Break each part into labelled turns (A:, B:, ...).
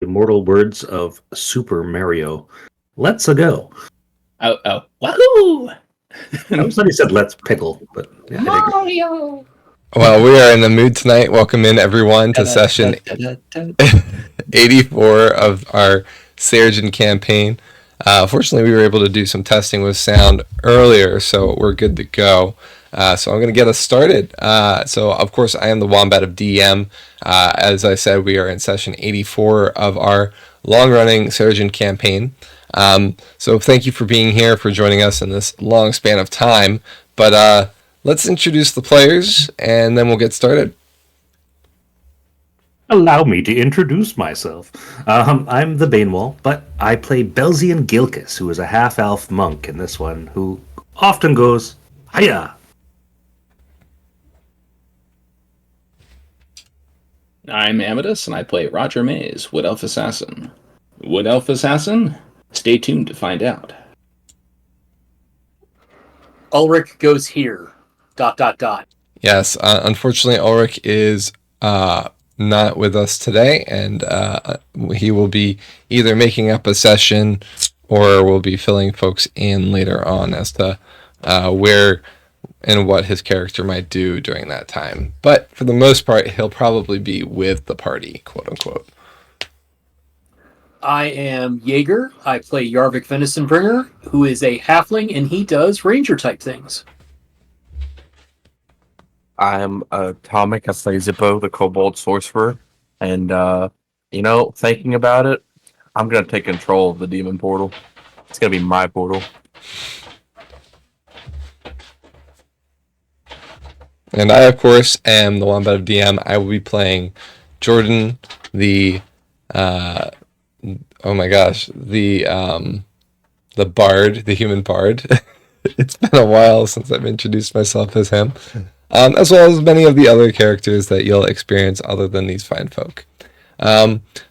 A: Immortal words of Super Mario. Let's-a go.
B: Oh, wahoo!
A: I was thought he said let's pickle, but yeah,
B: Mario!
C: Well, we are in the mood tonight. Welcome in, everyone, to session 84 of our Seregen campaign. Fortunately, we were able to do some testing with sound earlier, so we're good to go. So I'm going to get us started. So, of course, I am the Wombat of DM. As I said, we are in session 84 of our long-running Seregen campaign. So thank you for being here, for joining us in this long span of time. But let's introduce the players, and then we'll get started.
A: Allow me to introduce myself. I'm the Banewall, but I play Belzian Gilkis, who is a half-elf monk in this one, who often goes, hiya!
B: I'm Amadeus, and I play Roger Mays, Wood Elf Assassin. Wood Elf Assassin? Stay tuned to find out.
D: Ulrich goes here. ...
C: Yes, unfortunately, Ulrich is not with us today, and he will be either making up a session or will be filling folks in later on as to where and what his character might do during that time. But for the most part, he'll probably be with the party, quote unquote.
D: I am Jaeger. I play Yarvik Venisonbringer, who is a halfling, and he does ranger-type things.
E: I'm Atomic. I play Zippo, the Kobold Sorcerer. And, thinking about it, I'm going to take control of the Demon Portal. It's going to be my portal.
C: And I, of course, am the Wombat of DM. I will be playing Jordan, the the bard, the human bard. It's been a while since I've introduced myself as him, as well as many of the other characters that you'll experience other than these fine folk.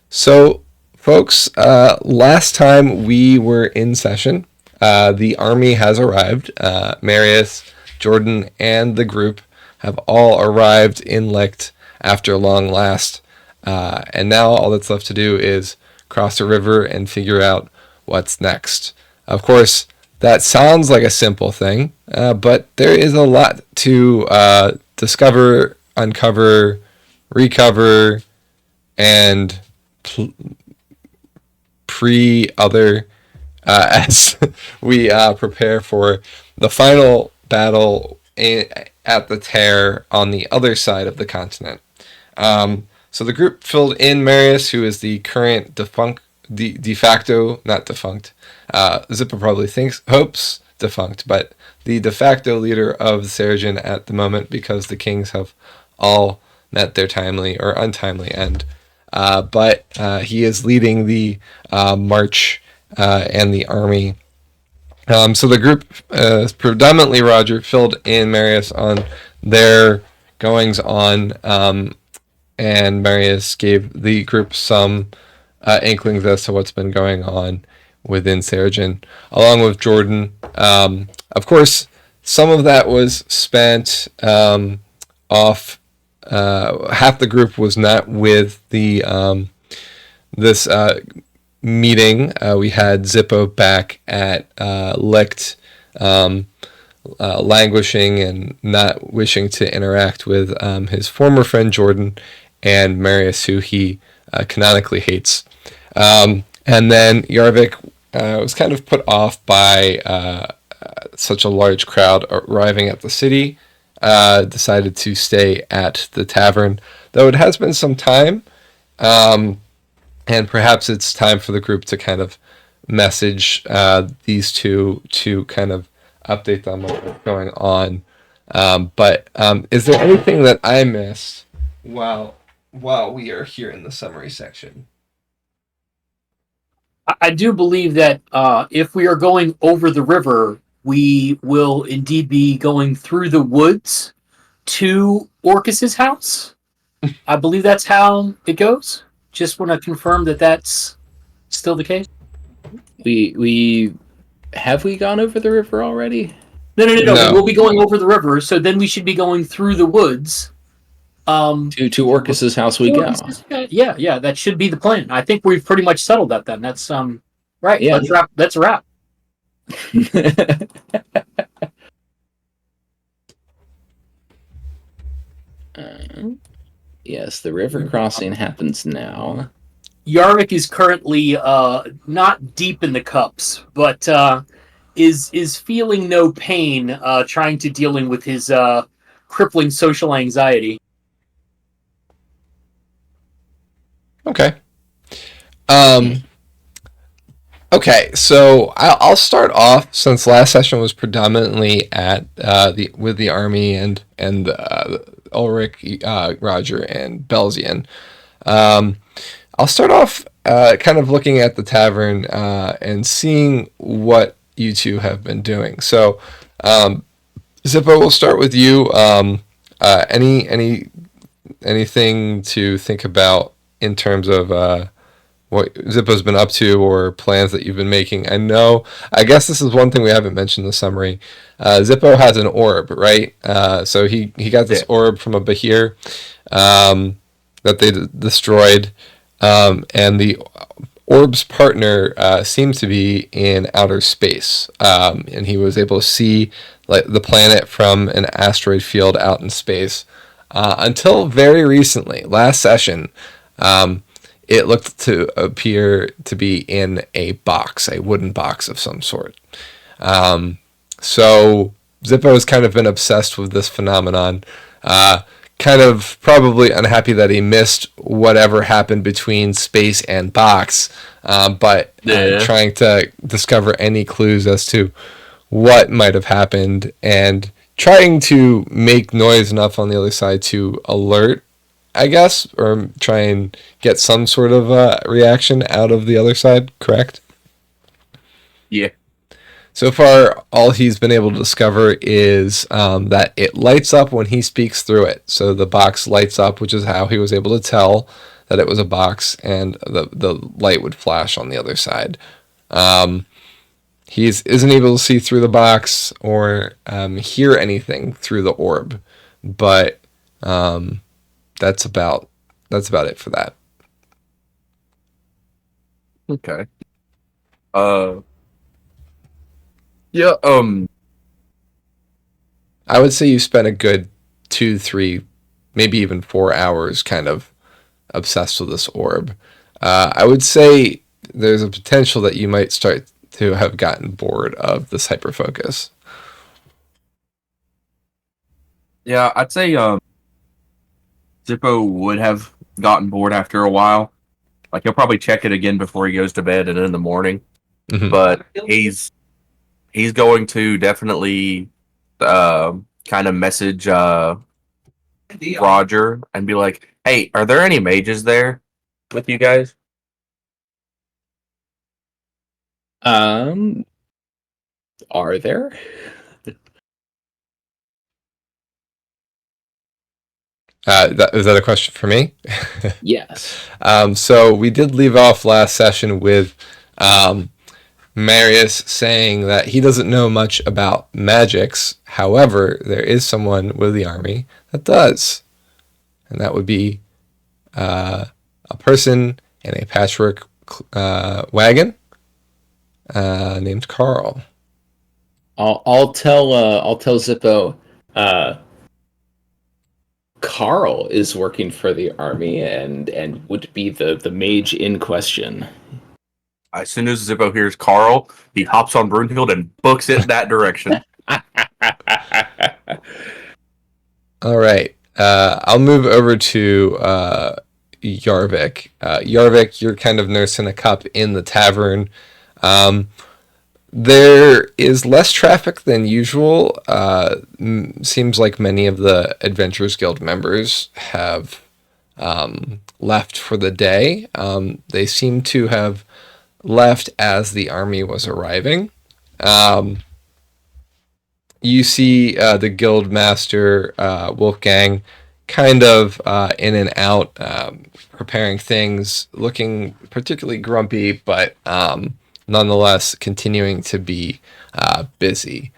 C: So, folks, last time we were in session, the army has arrived. Marius, Jordan, and the group have all arrived in Licht after long last, and now all that's left to do is cross a river and figure out what's next. Of course, that sounds like a simple thing, but there is a lot to discover, uncover, recover, and pre-other as we prepare for the final battle at the Tear on the other side of the continent. So the group filled in Marius, who is the current de facto, not defunct, Zippo probably hopes defunct, but the de facto leader of Seregen at the moment, because the kings have all met their timely or untimely end. But he is leading the march and the army. So the group, predominantly Roger, filled in Marius on their goings on, and Marius gave the group some inklings as to what's been going on within Seregen, along with Jordan. Of course, some of that was spent off. Half the group was not with the this meeting. We had Zippo back at Licht, languishing and not wishing to interact with his former friend Jordan and Marius, who he canonically hates. And then Yarvik was kind of put off by such a large crowd arriving at the city, decided to stay at the tavern, though it has been some time, and perhaps it's time for the group to kind of message these two to kind of update them on what's going on. But is there anything that I missed while we are here in the summary section?
D: I do believe that if we are going over the river, we will indeed be going through the woods to Orcus's house. I believe that's how it goes. Just want to confirm that that's still the case.
B: We have we gone over the river already?
D: No. We'll be going over the river, so then we should be going through the woods
B: To Orcus's house we go.
D: Yeah, that should be the plan. I think we've pretty much settled that then. That's right.
B: Yeah.
D: Let's wrap. That's a wrap.
B: Yes, the river crossing happens now.
D: Yarvik is currently not deep in the cups, but is feeling no pain trying to dealing with his crippling social anxiety.
C: Okay. Okay, so I'll start off since last session was predominantly at with the army and Ulrich, Roger, and Belzian. I'll start off kind of looking at the tavern and seeing what you two have been doing. So, Zippo, we'll start with you. Anything to think about in terms of what Zippo's been up to or plans that you've been making? I guess this is one thing we haven't mentioned in the summary. Zippo has an orb, right? So he got this orb from a Bahir that they destroyed, and the orb's partner seems to be in outer space, and he was able to see like the planet from an asteroid field out in space until very recently, last session. It looked to appear to be in a box, a wooden box of some sort. So Zippo has kind of been obsessed with this phenomenon, kind of probably unhappy that he missed whatever happened between space and box, but trying to discover any clues as to what might have happened and trying to make noise enough on the other side to alert, I guess, or try and get some sort of reaction out of the other side, correct?
E: Yeah.
C: So far, all he's been able to discover is that it lights up when he speaks through it. So the box lights up, which is how he was able to tell that it was a box, and the light would flash on the other side. He isn't able to see through the box or hear anything through the orb, but that's about it for that.
E: Okay. Yeah.
C: I would say you spent a good 2, 3, maybe even 4 hours kind of obsessed with this orb. I would say there's a potential that you might start to have gotten bored of this hyperfocus.
E: Yeah, I'd say Zippo would have gotten bored after a while. Like he'll probably check it again before he goes to bed and in the morning.
C: Mhm.
E: But he's going to definitely kind of message Roger and be like, "Hey, are there any mages there with you guys?"
B: Are there?
C: Is that a question for me?
B: Yes.
C: So we did leave off last session with Marius saying that he doesn't know much about magics. However, there is someone with the army that does. And that would be a person in a patchwork wagon named Carl.
B: I'll tell Zippo. Carl is working for the army and would be the mage in question.
E: As soon as Zippo hears Carl, he hops on Brunhild and books it that direction.
C: All right. I'll move over to Yarvik. Yarvik, you're kind of nursing a cup in the tavern. There is less traffic than usual. Seems like many of the Adventurers Guild members have left for the day. They seem to have left as the army was arriving. You see the guild master, Wolfgang, kind of in and out, preparing things, looking particularly grumpy, but nonetheless continuing to be busy.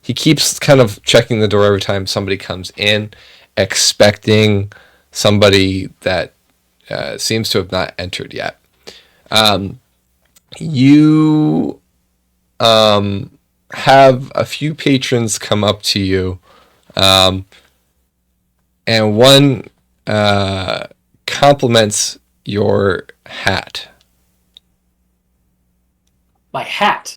C: He keeps kind of checking the door every time somebody comes in, expecting somebody that seems to have not entered yet. You have a few patrons come up to you, and one compliments your hat.
D: My hat.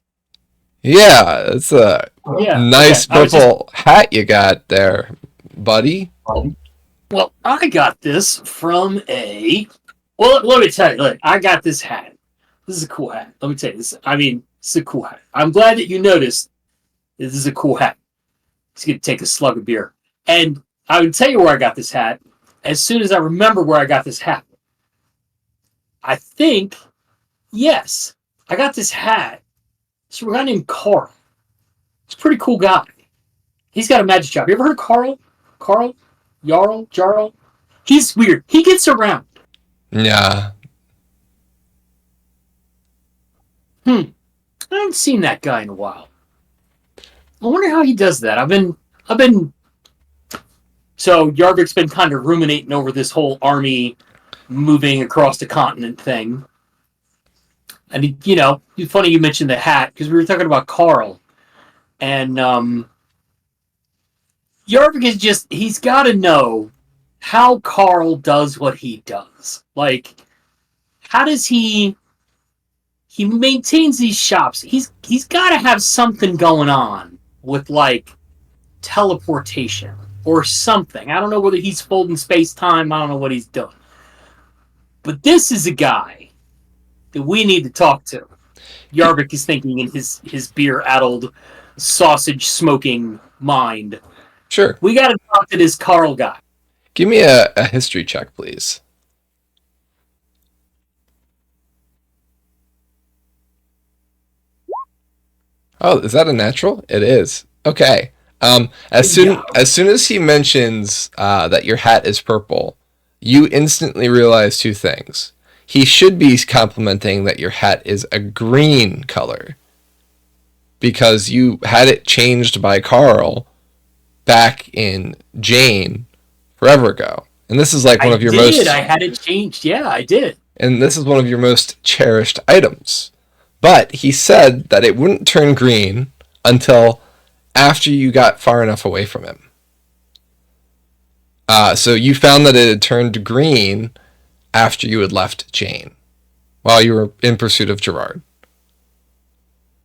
C: Yeah, it's a
D: Yeah.
C: nice
D: okay.
C: purple hat you got there, buddy.
D: Well, I got this from a. Well, let me tell you. Look, I got this hat. This is a cool hat. Let me tell you this. I mean, it's a cool hat. I'm glad that you noticed. This is a cool hat. Just gonna take a slug of beer, and I would tell you where I got this hat as soon as I remember where I got this hat. I think, yes, I got this hat. It's a guy named Carl. He's a pretty cool guy. He's got a magic job. You ever heard of Carl? Carl? Jarl? He's weird. He gets around.
C: Yeah.
D: I haven't seen that guy in a while. I wonder how he does that. I've been so Yarvik's been kind of ruminating over this whole army moving across the continent thing. And it's funny you mentioned the hat because we were talking about Carl. And Yarvik is he's got to know how Carl does what he does. Like, how does he maintains these shops? He's got to have something going on with, like, teleportation or something. I don't know whether he's folding space-time. I don't know what he's doing. But this is a guy that we need to talk to. Yarvik is thinking in his beer-addled, sausage-smoking mind.
C: Sure.
D: We got to talk to this Carl guy.
C: Give me a history check, please. Oh, is that a natural? It is. Okay. As soon as he mentions that your hat is purple, you instantly realize two things. He should be complimenting that your hat is a green color, because you had it changed by Carl back in Jane forever ago. And this is like one of your most...
D: I had it changed. Yeah, I did.
C: And this is one of your most cherished items. But he said that it wouldn't turn green until after you got far enough away from him. So you found that it had turned green after you had left Jane, while you were in pursuit of Gerard.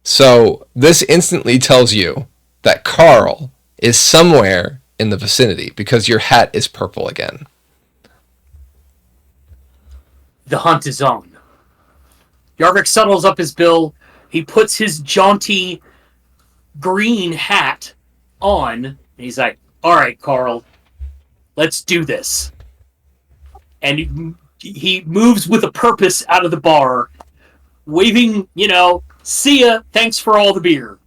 C: So this instantly tells you that Carl is somewhere in the vicinity, because your hat is purple again.
D: The hunt is on. Yarvik settles up his bill. He puts his jaunty green hat on. And he's like, all right, Carl, let's do this. And he moves with a purpose out of the bar, waving, see ya, thanks for all the beer.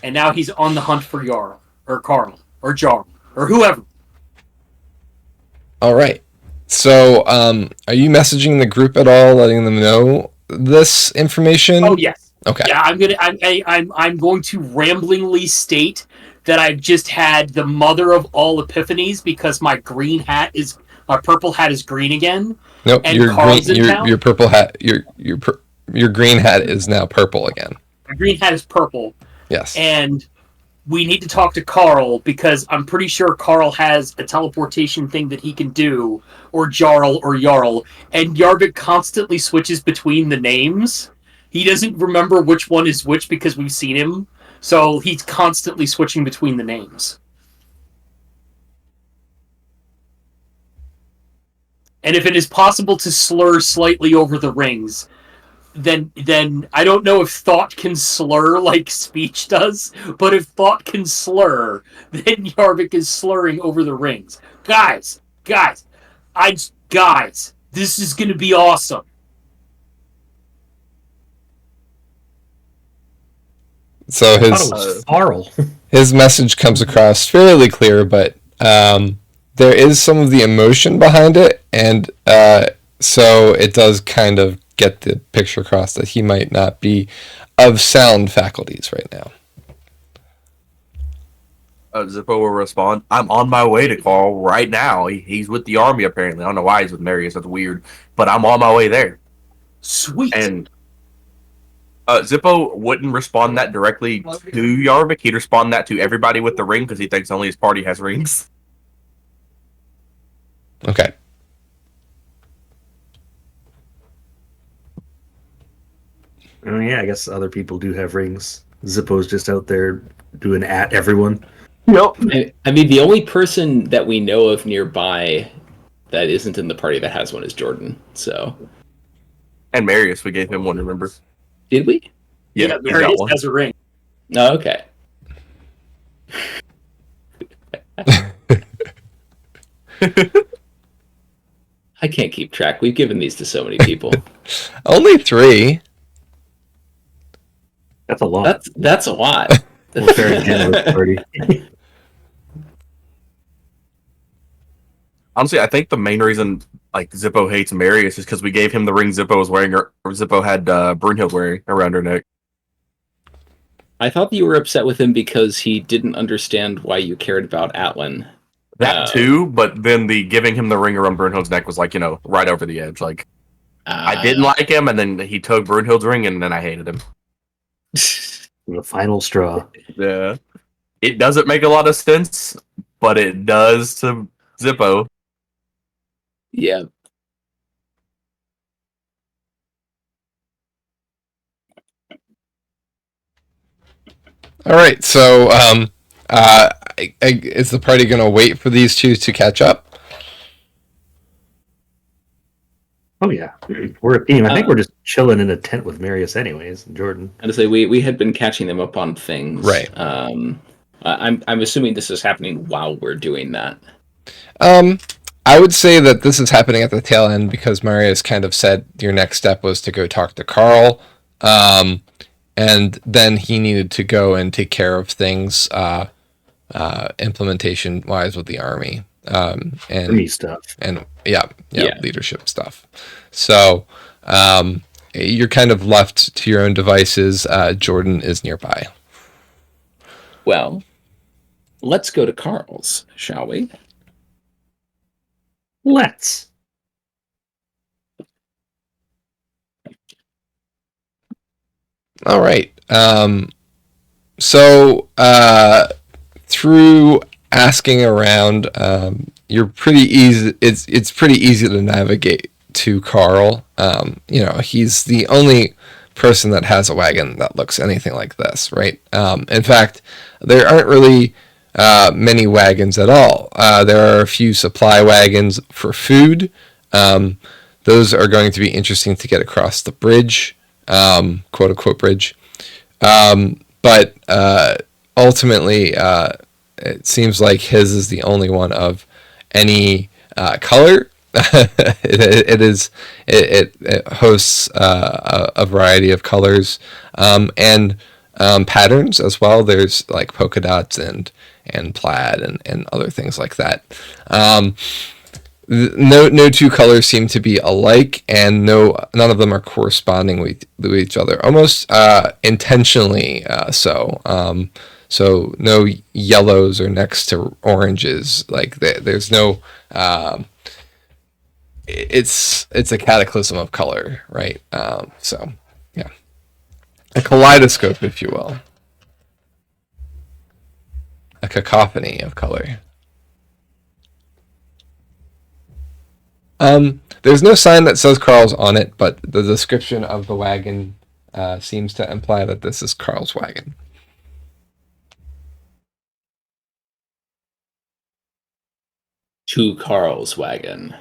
D: And now he's on the hunt for Jarl, or Carl, or Jarl, or whoever.
C: All right. So, are you messaging the group at all, letting them know this information?
D: Oh yes.
C: Okay.
D: Yeah, I'm going to ramblingly state that I've just had the mother of all epiphanies, because my purple hat is green again.
C: Nope.
D: And
C: Your
D: Carl's
C: green,
D: in
C: your
D: town?
C: your purple hat, your green hat is now purple again.
D: My green hat is purple.
C: Yes.
D: And we need to talk to Carl, because I'm pretty sure Carl has a teleportation thing that he can do, or Jarl or Jarl, and Yarvik constantly switches between the names. He doesn't remember which one is which because we've seen him, so he's constantly switching between the names. And if it is possible to slur slightly over the rings, then I don't know if thought can slur like speech does, but if thought can slur, then Yarvik is slurring over the rings. Guys, this is going to be awesome.
C: So
A: I thought it was Carl.
C: his message comes across fairly clear, but there is some of the emotion behind it, and so it does kind of get the picture across that he might not be of sound faculties right now.
E: Zippo will respond, I'm on my way to Carl right now. He's with the army, apparently. I don't know why he's with Marius. That's weird. But I'm on my way there.
D: Sweet.
E: And Zippo wouldn't respond that directly to Yarvik. He'd respond that to everybody with the ring because he thinks only his party has rings.
C: Okay.
A: Oh yeah, I guess other people do have rings. Zippo's just out there doing at everyone.
E: Yep.
B: I mean, the only person that we know of nearby that isn't in the party that has one is Jordan. So,
E: And Marius, we gave him one, remember?
B: did we?
E: Yeah, he got
D: Marius
E: one.
D: has a ring.
B: Oh, okay. I can't keep track. We've given these to so many people.
C: Only 3.
A: That's a lot.
B: That's a lot.
A: We're very generous party.
E: Honestly, I think the main reason like Zippo hates Marius is because we gave him the ring Zippo was wearing, or Zippo had Brunhild wearing around her neck.
B: I thought that you were upset with him because he didn't understand why you cared about Atlan.
E: That too, but then the giving him the ring around Brunhild's neck was like, right over the edge. Like, I didn't like him, and then he took Brunhild's ring, and then I hated him.
A: The final straw.
E: Yeah. It doesn't make a lot of sense, but it does to Zippo.
B: Yeah.
C: All right, so is the party going to wait for these two to catch up?
A: Oh yeah, we're a team. I think we're just chilling in a tent with Marius, anyways. Jordan.
B: I to say we had been catching them up on things,
C: right?
B: I'm assuming this is happening while we're doing that.
C: I would say that this is happening at the tail end because Marius kind of said your next step was to go talk to Carl, and then he needed to go and take care of things implementation wise with the army. And
A: army stuff.
C: And yeah, leadership stuff. So you're kind of left to your own devices. Jordan is nearby.
B: Well, let's go to Carl's, shall we?
A: Let's.
C: All right. So through asking around, you're pretty easy. It's pretty easy to navigate to Carl. He's the only person that has a wagon that looks anything like this, right? In fact, there aren't really many wagons at all. There are a few supply wagons for food. Those are going to be interesting to get across the bridge, quote unquote bridge. But ultimately, it seems like his is the only one of any color. It hosts a variety of colors and patterns as well. There's like polka dots and plaid and other things like that. No two colors seem to be alike, and none of them are corresponding with each other, almost intentionally so. So no yellows are next to oranges. Like there's no. It's a cataclysm of color, right? So yeah, a kaleidoscope, if you will, a cacophony of color. There's no sign that says Carl's on it, but the description of the wagon seems to imply that this is Carl's wagon.
B: To Carl's wagon.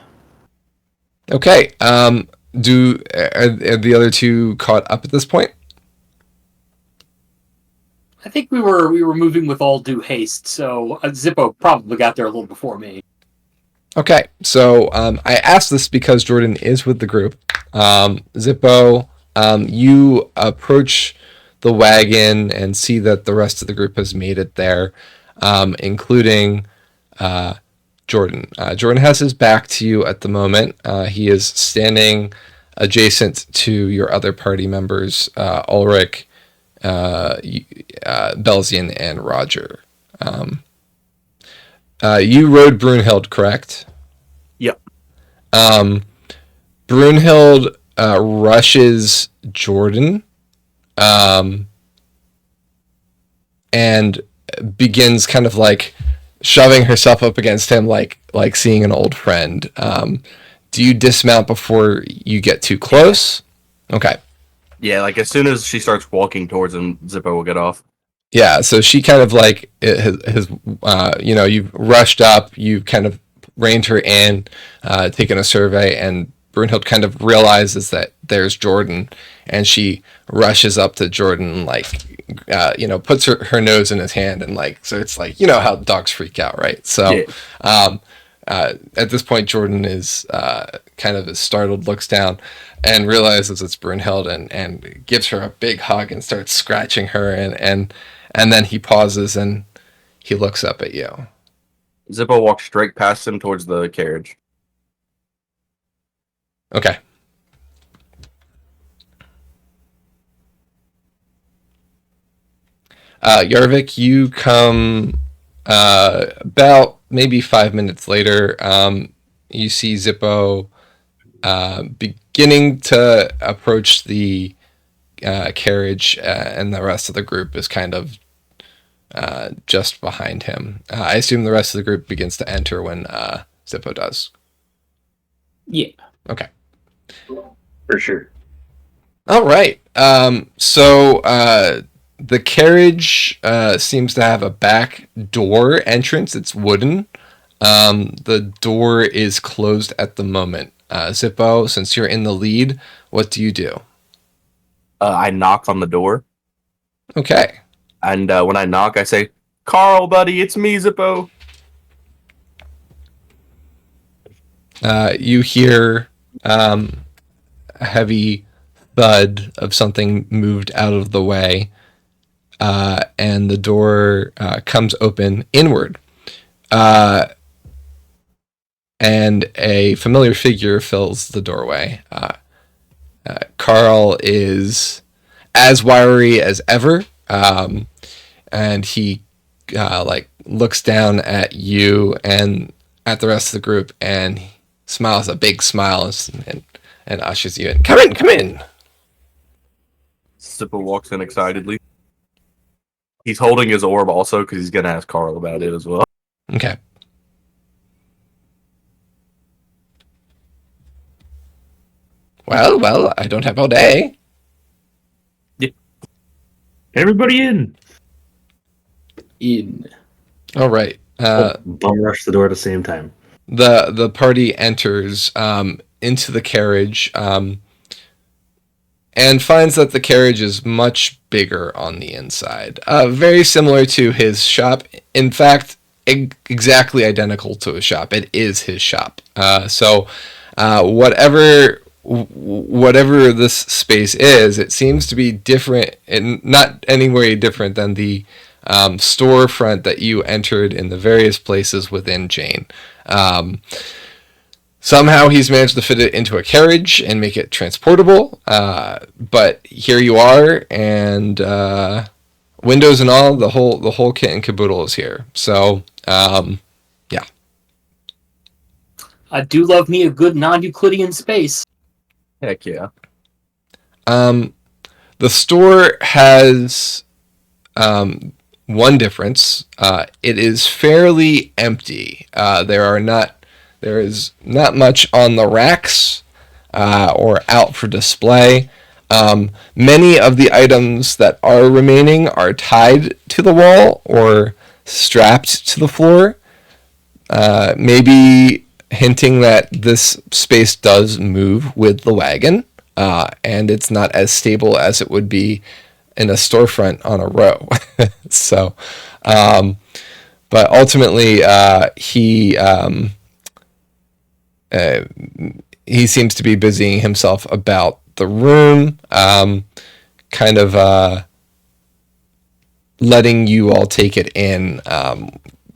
C: Okay. Are the other two caught up at this point?
D: I think we were moving with all due haste, so Zippo probably got there a little before me.
C: Okay, so I asked this because Jordan is with the group. Zippo, you approach the wagon and see that the rest of the group has made it there, including Jordan. Jordan has his back to you at the moment. He is standing adjacent to your other party members, Ulrich, Belzian, and Roger. You rode Brunhild, correct?
E: Yep.
C: Brunhild rushes Jordan, and begins kind of like shoving herself up against him, like seeing an old friend. Do you dismount before you get too close? Okay.
E: Yeah, like as soon as she starts walking towards him, Zippo will get off.
C: Yeah, so she kind of like has you've rushed up, you kind of reined her in, taken a survey, and Brunhild kind of realizes that there's Jordan, and she rushes up to Jordan, like, puts her nose in his hand, and like, so it's like, how dogs freak out, right? So,
E: Yeah.
C: at this point, Jordan is kind of startled, looks down, and realizes it's Brunhild, and gives her a big hug and starts scratching her, and then he pauses and he looks up at you.
E: Zippo walks straight past him towards the carriage.
C: Okay. Yarvik, you come about maybe 5 minutes later. You see Zippo beginning to approach the carriage, and the rest of the group is kind of just behind him. I assume the rest of the group begins to enter when Zippo does.
D: Yeah.
C: Okay.
A: For sure.
C: All right. So the carriage seems to have a back door entrance. It's wooden. The door is closed at the moment. Zippo, since you're in the lead, what do you do?
E: I knock on the door,
C: Okay.
E: and when I knock, I say, "Carl, buddy, it's me, Zippo."
C: You hear a heavy thud of something moved out of the way, and the door comes open inward. And a familiar figure fills the doorway. Carl is as wiry as ever, and he looks down at you and at the rest of the group, and he smiles a big smile and ushers you in. Come in, come in.
E: Zippo walks in excitedly. He's holding his orb also because he's gonna ask Carl about it as well.
C: Okay. Well, I don't have all day.
A: Everybody in.
B: In.
C: All right.
A: Bum rush the door at the same time.
C: The party enters into the carriage, and finds that the carriage is much bigger on the inside. Very similar to his shop. In fact, exactly identical to his shop. It is his shop. So whatever this space is, it seems to be different, and not anywhere different than the storefront that you entered in the various places within Jane. Somehow he's managed to fit it into a carriage and make it transportable, but here you are, and windows and all, the whole kit and caboodle is here. So, yeah.
D: I do love me a good non-Euclidean space.
E: Heck yeah.
C: The store has one difference. It is fairly empty. There is not much on the racks or out for display. Many of the items that are remaining are tied to the wall or strapped to the floor, maybe hinting that this space does move with the wagon, and it's not as stable as it would be in a storefront on a row. So, but ultimately, he seems to be busying himself about the room, kind of letting you all take it in,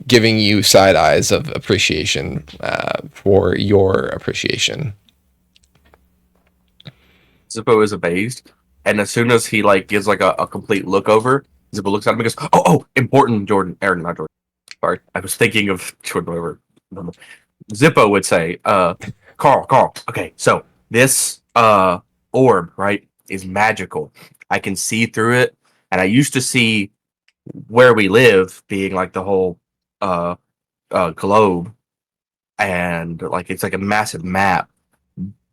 C: giving you side eyes of appreciation for your appreciation.
E: Zippo is amazed, and as soon as he gives a complete look over, Zippo looks at him and goes, "Oh, important, Jordan, Aaron, not Jordan." Sorry, I was thinking of whatever Zippo would say. Carl. Okay, so this orb, right, is magical. I can see through it, and I used to see where we live being like the whole uh globe, and like it's like a massive map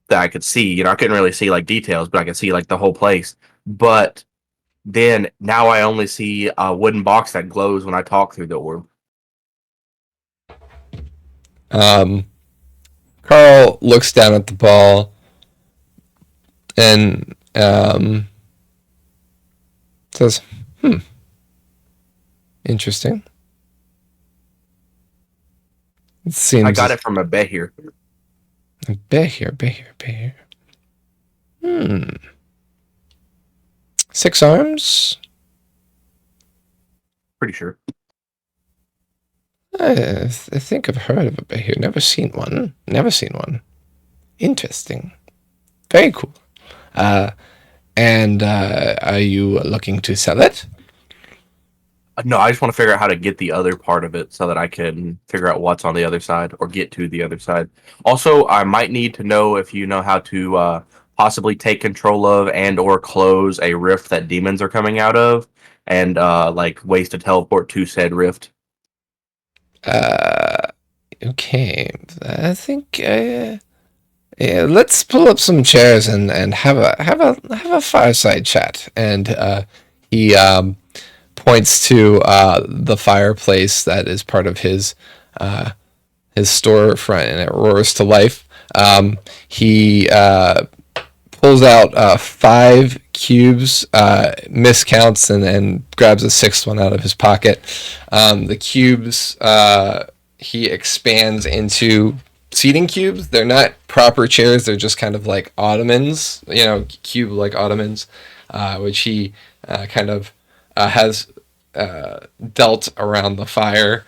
E: that I could see. I couldn't really see like details, but I could see like the whole place. But then now I only see a wooden box that glows when I talk through the orb.
C: Carl looks down at the ball and says, interesting. It seems
E: I got it from a behir.
C: Behir. 6 arms?
E: Pretty sure.
C: I think I've heard of a behir. Never seen one. Interesting. Very cool. And are you looking to sell it?
E: No, I just want to figure out how to get the other part of it so that I can figure out what's on the other side or get to the other side. Also, I might need to know if you know how to possibly take control of and or close a rift that demons are coming out of, and like ways to teleport to said rift.
C: Okay. I think yeah, let's pull up some chairs and have a fireside chat. And he points to the fireplace that is part of his storefront, and it roars to life. He pulls out 5 cubes, miscounts, and grabs a 6th one out of his pocket. The cubes he expands into seating cubes. They're not proper chairs. They're just kind of like ottomans, cube like ottomans, which he kind of has dealt around the fire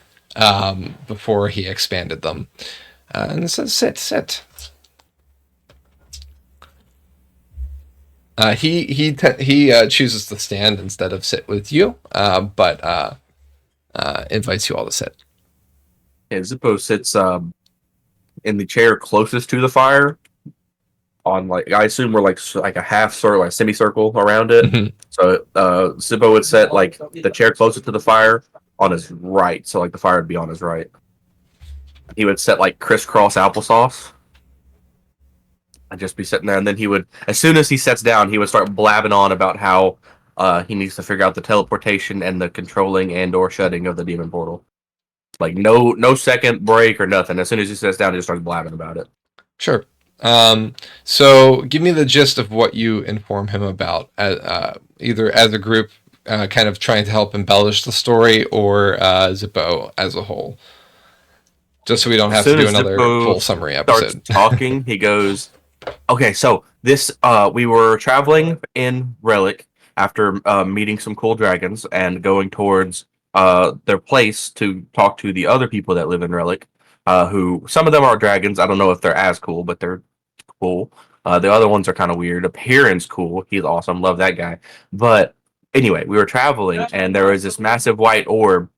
C: before he expanded them. And says, sit. He chooses to stand instead of sit with you, but invites you all to sit.
E: Yeah, Zippo sits in the chair closest to the fire. On like I assume we're like a half circle, like a semicircle around it.
C: Mm-hmm.
E: So Zippo would set like the chair closest to the fire on his right, so like the fire would be on his right. He would set like crisscross applesauce. I'd just be sitting there, and then he would, as soon as he sets down, he would start blabbing on about how he needs to figure out the teleportation and the controlling and or shutting of the demon portal. Like no second break or nothing. As soon as he sits down, he just starts blabbing about it.
C: Sure. So give me the gist of what you inform him about, either as a group, kind of trying to help embellish the story, or Zippo as a whole. Just so we don't have to do another full summary episode.
E: Starts talking, he goes, okay, so this, we were traveling in Relic after meeting some cool dragons and going towards their place to talk to the other people that live in Relic, who, some of them are dragons. I don't know if they're as cool, but they're cool. The other ones are kind of weird. Appearance cool. He's awesome. Love that guy. But anyway, we were traveling, and there was this massive white orb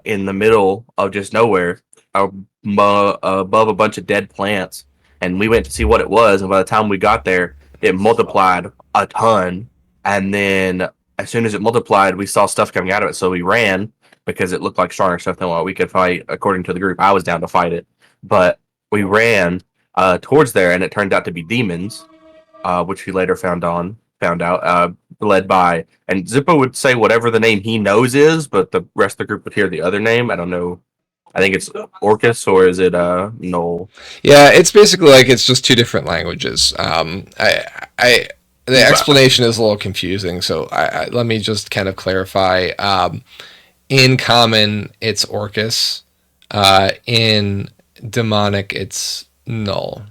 E: in the middle of just nowhere, above a bunch of dead plants. And we went to see what it was, and by the time we got there, it multiplied a ton. And then as soon as it multiplied, we saw stuff coming out of it, so we ran because it looked like stronger stuff than what we could fight. According to the group, I was down to fight it, but we ran towards there, and it turned out to be demons, which we later found out, led by, and Zippo would say whatever the name he knows is, but the rest of the group would hear the other name. I don't know. I think it's Orcus, or is it Noel?
C: Yeah, it's basically like it's just 2 different languages. The explanation is a little confusing, so let me just kind of clarify. In common, it's Orcus. In demonic, it's Null.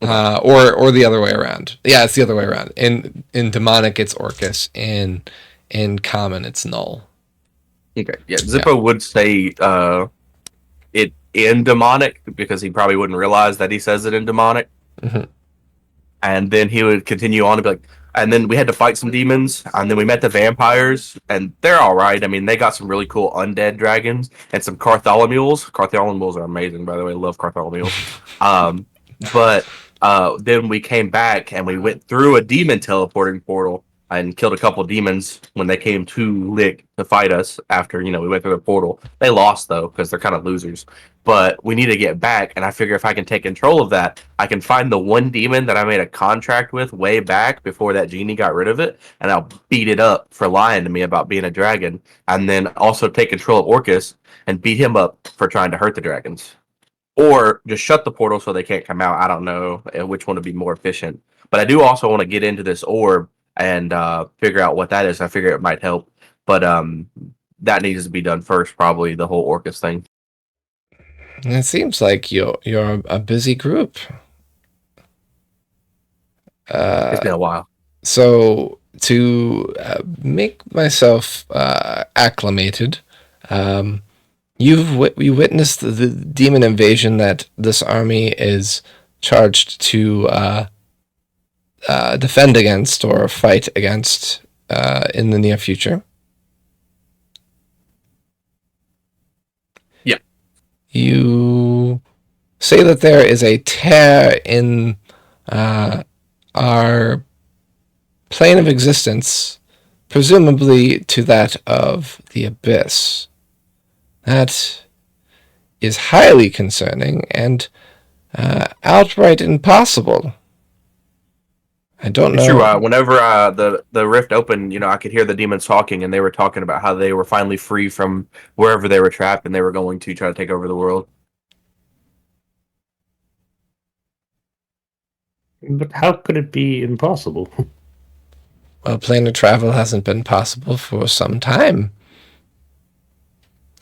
C: Or the other way around. Yeah, it's the other way around. In demonic, it's Orcus. In common, it's Null.
E: Okay, yeah. Zippo would say it in demonic because he probably wouldn't realize that he says it in demonic.
C: Mm-hmm.
E: And then he would continue on to be like, and then we had to fight some demons, and then we met the vampires, and they're all right. I mean, they got some really cool undead dragons and some Cartholomules. Cartholomules are amazing, by the way. I love Cartholomules. But then we came back and we went through a demon teleporting portal and killed a couple of demons when they came to Lick to fight us after, we went through the portal. They lost, though, because they're kind of losers. But we need to get back, and I figure if I can take control of that, I can find the one demon that I made a contract with way back before that genie got rid of it, and I'll beat it up for lying to me about being a dragon, and then also take control of Orcus and beat him up for trying to hurt the dragons. Or just shut the portal so they can't come out. I don't know which one would be more efficient. But I do also want to get into this orb and figure out what that is. I figure it might help. But that needs to be done first, probably, the whole Orcus thing.
C: It seems like you're a busy group.
E: It's been a while.
C: So to make myself acclimated, you witnessed the demon invasion that this army is charged to defend against or fight against in the near future.
E: Yeah.
C: You say that there is a tear in our plane of existence, presumably to that of the abyss. That is highly concerning and outright impossible. I don't know.
E: It's true. Whenever the rift opened, I could hear the demons talking, and they were talking about how they were finally free from wherever they were trapped, and they were going to try to take over the world.
A: But how could it be impossible?
C: Well, planar travel hasn't been possible for some time.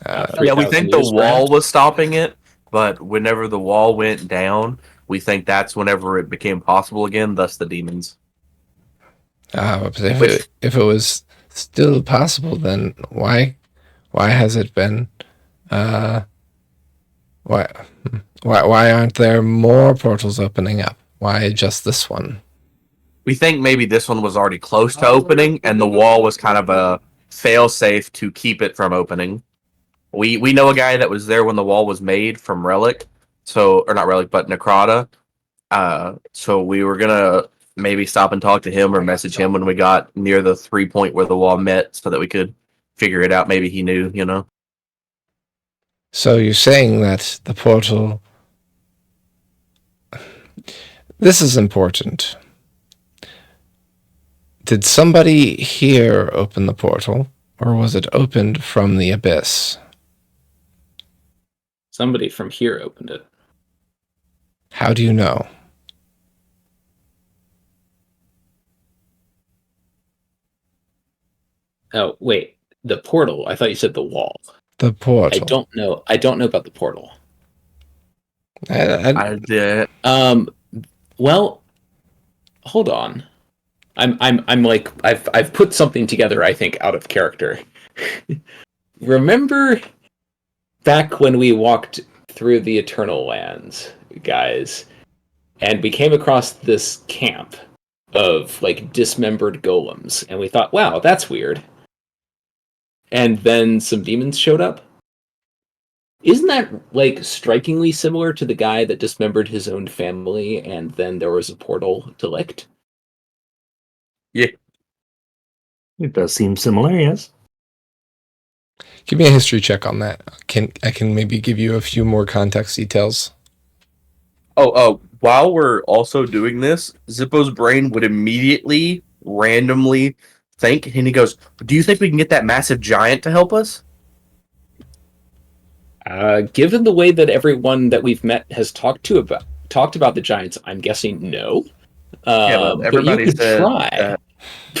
E: Yeah, we think the
B: 3,000 years,
E: wall was stopping it, but whenever the wall went down, we think that's whenever it became possible again, thus the demons.
C: But if it was still possible, then why has it been? Why aren't there more portals opening up? Why just this one?
E: We think maybe this one was already close to opening, and the wall was kind of a fail-safe to keep it from opening. We know a guy that was there when the wall was made from Relic, or not Relic, but Necrata. So we were gonna maybe stop and talk to him or message him when we got near the 3 point where the wall met, so that we could figure it out. Maybe he knew.
C: So you're saying that the portal... This is important. Did somebody here open the portal, or was it opened from the abyss?
B: Somebody from here opened it.
C: How do you know?
B: Oh, wait. The portal. I thought you said the wall.
C: The portal.
B: I don't know. I don't know about the portal.
E: I did.
B: Well, hold on. I'm like I've put something together, I think, out of character. Remember back when we walked through the Eternal Lands, guys, and we came across this camp of like dismembered golems, and we thought, wow, that's weird. And then some demons showed up. Isn't that like strikingly similar to the guy that dismembered his own family, and then there was a portal to Licht?
E: Yeah.
A: It does seem similar, yes.
C: Give me a history check on that. I can maybe give you a few more context details.
E: While we're also doing this, Zippo's brain would immediately, randomly think, and he goes, "Do you think we can get that massive giant to help us?"
B: Given the way that everyone that we've met has talked about the giants, I'm guessing no.
E: But everybody
B: you could
E: said
B: try.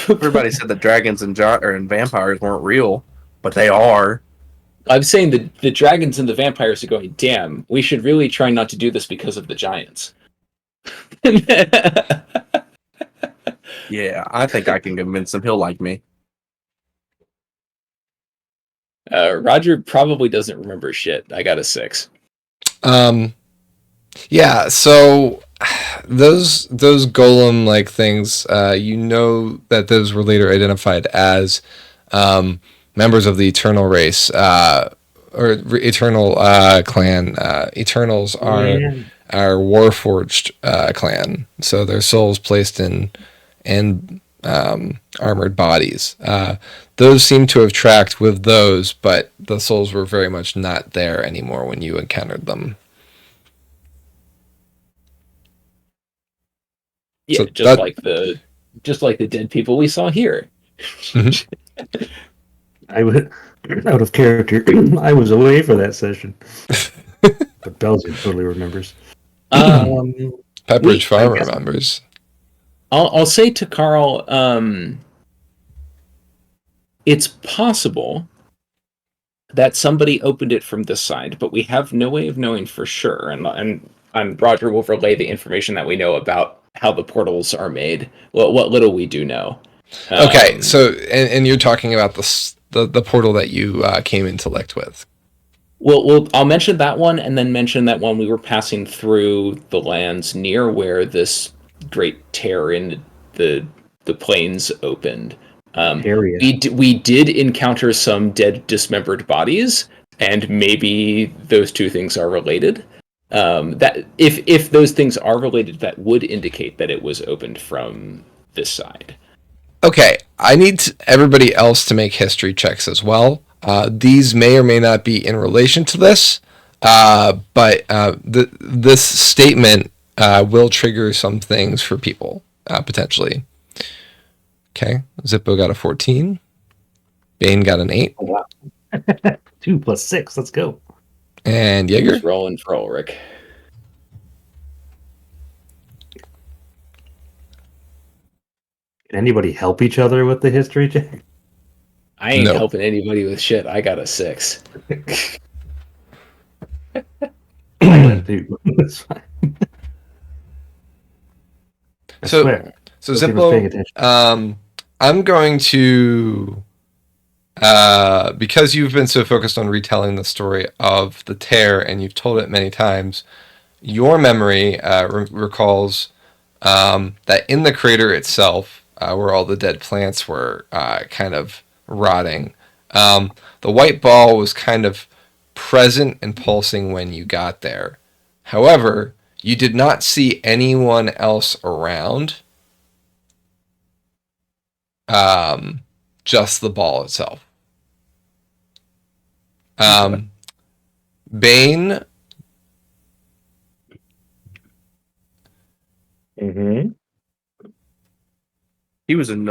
E: everybody said the dragons and vampires weren't real, but they are.
B: I'm saying the dragons and the vampires are going, damn, we should really try not to do this because of the giants.
E: Yeah, I think I can convince him he'll like me.
B: Roger probably doesn't remember shit. I got a 6.
C: Yeah, so those golem like things, you know that those were later identified as members of the Eternal race, or Eternal clan. Eternals are our Warforged clan, so their souls placed in armored bodies. Those seem to have tracked with those, but the souls were very much not there anymore when you encountered them.
B: Yeah,
C: So
B: just like the dead people we saw here.
A: I would out of character. I was away for that session, but Belgium totally remembers.
C: Pepperidge Farm
B: I guess-
C: remembers.
B: I'll say to Carl, it's possible that somebody opened it from this side, but we have no way of knowing for sure. And Roger will relay the information that we know about how the portals are made. What little we do know.
C: Okay, so and you're talking about the portal that you came into Licht with.
B: Well, I'll mention that one, and then mention that one we were passing through the lands near where this great tear in the plains opened.
A: Area.
B: We did encounter some dead, dismembered bodies, and maybe those two things are related. That if those things are related, that would indicate that it was opened from this side.
C: Okay, I need everybody else to make history checks as well. These may or may not be in relation to this, but this statement will trigger some things for people, potentially. Okay, Zippo got a 14. Bane got an 8.
A: Oh, wow. 2 + 6. Let's go.
C: And Jaeger?
B: Just rolling for Ulrich.
A: Can anybody help each other with the history check?
B: I ain't
C: No.
B: helping anybody with shit. I got a 6.
A: I got 2. That's fine. I
C: So-
A: swear.
C: So
A: Nobody was paying
C: Zippo,
A: attention.
C: I'm going to, because you've been so focused on retelling the story of the tear and you've told it many times, your memory recalls that in the crater itself, where all the dead plants were kind of rotting, the white ball was kind of present and pulsing when you got there. However, you did not see anyone else around. Just the ball itself. Bane.
B: Mm-hmm.
E: He was in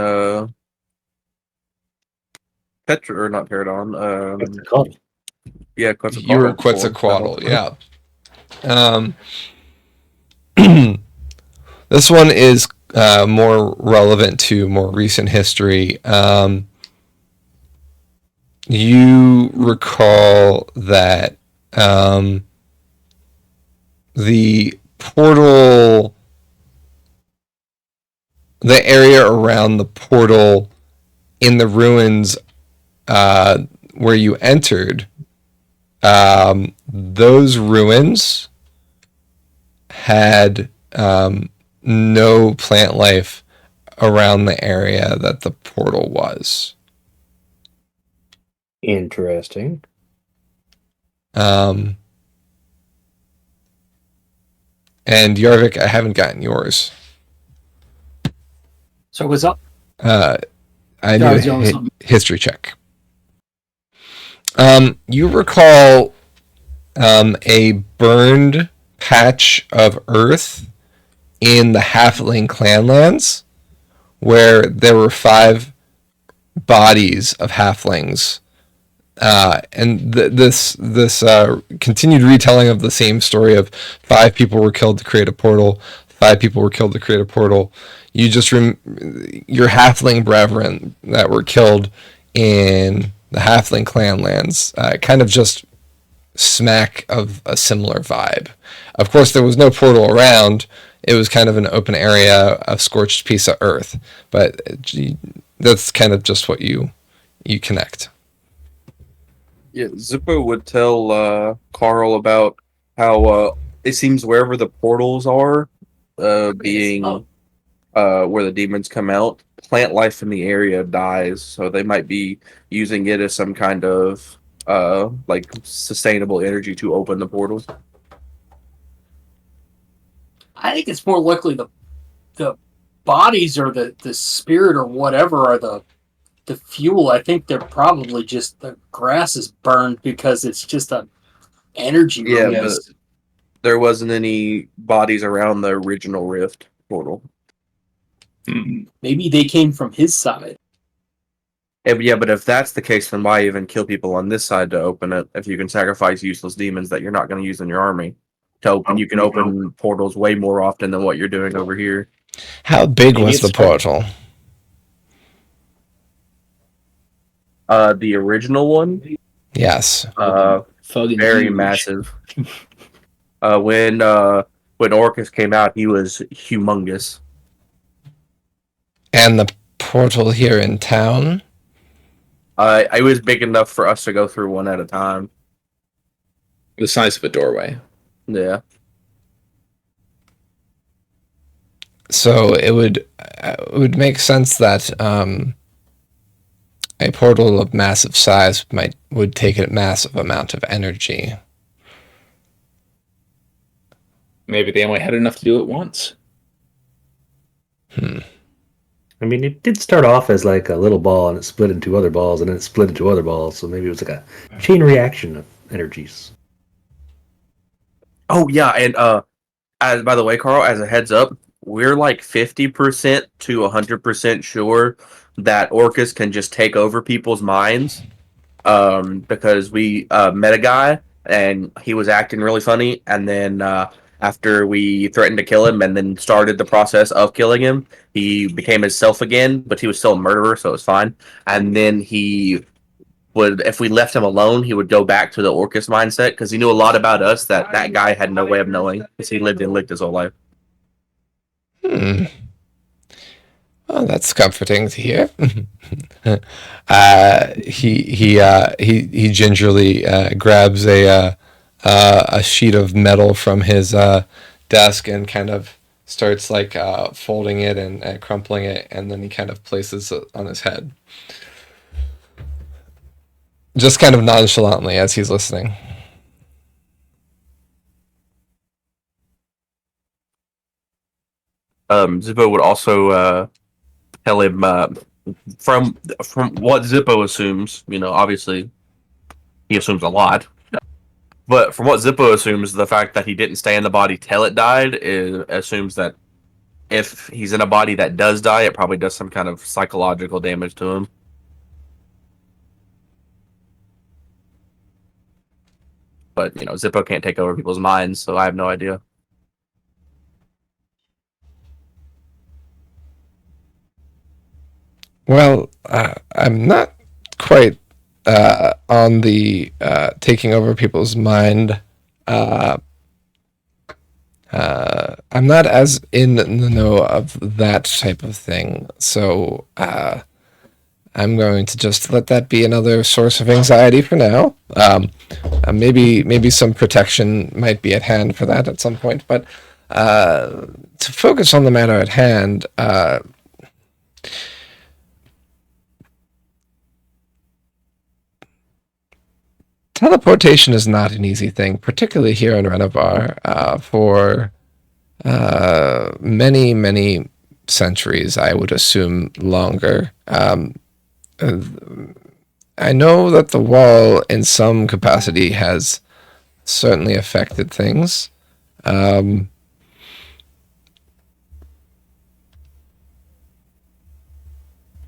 E: Petra or not Peridon.
A: What's it called?
E: Yeah,
C: You were
E: Quetzalcoatl.
C: Quetzalcoatl, yeah. This one is more relevant to more recent history. You recall that the portal, the area around the portal in the ruins where you entered, those ruins had no plant life around the area that the portal was.
D: Interesting.
C: And Yarvik, I haven't gotten yours.
D: So what's up?
C: I
D: Yeah,
C: need
D: I was yelling
C: a
D: something.
C: history check. You recall a burned patch of earth in the Halfling clanlands where there were 5 bodies of halflings. And this continued retelling of the same story of 5 people were killed to create a portal, 5 people were killed to create a portal. You just your halfling brethren that were killed in the Halfling clanlands, kind of just smack of a similar vibe. Of course, there was no portal around. It was kind of an open area, a scorched piece of earth. But that's kind of just what you connect.
E: Yeah, Zippo would tell Carl about how it seems wherever the portals are, being where the demons come out, plant life in the area dies, so they might be using it as some kind of like sustainable energy to open the portals.
D: I think it's more likely the bodies or the spirit or whatever are the fuel. I think they're probably just the grass is burned because it's just a energy
E: Yeah,
D: release.
E: but there wasn't any bodies around the original rift portal.
D: Maybe they came from his side.
E: Yeah, but if that's the case, then why even kill people on this side to open it? If you can sacrifice useless demons that you're not going to use in your army to open, you can open portals way more often than what you're doing over here.
C: How big
B: Maybe
C: was the
B: it's hard.
C: portal?
E: The original one,
C: Yes.
B: Fucking
E: very
B: huge.
E: massive. When Orcus came out, he was humongous.
C: And the portal here in town?
E: It was big enough for us to go through one at a time.
B: The size of a doorway.
E: Yeah.
C: So it would make sense that a portal of massive size would take a massive amount of energy.
B: Maybe they only had enough to do it once.
A: I mean, it did start off as like a little ball, and it split into other balls, and then it split into other balls. So maybe it was like a chain reaction of energies.
E: Oh yeah, and as by the way, Carl, as a heads up, we're like 50% to 100% sure that Orcus can just take over people's minds. Because we met a guy and he was acting really funny, and then after we threatened to kill him and then started the process of killing him, he became himself again, but he was still a murderer, so it was fine. And then he would, if we left him alone, he would go back to the Orcus mindset because he knew a lot about us that guy had no way of knowing because he lived and licked his whole life.
C: Hmm. Oh, that's comforting to hear. He gingerly grabs a sheet of metal from his desk and kind of starts like folding it and crumpling it, and then he kind of places it on his head, just kind of nonchalantly as he's listening.
E: Zippo would also tell him from what Zippo assumes. You know, obviously he assumes a lot. But from what Zippo assumes, the fact that he didn't stay in the body till it died assumes that if he's in a body that does die, it probably does some kind of psychological damage to him. But, you know, Zippo can't take over people's minds, so I have no idea.
C: Well, I'm not quite on the taking over people's mind. I'm not as in the know of that type of thing, so I'm going to just let that be another source of anxiety for now. Maybe some protection might be at hand for that at some point, but to focus on the matter at hand, teleportation is not an easy thing, particularly here in Renavar, for many, many centuries, I would assume longer. I know that the wall, in some capacity, has certainly affected things.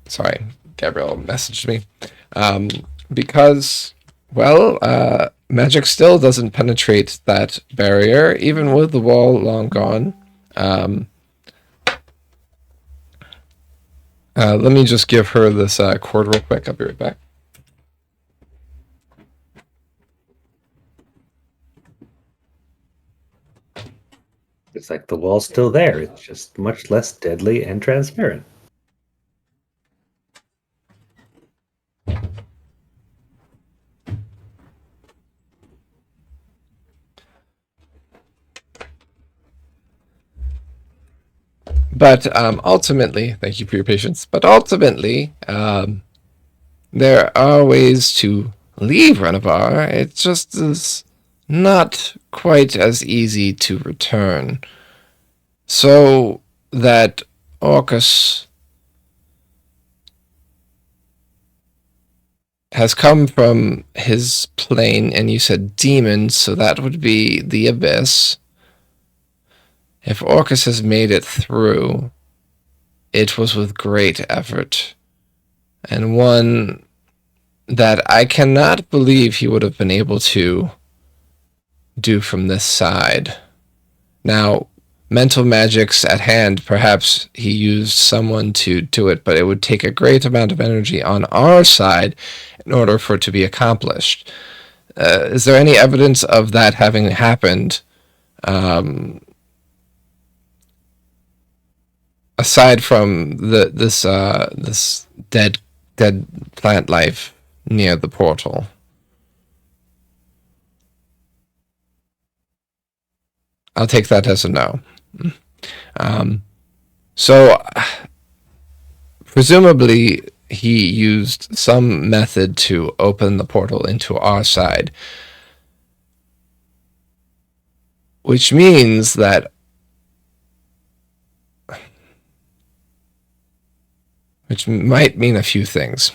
C: Sorry, Gabrielle messaged me. Because, well, magic still doesn't penetrate that barrier, even with the wall long gone. Let me just give her this cord real quick. I'll be right back.
A: It's like the wall's still there. It's just much less deadly and transparent.
C: But ultimately, thank you for your patience. But ultimately, there are ways to leave Renavar. It just is not quite as easy to return. So that Orcus has come from his plane, and you said demons, so that would be the Abyss. If Orcus has made it through, it was with great effort, and one that I cannot believe he would have been able to do from this side. Now, mental magic's at hand. Perhaps he used someone to do it, but it would take a great amount of energy on our side in order for it to be accomplished. Is there any evidence of that having happened, aside from this dead plant life near the portal? I'll take that as a no. So, presumably, he used some method to open the portal into our side, which means that which might mean a few things.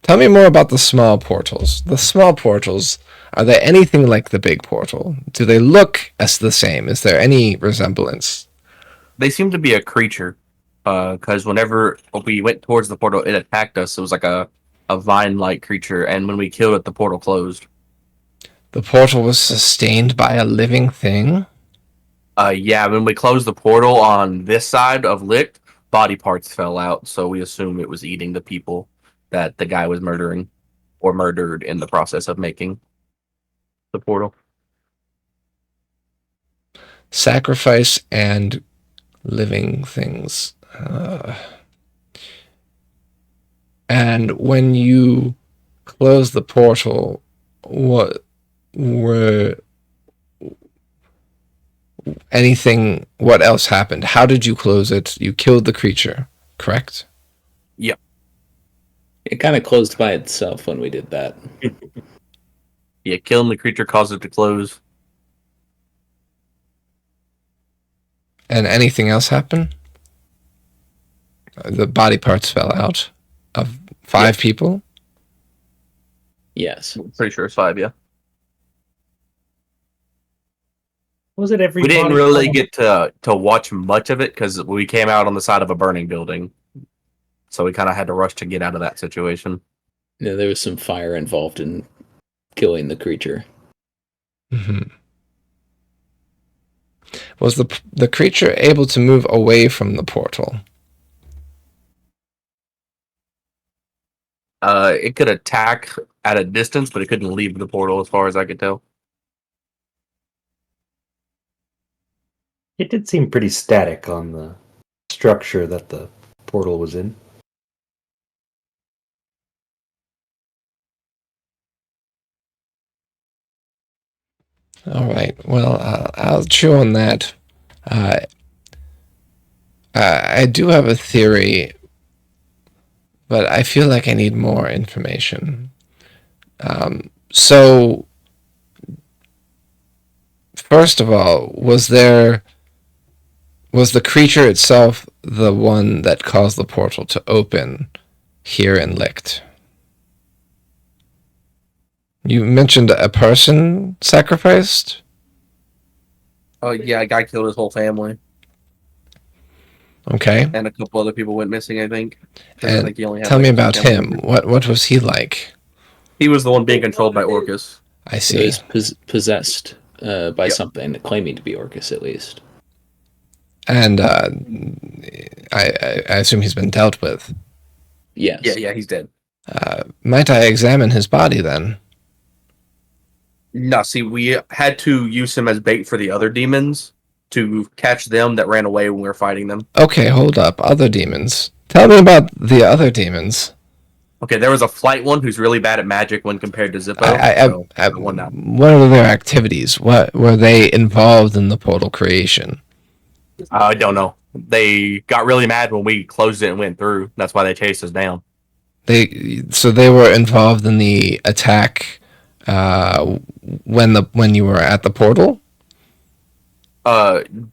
C: Tell me more about the small portals. The small portals, are they anything like the big portal? Do they look as the same? Is there any resemblance?
E: They seem to be a creature, because whenever we went towards the portal, it attacked us. It was like a vine-like creature, and when we killed it, the portal closed.
C: The portal was sustained by a living thing?
E: Yeah, when we closed the portal on this side of Licht, body parts fell out, so we assume it was eating the people that the guy was murdering, or murdered in the process of making the portal.
C: Sacrifice and living things. And when you closed the portal, what else happened? How did you close it? You killed the creature, correct?
E: Yep.
B: It kind of closed by itself when we did that.
E: Yeah, killing the creature caused it to close.
C: And anything else happen? The body parts fell out of 5 people?
B: Yes.
E: Pretty sure it's 5, yeah.
A: Was it every?
E: We didn't really get to watch much of it because we came out on the side of a burning building. So we kind of had to rush to get out of that situation.
B: Yeah, there was some fire involved in killing the creature.
C: Mm-hmm. Was the creature able to move away from the portal?
E: It could attack at a distance, but it couldn't leave the portal as far as I could tell.
A: It did seem pretty static on the structure that the portal was in.
C: All right. Well, I'll chew on that. I do have a theory, but I feel like I need more information. So, first of all, was the creature itself the one that caused the portal to open here in Licht? You mentioned a person sacrificed?
E: Oh, yeah, a guy killed his whole family.
C: Okay.
E: And a couple other people went missing, I think.
C: And
E: I think he only had,
C: tell me
E: like,
C: about
E: family
C: him.
E: members.
C: What was he like?
E: He was the one being controlled by Orcus.
C: I
B: He
C: see.
B: was possessed by
E: Yep.
B: something, claiming to be Orcus at least.
C: And I assume he's been dealt with.
B: Yes.
E: Yeah, he's dead.
C: Might I examine his body then?
E: No, see, we had to use him as bait for the other demons to catch them that ran away when we were fighting them.
C: Okay, hold up. Other demons. Tell me about the other demons.
E: Okay, there was a flight one who's really bad at magic when compared to Zippo. So, one down.
C: What are their activities? What were they involved in the portal creation?
E: I don't know. They got really mad when we closed it and went through. That's why they chased us down.
C: They were involved in the attack when you were at the portal.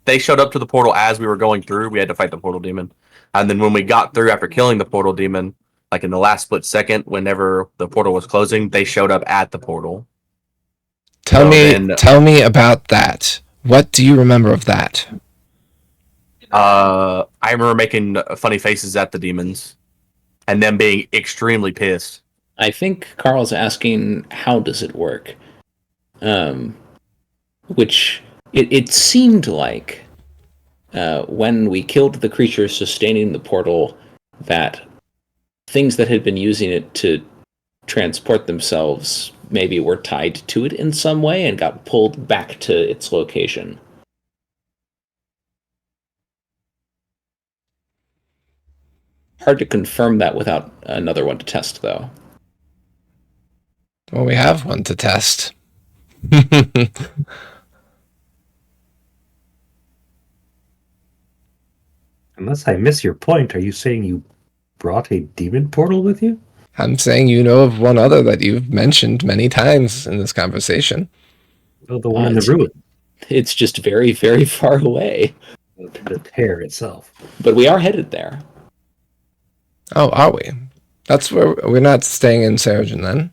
E: They showed up to the portal as we were going through. We had to fight the portal demon, and then when we got through after killing the portal demon, like in the last split second, whenever the portal was closing, they showed up at the portal.
C: Tell me about that. What do you remember of that?
E: I remember making funny faces at the demons, and them being extremely pissed.
B: I think Carl's asking, how does it work? Which it seemed like when we killed the creature sustaining the portal, that things that had been using it to transport themselves maybe were tied to it in some way and got pulled back to its location. Hard to confirm that without another one to test, though.
C: Well, we have one to test.
A: Unless I miss your point, are you saying you brought a demon portal with you?
C: I'm saying you know of one other that you've mentioned many times in this conversation.
A: Oh, the one in the room.
B: It's just very, very far away.
A: The tear itself.
B: But we are headed there.
C: Oh, are we? That's where we're not staying in Seregen then.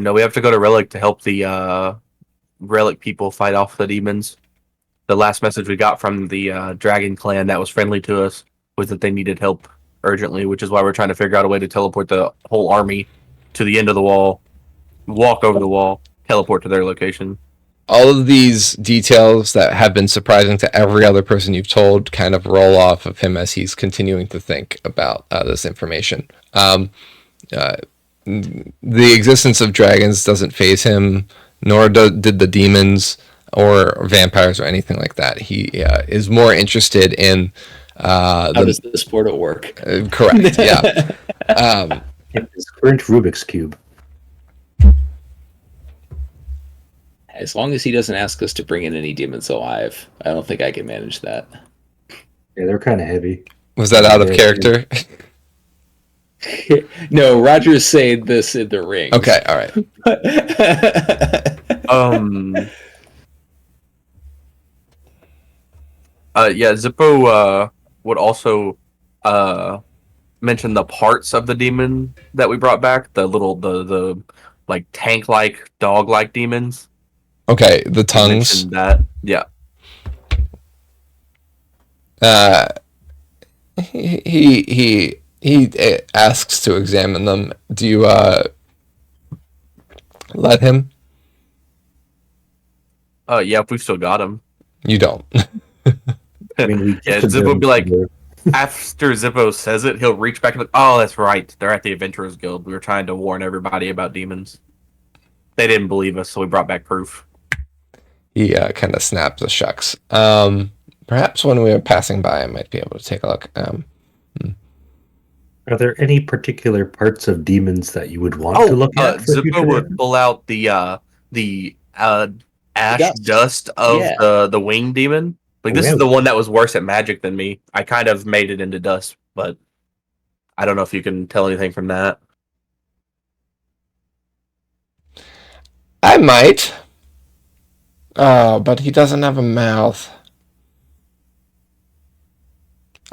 E: No, we have to go to Relic to help the Relic people fight off the demons. The last message we got from the Dragon Clan that was friendly to us was that they needed help urgently, which is why we're trying to figure out a way to teleport the whole army to the end of the wall, walk over the wall, teleport to their location.
C: All of these details that have been surprising to every other person you've told kind of roll off of him as he's continuing to think about this information. The existence of dragons doesn't faze him, nor did the demons or vampires or anything like that. He is more interested in
B: how does this portal work?
C: Correct, yeah.
A: His current Rubik's Cube.
B: As long as he doesn't ask us to bring in any demons alive, I don't think I can manage that.
A: Yeah, they're kind of heavy.
C: Was that out of character?
B: No, Roger's saying this in the ring.
C: Okay, all right.
E: Yeah, Zippo would also mention the parts of the demon that we brought back, the like tank-like, dog-like demons.
C: Okay, the tongues.
E: That, yeah.
C: He asks to examine them. Do you let him?
E: Yeah, if we've still got them.
C: You don't.
A: I mean,
E: yeah, Zippo would be like, after Zippo says it, he'll reach back and be like, oh, that's right. They're at the Adventurers Guild. We were trying to warn everybody about demons. They didn't believe us, so we brought back proof.
C: He kind of snaps the shucks. Perhaps when we are passing by, I might be able to take a look.
A: Are there any particular parts of demons that you would want to look at?
E: Zippo would pull out the ash dust of the wing demon. Like, this is the one that was worse at magic than me. I kind of made it into dust, but I don't know if you can tell anything from that.
C: I might. But he doesn't have a mouth.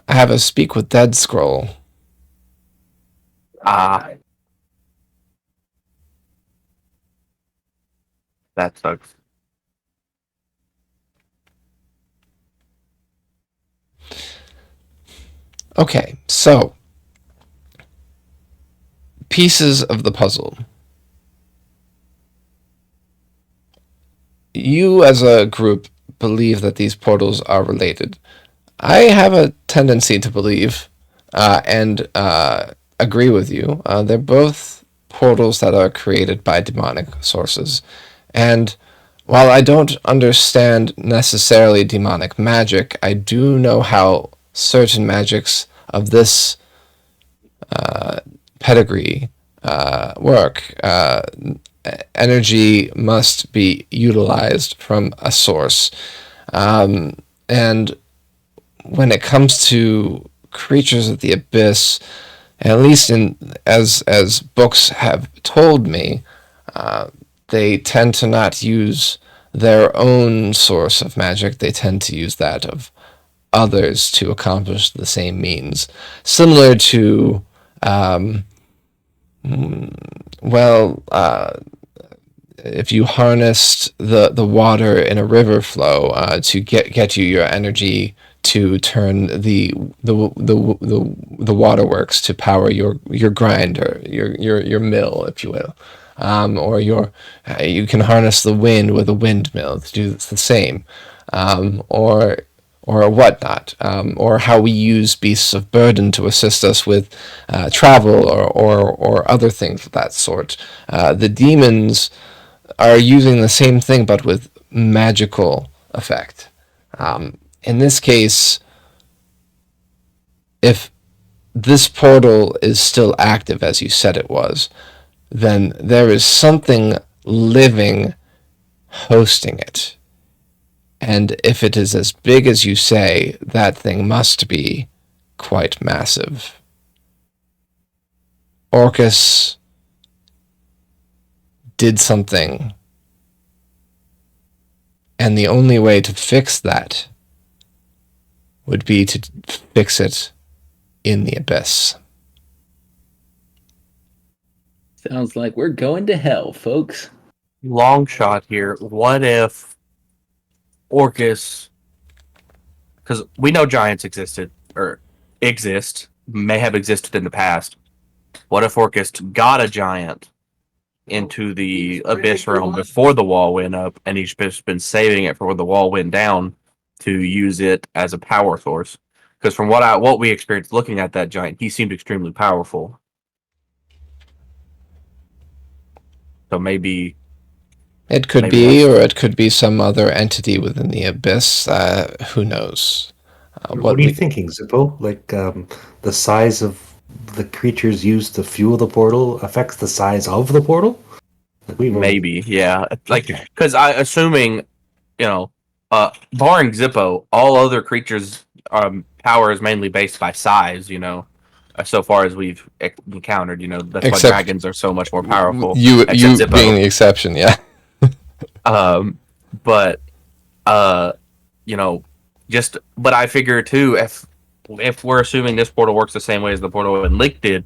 C: I have a speak with dead scroll.
E: That sucks.
C: Okay, so pieces of the puzzle. You as a group believe that these portals are related. I have a tendency to believe and agree with you. They're both portals that are created by demonic sources. And while I don't understand necessarily demonic magic, I do know how certain magics of this pedigree work. Energy must be utilized from a source. And when it comes to creatures of the abyss, at least as books have told me, they tend to not use their own source of magic. They tend to use that of others to accomplish the same means. Similar to, if you harnessed the water in a river flow to get you your energy to turn the waterworks to power your grinder, your mill, if you will, or you can harness the wind with a windmill to do the same, or whatnot, or how we use beasts of burden to assist us with travel or other things of that sort. The demons are using the same thing but with magical effect. In this case, if this portal is still active as you said it was, then there is something living hosting it. And if it is as big as you say, that thing must be quite massive. Orcus did something, and the only way to fix that would be to fix it in the abyss.
B: Sounds like we're going to hell, folks.
E: Long shot here. What if Orcus, because we know giants existed, or exist, may have existed in the past. What if Orcus got a giant into the abyss realm before the wall went up, and he's just been saving it for when the wall went down to use it as a power source? Because from what we experienced looking at that giant, he seemed extremely powerful. So maybe
C: it could be, or it could be some other entity within the abyss. Who knows?
A: What are you thinking, Zippo? Like the size of the creatures used to fuel the portal affects the size of the portal?
E: Maybe, yeah. Like, because assuming, barring Zippo, all other creatures' power is mainly based by size. So far as we've encountered, that's why dragons are so much more powerful.
C: You
E: Zippo
C: being the exception, yeah.
E: But but I figure too, if we're assuming this portal works the same way as the portal in Lick did,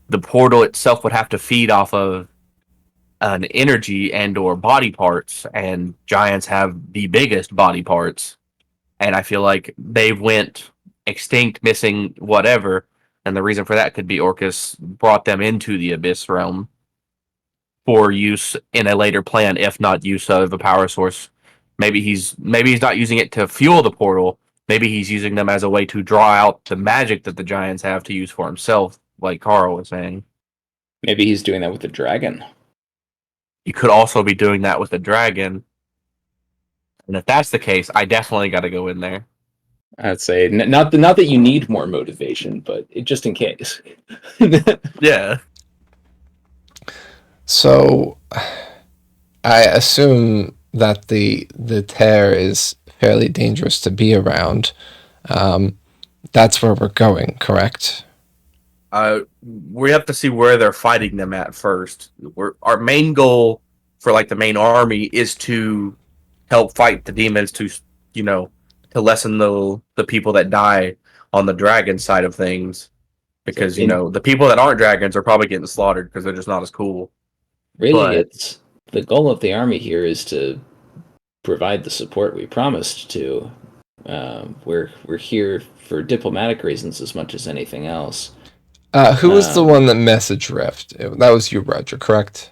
E: the portal itself would have to feed off of an energy and or body parts, and giants have the biggest body parts, and I feel like they went extinct, missing whatever, and the reason for that could be Orcus brought them into the abyss realm for use in a later plan, if not use of a power source. Maybe he's not using it to fuel the portal. Maybe he's using them as a way to draw out the magic that the giants have to use for himself, like Carl was saying.
B: Maybe he's doing that with the dragon.
E: You could also be doing that with the dragon. And if that's the case, I definitely got to go in there.
B: I'd say not that you need more motivation, but just in case.
E: Yeah.
C: So, I assume that the tear is fairly dangerous to be around. That's where we're going, correct?
E: We have to see where they're fighting them at first. Our main goal for the main army is to help fight the demons to lessen the people that die on the dragon side of things, because the people that aren't dragons are probably getting slaughtered because they're just not as cool.
B: Really, it's the goal of the army here is to provide the support we promised to. We're here for diplomatic reasons as much as anything else.
C: Who was the one that messaged Rift? That was you, Roger, correct?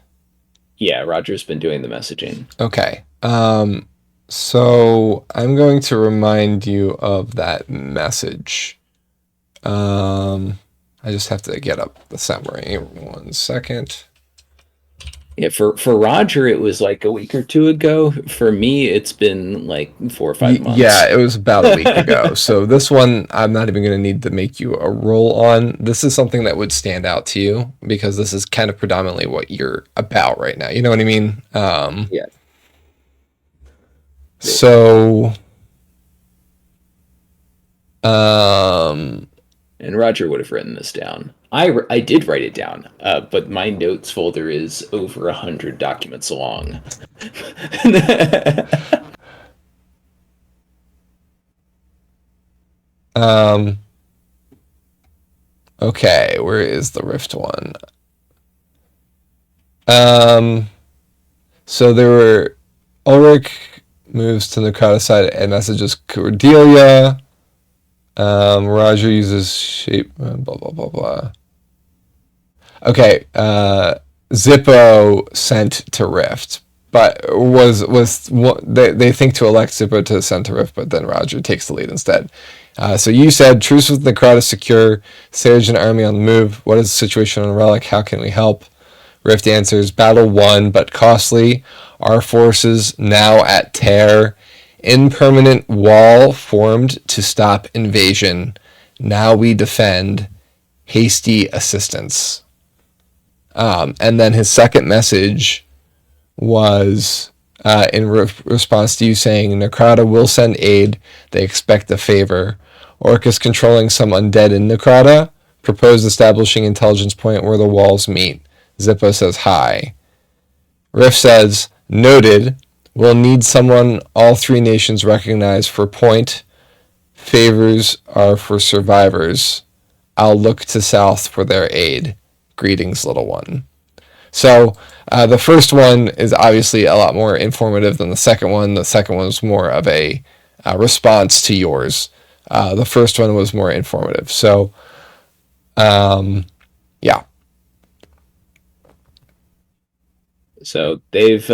B: Yeah, Roger's been doing the messaging.
C: Okay. So I'm going to remind you of that message. I just have to get up the summary. 1 second.
B: Yeah, for Roger, it was like a week or two ago. For me, it's been like 4 or 5 months.
C: Yeah, it was about a week ago. So this one, I'm not even going to need to make you a roll on. This is something that would stand out to you because this is kind of predominantly what you're about right now. You know what I mean?
B: Yeah.
C: So,
B: And Roger would have written this down. I did write it down, but my notes folder is over 100 documents long.
C: Okay, where is the Rift one? So there were Ulrich moves to Nakata side and messages Cordelia. Roger uses shape. Blah blah blah blah. Okay. Zippo sent to Rift, but they think to elect Zippo to send to Rift, but then Roger takes the lead instead. So you said truce with Necrata secure, Seregen army on the move. What is the situation on Relic? How can we help? Rift answers, battle won but costly. Our forces now at Tear. Impermanent wall formed to stop invasion. Now we defend. Hasty assistance. And then his second message was in response to you saying, Necrata will send aid. They expect a favor. Orcus controlling some undead in Necrata. Proposed establishing intelligence point where the walls meet. Zippo says hi. Riff says, noted. We'll need someone all three nations recognize for point. Favors are for survivors. I'll look to South for their aid. Greetings, little one. So the first one is obviously a lot more informative than the second one. The second one was more of a response to yours. The first one was more informative. So, yeah.
B: So they've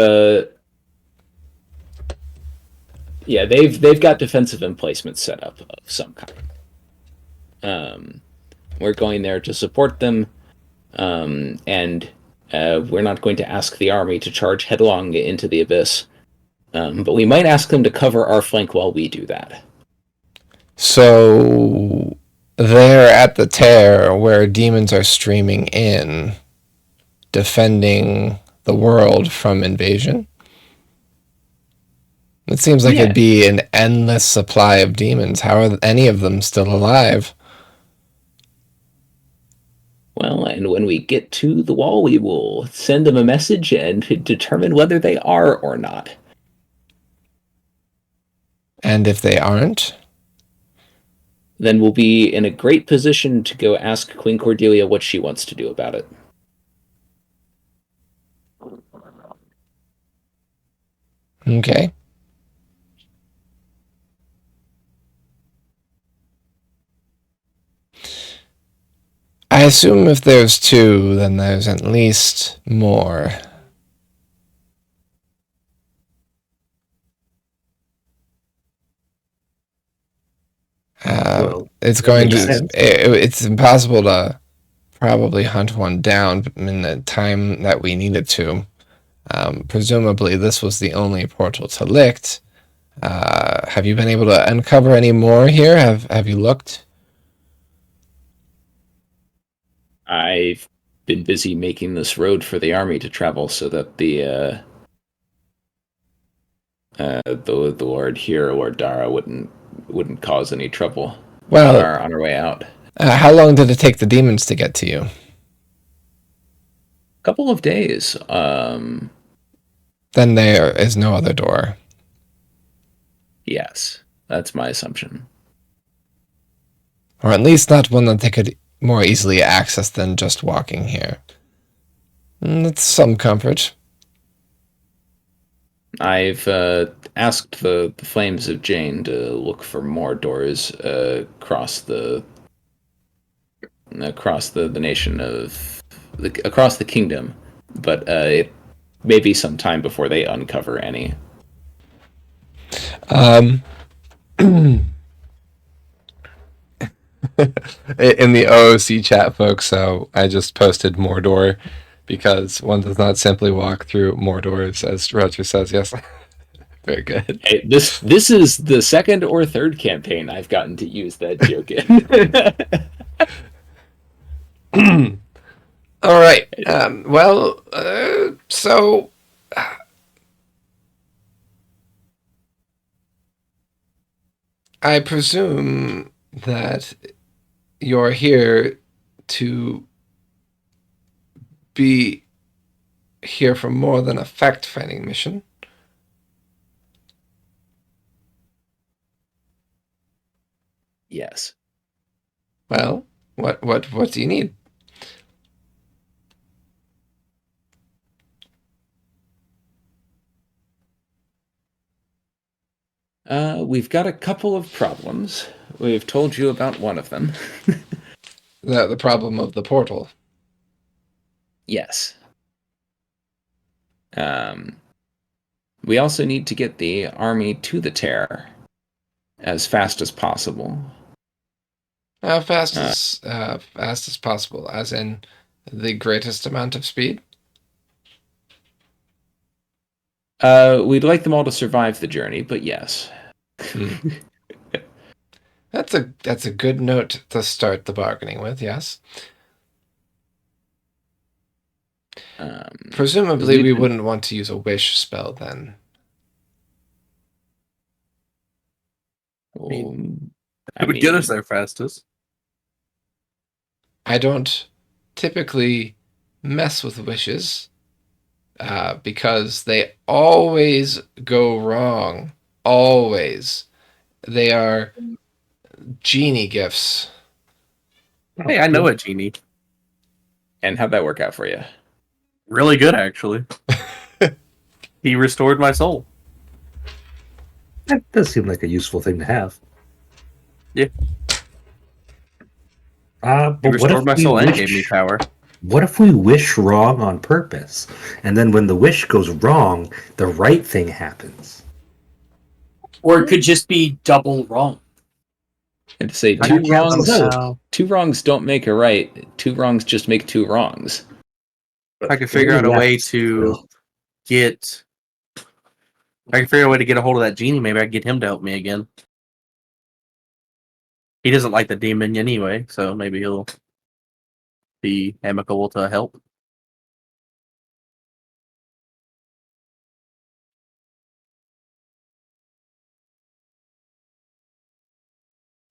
B: got defensive emplacements set up of some kind. We're going there to support them, and we're not going to ask the army to charge headlong into the abyss, but we might ask them to cover our flank while we do that.
C: So they're at the Tear where demons are streaming in, defending the world from invasion. It seems like it'd be an endless supply of demons. How are any of them still alive?
B: Well, and when we get to the wall, we will send them a message and determine whether they are or not.
C: And if they aren't?
B: Then we'll be in a great position to go ask Queen Cordelia what she wants to do about it.
C: Okay. I assume if there's two, then there's at least more. It's going to. It's impossible to probably hunt one down in the time that we need it to. Presumably, this was the only portal to Licht. Have you been able to uncover any more here? Have you looked?
B: I've been busy making this road for the army to travel so that the Lord here, Lord Dara, wouldn't cause any trouble on our way out.
C: How long did it take the demons to get to you?
B: A couple of days.
C: Then there is no other door.
B: Yes, that's my assumption.
C: Or at least not one that they could more easily access than just walking here. That's some comfort.
B: I've asked the Flames of Jane to look for more doors across the nation of across the kingdom, but it may be some time before they uncover any.
C: In the OOC chat, folks, so I just posted Mordor because one does not simply walk through more doors, as Roger says. Yes, very good.
B: Hey, this is the second or third campaign I've gotten to use that joke in.
C: All right. Well, so I presume that you're here to be here for more than a fact-finding mission.
B: Yes.
C: Well, what do you need?
B: We've got a couple of problems. We've told you about one of them.
C: The problem of the portal.
B: Yes. We also need to get the army to the Tear as fast as possible.
C: Fast as possible, as in the greatest amount of speed.
B: We'd like them all to survive the journey, but yes.
C: That's a good note to start the bargaining with. Yes. Presumably, we wouldn't want to use a wish spell then.
E: It would get us there fastest.
C: I don't typically mess with wishes because they always go wrong. Always. They are genie gifts.
E: Hey, I know a genie.
B: And how'd that work out for you?
E: Really good, actually. He restored my soul.
A: That does seem like a useful thing to have.
E: Yeah. He
A: But what
E: restored
A: if
E: my
A: we
E: soul and
A: wish-
E: gave me power.
A: What if we wish wrong on purpose, and then when the wish goes wrong, the right thing happens?
D: Or it could just be double wrong.
B: And to say
A: I can't
B: two wrongs don't make a right. Two wrongs just make two wrongs.
E: I could figure out a way to get. I can figure out a way to get a hold of that genie. Maybe I can get him to help me again. He doesn't like the demon anyway, so maybe he'll be amicable to help.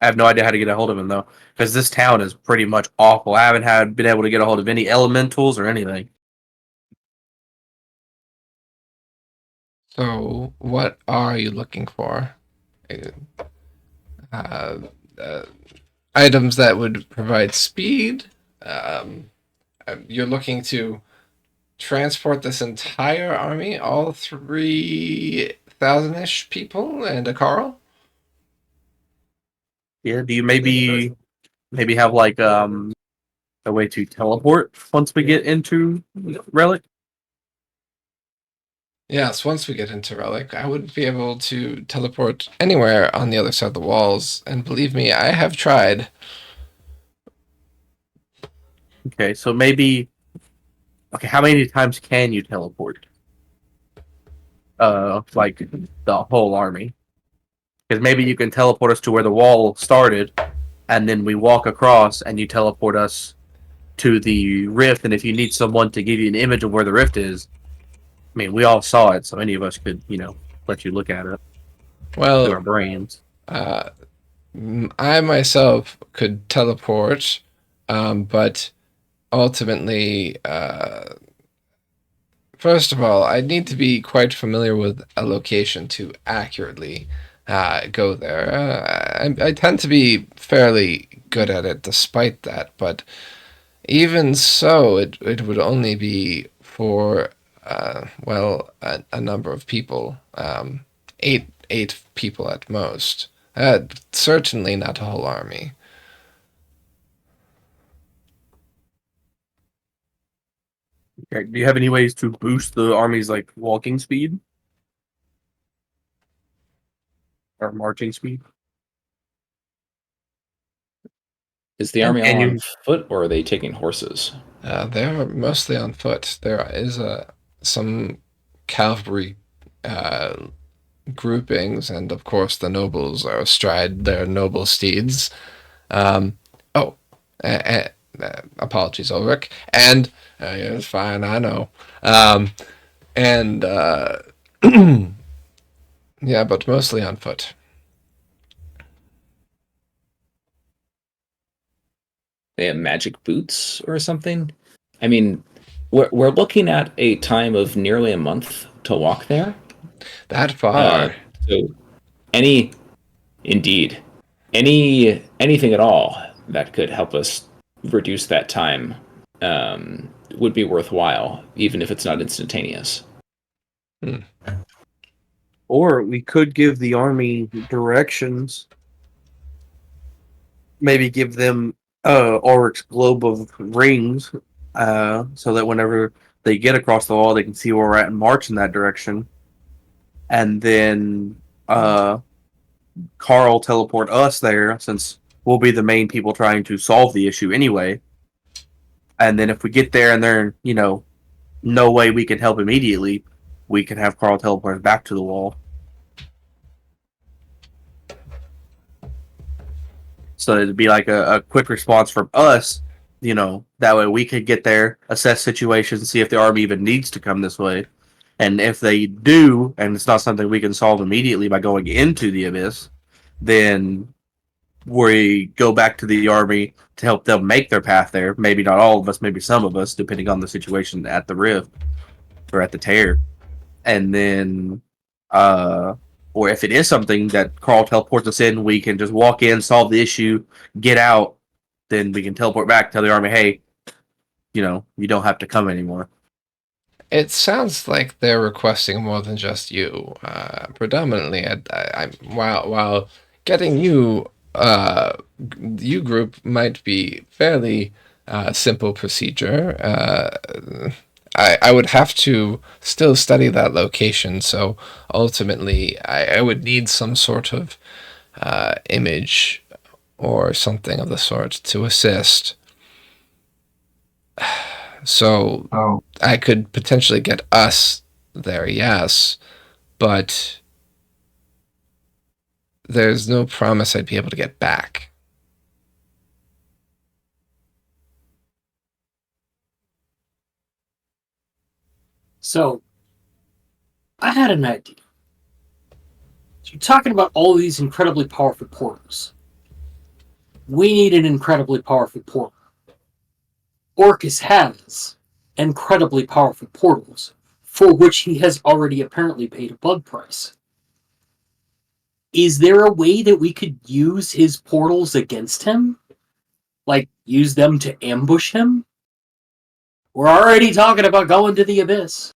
E: I have no idea how to get a hold of him though, because this town is pretty much awful. I haven't been able to get a hold of any elementals or anything.
C: So, what are you looking for? Uh, items that would provide speed. You're looking to transport this entire army, all 3,000-ish people, and a Carl.
E: Yeah. Do you maybe have like a way to teleport once we get into Relic?
C: Yes, once we get into Relic, I would be able to teleport anywhere on the other side of the walls. And believe me, I have tried.
E: Okay, so maybe. Okay, how many times can you teleport? Like the whole army. Because maybe you can teleport us to where the wall started, and then we walk across, and you teleport us to the rift. And if you need someone to give you an image of where the rift is, I mean, we all saw it, so any of us could, let you look at it through our
C: Well,
E: brains.
C: I myself could teleport, but ultimately, first of all, I need to be quite familiar with a location to accurately go there. I tend to be fairly good at it despite that, but even so, it would only be for, a number of people. Eight people at most. Certainly not a whole army.
E: Okay, do you have any ways to boost the army's like walking speed or marching speed?
B: Is the army
A: And
B: all
A: you-
B: on foot, or are they taking horses?
C: They're mostly on foot. There is some cavalry groupings, and of course the nobles are astride their noble steeds. Um, oh, apologies, Ulrich. And it's fine, I know. And yeah, but mostly on foot.
B: They have magic boots or something? I mean, we're looking at a time of nearly a month to walk there.
C: That
B: Uh,
C: far.
B: so any, indeed, anything at all that could help us reduce that time would be worthwhile, even if it's not instantaneous.
E: Or we could give the army directions. Maybe give them Ulrich's globe of rings, so that whenever they get across the wall, they can see where we're at and march in that direction. And then Carl teleport us there, since we'll be the main people trying to solve the issue anyway. And then if we get there and there, no way we can help immediately, we can have Carl teleport us back to the wall. So it'd be like a quick response from us, that way we could get there, assess situations, see if the army even needs to come this way. And if they do, and it's not something we can solve immediately by going into the abyss, then we go back to the army to help them make their path there. Maybe not all of us, maybe some of us, depending on the situation at the rift or at the tear. And then, or if it is something that Carl teleports us in, we can just walk in, solve the issue, get out, then we can teleport back, tell the army, hey, you don't have to come anymore.
C: It sounds like they're requesting more than just you. Predominantly, while getting you, you group might be fairly simple procedure. I would have to still study that location, so ultimately I would need some sort of image or something of the sort to assist. So I could potentially get us there, yes, but there's no promise I'd be able to get back.
D: So, I had an idea. So you're talking about all these incredibly powerful portals. We need an incredibly powerful portal. Orcus has incredibly powerful portals, for which he has already apparently paid a bug price. Is there a way that we could use his portals against him? Like, use them to ambush him? We're already talking about going to the abyss.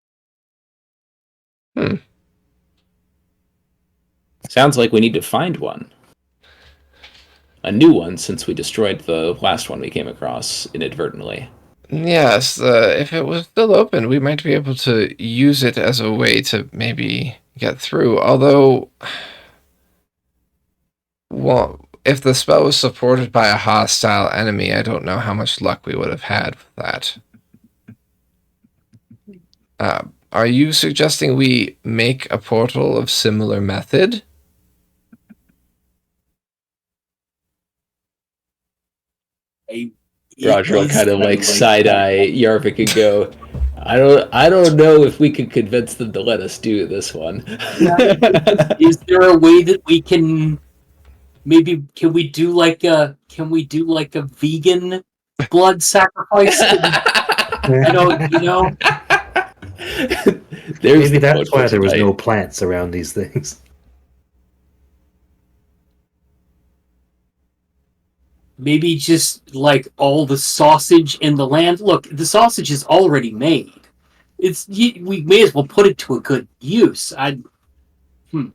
B: Sounds like we need to find one. A new one, since we destroyed the last one we came across inadvertently.
C: Yes, if it was still open, we might be able to use it as a way to maybe get through. Although, well, if the spell was supported by a hostile enemy, I don't know how much luck we would have had with that. Are you suggesting we make a portal of similar method?
B: Roger will kind of like side eye Yarvik and go, I don't know if we could convince them to let us do this one.
D: Is there a way that we can can we do like a vegan blood sacrifice?
B: There's
A: Maybe
B: the
A: that's
B: quote
A: why
B: for
A: there was
B: tonight.
A: no plants around these things.
D: Maybe just like all the sausage in the land. Look, the sausage is already made. We may as well put it to a good use.
A: We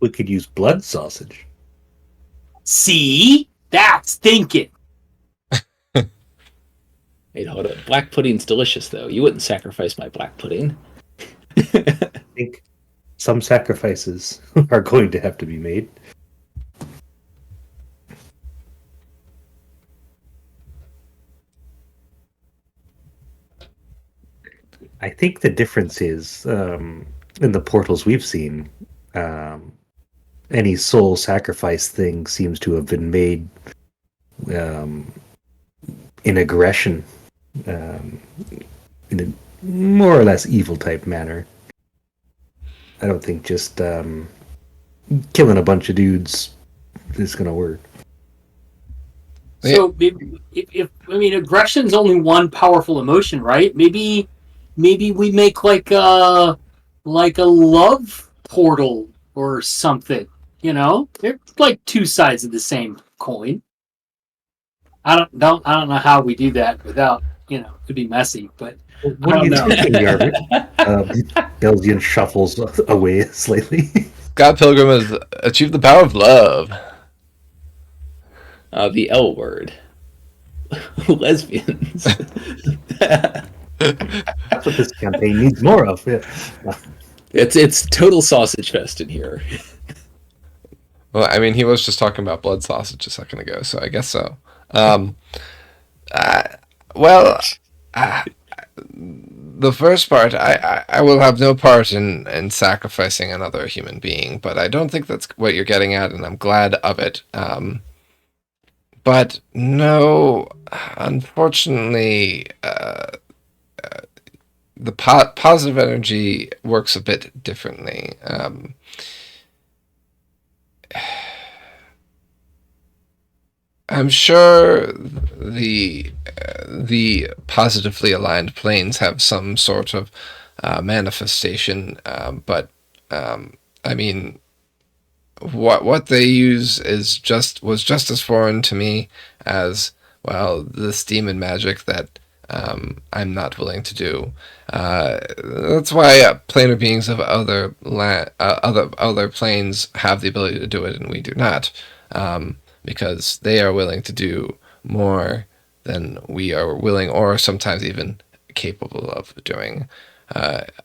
A: could use blood sausage.
D: See, that's thinking.
B: Wait, hold on. Black pudding's delicious, though. You wouldn't sacrifice my black pudding.
A: I think some sacrifices are going to have to be made. I think the difference is in the portals we've seen, um, any soul sacrifice thing seems to have been made um, in aggression, um, in a more or less evil type manner. I don't think just killing a bunch of dudes is going to work.
D: So if I mean aggression's only one powerful emotion, right? Maybe we make like a love portal or something. You know, they're like two sides of the same coin. I don't know how we do that without it'd be messy, but
A: What
D: I
A: are
D: don't
A: you
D: know.
A: thinking, Yarvik? Belgian shuffles away slightly.
C: Scott Pilgrim has achieved the power of love.
B: The L word. Lesbians.
A: That's what this campaign needs more of. Yeah.
B: It's total sausage fest in here.
C: Well, I mean, he was just talking about blood sausage a second ago, so I guess so. Uh, well, the first part, I will have no part in sacrificing another human being, but I don't think that's what you're getting at, and I'm glad of it. But no, unfortunately, the positive energy works a bit differently. I'm sure the positively aligned planes have some sort of manifestation, but I mean, what they use was just as foreign to me as, well, this demon magic that I'm not willing to do. That's why planar beings of other planes have the ability to do it, and we do not. Because they are willing to do more than we are willing, or sometimes even capable of doing.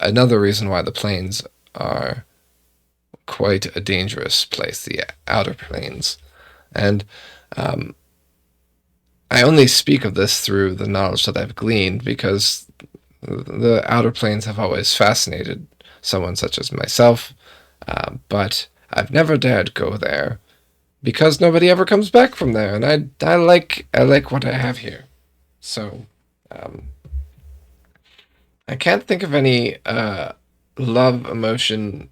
C: Another reason why the planes are quite a dangerous place, the outer planes. And I only speak of this through the knowledge that I've gleaned, because the outer planes have always fascinated someone such as myself, but I've never dared go there, because nobody ever comes back from there, and I like what I have here. So, I can't think of any love emotion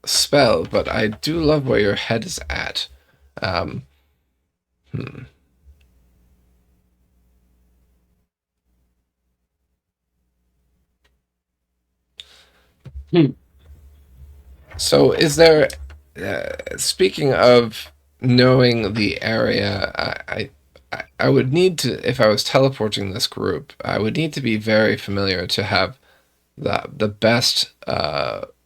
C: spell, but I do love where your head is at. Hmm. So, is there? Speaking of knowing the area, I would need to, if I was teleporting this group, I would need to be very familiar to have the best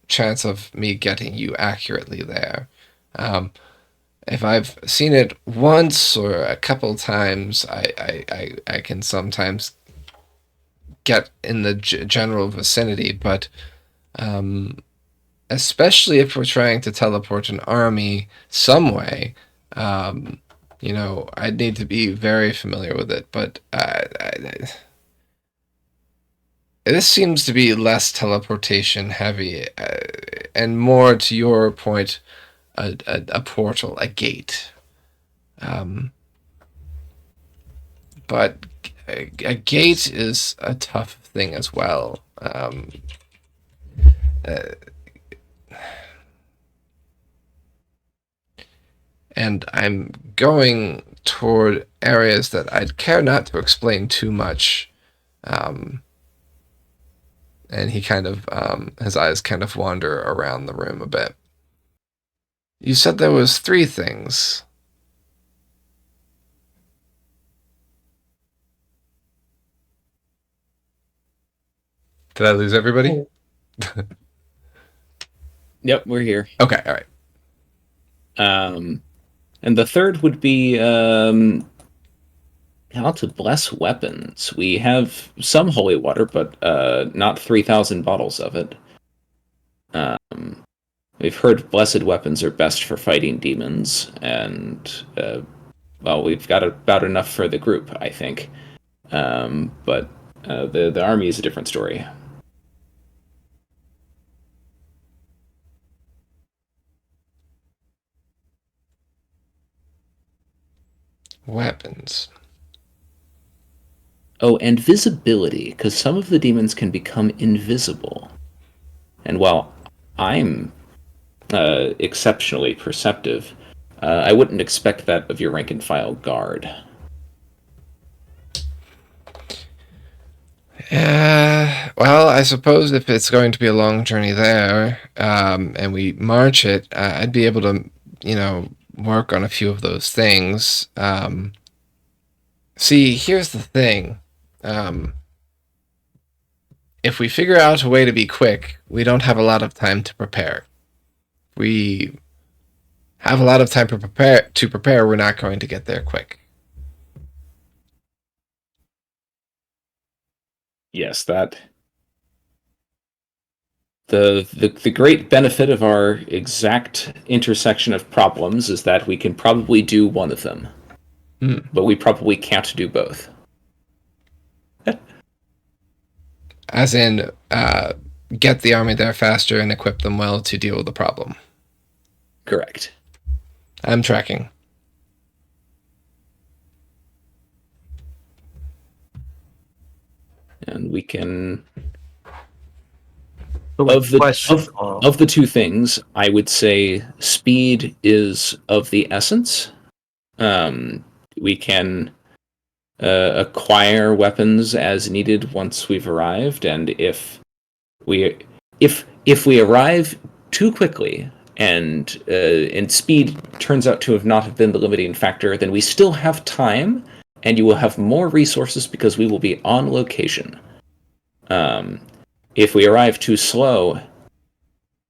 C: chance of me getting you accurately there. If I've seen it once or a couple times, I can sometimes get in the general vicinity, but especially if we're trying to teleport an army some way, I'd need to be very familiar with it. But this seems to be less teleportation heavy, and more, to your point, a portal, a gate. But a gate is a tough thing as well. And I'm going toward areas that I'd care not to explain too much. And he kind of, his eyes kind of wander around the room a bit. You said there was 3 things. Did I lose everybody?
B: Yep, we're here.
C: Okay, all right.
B: And the third would be how to bless weapons. We have some holy water, but not 3,000 bottles of it. We've heard blessed weapons are best for fighting demons, and we've got about enough for the group, I think. But The army is a different story.
C: Weapons.
B: Oh, and visibility, because some of the demons can become invisible. And while I'm exceptionally perceptive, I wouldn't expect that of your rank and file guard.
C: Well, I suppose if it's going to be a long journey there, and we march it, I'd be able to, work on a few of those things. See, here's the thing. If we figure out a way to be quick, we don't have a lot of time to prepare. We have a lot of time to prepare, we're not going to get there quick.
B: Yes, that the great benefit of our exact intersection of problems is that we can probably do one of them, but we probably can't do both.
C: As in, get the army there faster and equip them well to deal with the problem.
B: Correct.
C: I'm tracking.
B: And we can...
E: So
B: Of the
E: question,
B: of the two things, I would say speed is of the essence. We can acquire weapons as needed once we've arrived, and if we arrive too quickly and speed turns out to have not have been the limiting factor, then we still have time, and you will have more resources because we will be on location. If we arrive too slow,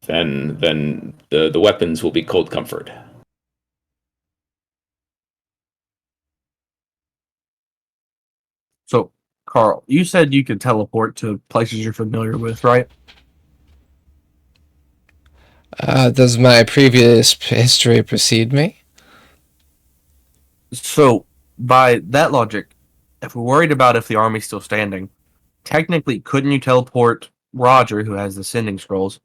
B: then the weapons will be cold comfort.
E: so Carl, you said you could teleport to places you're familiar with, right?
C: Does my previous history precede me?
E: So by that logic, if we're worried about if the army's still standing, technically couldn't you teleport Roger, who has the sending scrolls,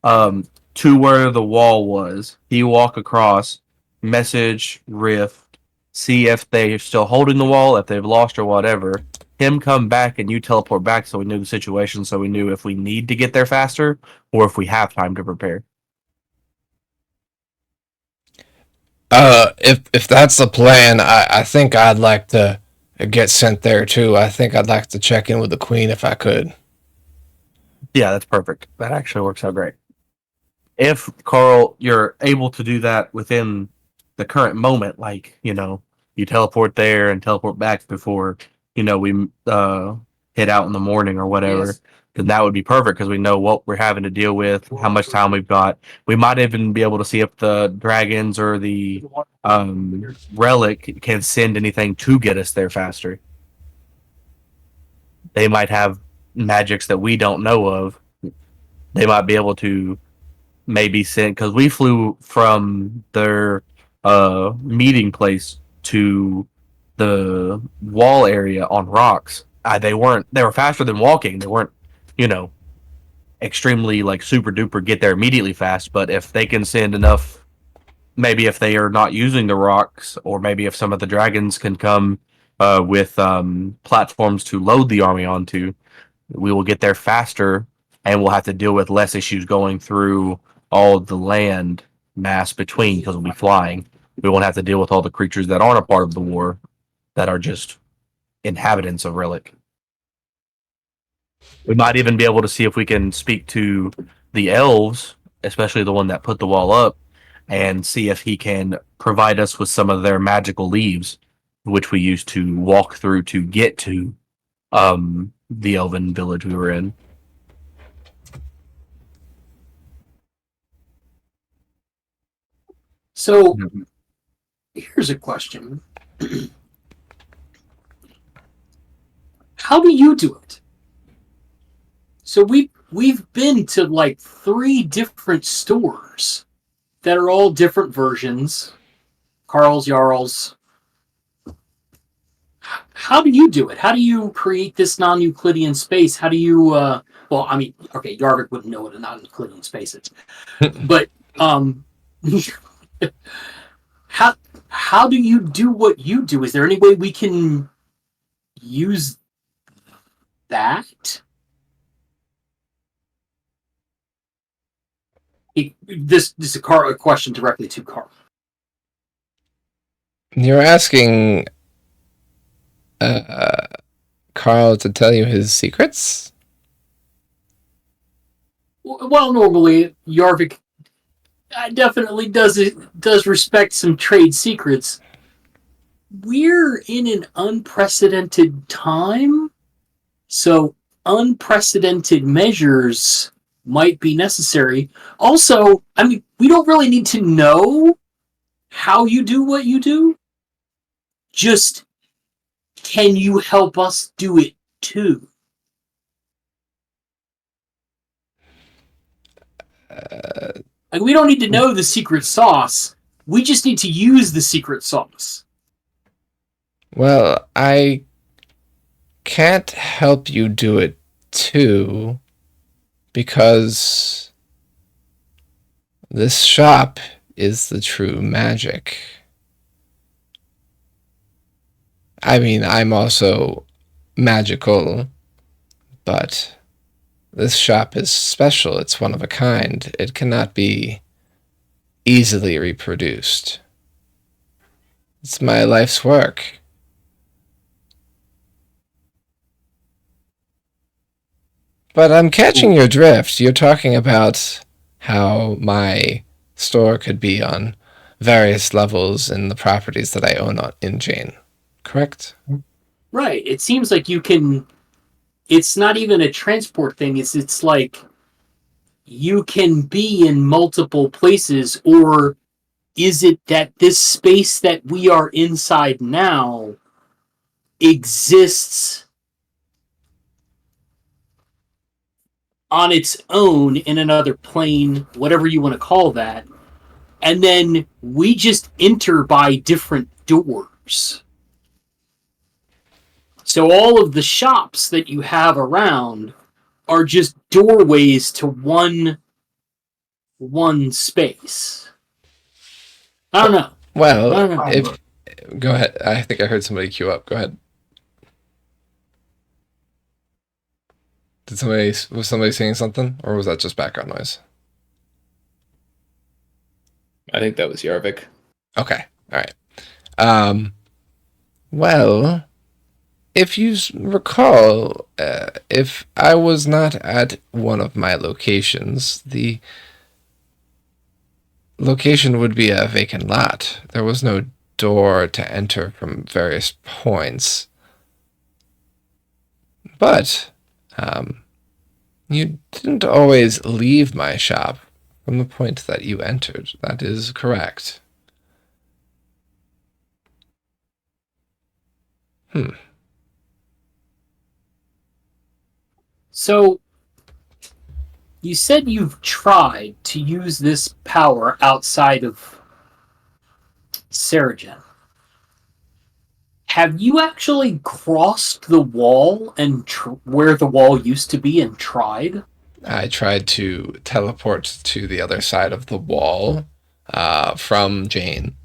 E: to where the wall was? He walk across, message Rift, see if they're still holding the wall, if they've lost or whatever. Him come back and you teleport back, so we knew the situation, so we knew if we need to get there faster or if we have time to prepare.
C: If that's the plan, I think I'd like to get sent there too. I think I'd like to check in with the Queen if I could.
E: Yeah, that's perfect. That actually works out great. If Carl, you're able to do that within the current moment, like you teleport there and teleport back before we hit out in the morning or whatever,
D: Yes.
E: then that would be perfect because we know what we're having to deal with, how much time we've got. We might even be able to see if the dragons or the relic can send anything to get us there faster. They might have magics that we don't know of. They might be able to maybe send, because we flew from their meeting place to the wall area on rocks. They were faster than walking. They weren't extremely like super duper get there immediately fast, but if they can send enough, maybe if they are not using the rocks, or maybe if some of the dragons can come with platforms to load the army onto, we will get there faster, and we'll have to deal with less issues going through all the land mass between, because we'll be flying. We won't have to deal with all the creatures that aren't a part of the war, that are just inhabitants of Relic. We might even be able to see if we can speak to the elves, especially the one that put the wall up, and see if he can provide us with some of their magical leaves, which we used to walk through to get to the elven village we were in.
D: So here's a question. How do you do it? So we've been to like 3 different stores that are all different versions. Carl's, Jarl's. How do you do it? How do you create this non-Euclidean space? How do you? Well, I mean, okay, Yarvik wouldn't know what a non-Euclidean space is, but how how do you do what you do? Is there any way we can use that? This is a question directly to Carl.
C: You're asking Carl to tell you his secrets?
D: Well, normally Yarvik definitely does respect some trade secrets. We're in an unprecedented time, so unprecedented measures might be necessary. Also, I mean, we don't really need to know how you do what you do. Just, can you help us do it too? Like, we don't need to know the secret sauce. We just need to use the secret sauce.
C: Well, I can't help you do it too, because this shop is the true magic. I mean, I'm also magical, but this shop is special. It's one of a kind. It cannot be easily reproduced. It's my life's work. But I'm catching your drift. You're talking about how my store could be on various levels in the properties that I own in Jane. Correct?
D: Right. It seems like you can. It's not even a transport thing. It's like you can be in multiple places, or is it that this space that we are inside now exists on its own in another plane, whatever you want to call that, and then we just enter by different doors? So all of the shops that you have around are just doorways to one space. I don't know.
C: Well,
D: I don't know.
C: if go ahead. I think I heard somebody queue up. Go ahead. Was somebody saying something, or was that just background noise?
B: I think that was Yarvik.
C: Okay. All right. Well, if you recall, if I was not at one of my locations, the location would be a vacant lot. There was no door to enter from various points. But you didn't always leave my shop from the point that you entered. That is correct.
D: So you said you've tried to use this power outside of Seregen. Have you actually crossed the wall and where the wall used to be and tried?
C: I tried to teleport to the other side of the wall from Jane.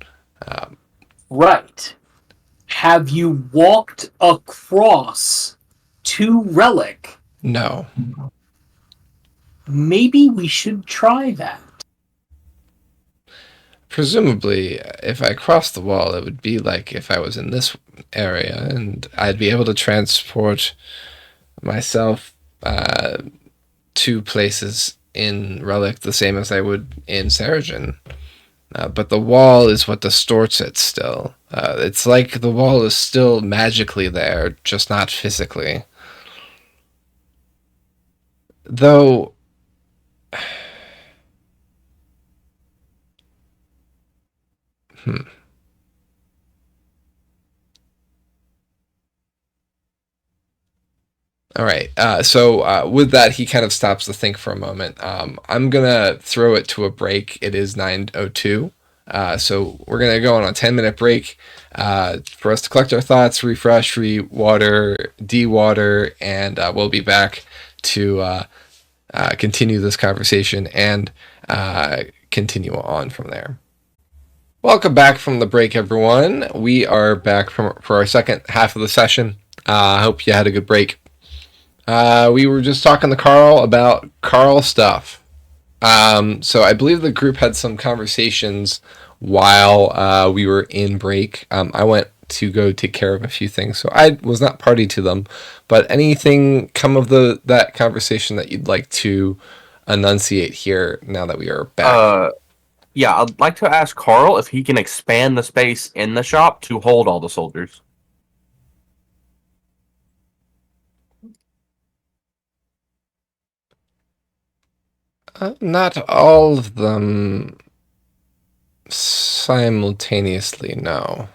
D: Right. Have you walked across to Relic?
C: No.
D: Maybe we should try that.
C: Presumably, if I crossed the wall, it would be like if I was in this area, and I'd be able to transport myself to places in Relic the same as I would in Seregen. But the wall is what distorts it still. It's like the wall is still magically there, just not physically. Though... All right. So with that, he kind of stops to think for a moment. I'm gonna throw it to a break. It is 9:02. So we're going to go on a 10-minute break for us to collect our thoughts, refresh, re-water, de-water, and we'll be back to continue this conversation and continue on from there. Welcome back from the break, everyone. We are back for our second half of the session. I hope you had a good break. We were just talking to Carl about Carl stuff. So I believe the group had some conversations while we were in break. I went to go take care of a few things, so I was not party to them. But anything come of that conversation that you'd like to enunciate here now that we are back?
E: Yeah, I'd like to ask Carl if he can expand the space in the shop to hold all the soldiers.
C: Not all of them simultaneously, no.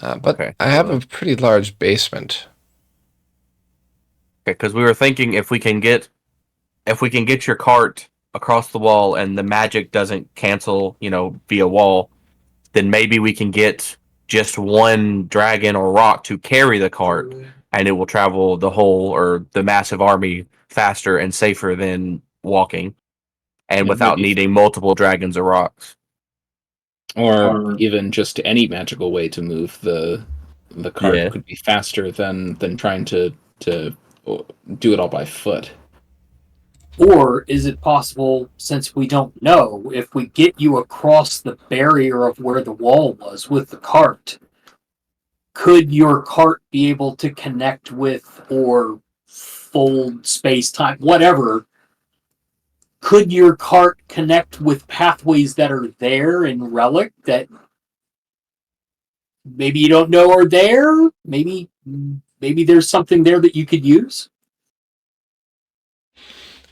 C: But
E: Okay.
C: I have a pretty large basement.
E: Okay, because we were thinking if we can get your cart across the wall and the magic doesn't cancel, via wall, then maybe we can get just one dragon or rock to carry the cart, and it will travel the whole or the massive army faster and safer than walking, and
B: It might
E: without
B: be-
E: needing multiple dragons or rocks.
B: Or even just any magical way to move the cart
E: Yeah.
B: could be faster than trying to do it all by foot.
D: Or is it possible, since we don't know, if we get you across the barrier of where the wall was with the cart, could your cart be able to connect with or fold space time, whatever? Could your cart connect with pathways that are there in Relic that maybe you don't know are there? Maybe there's something there that you could use?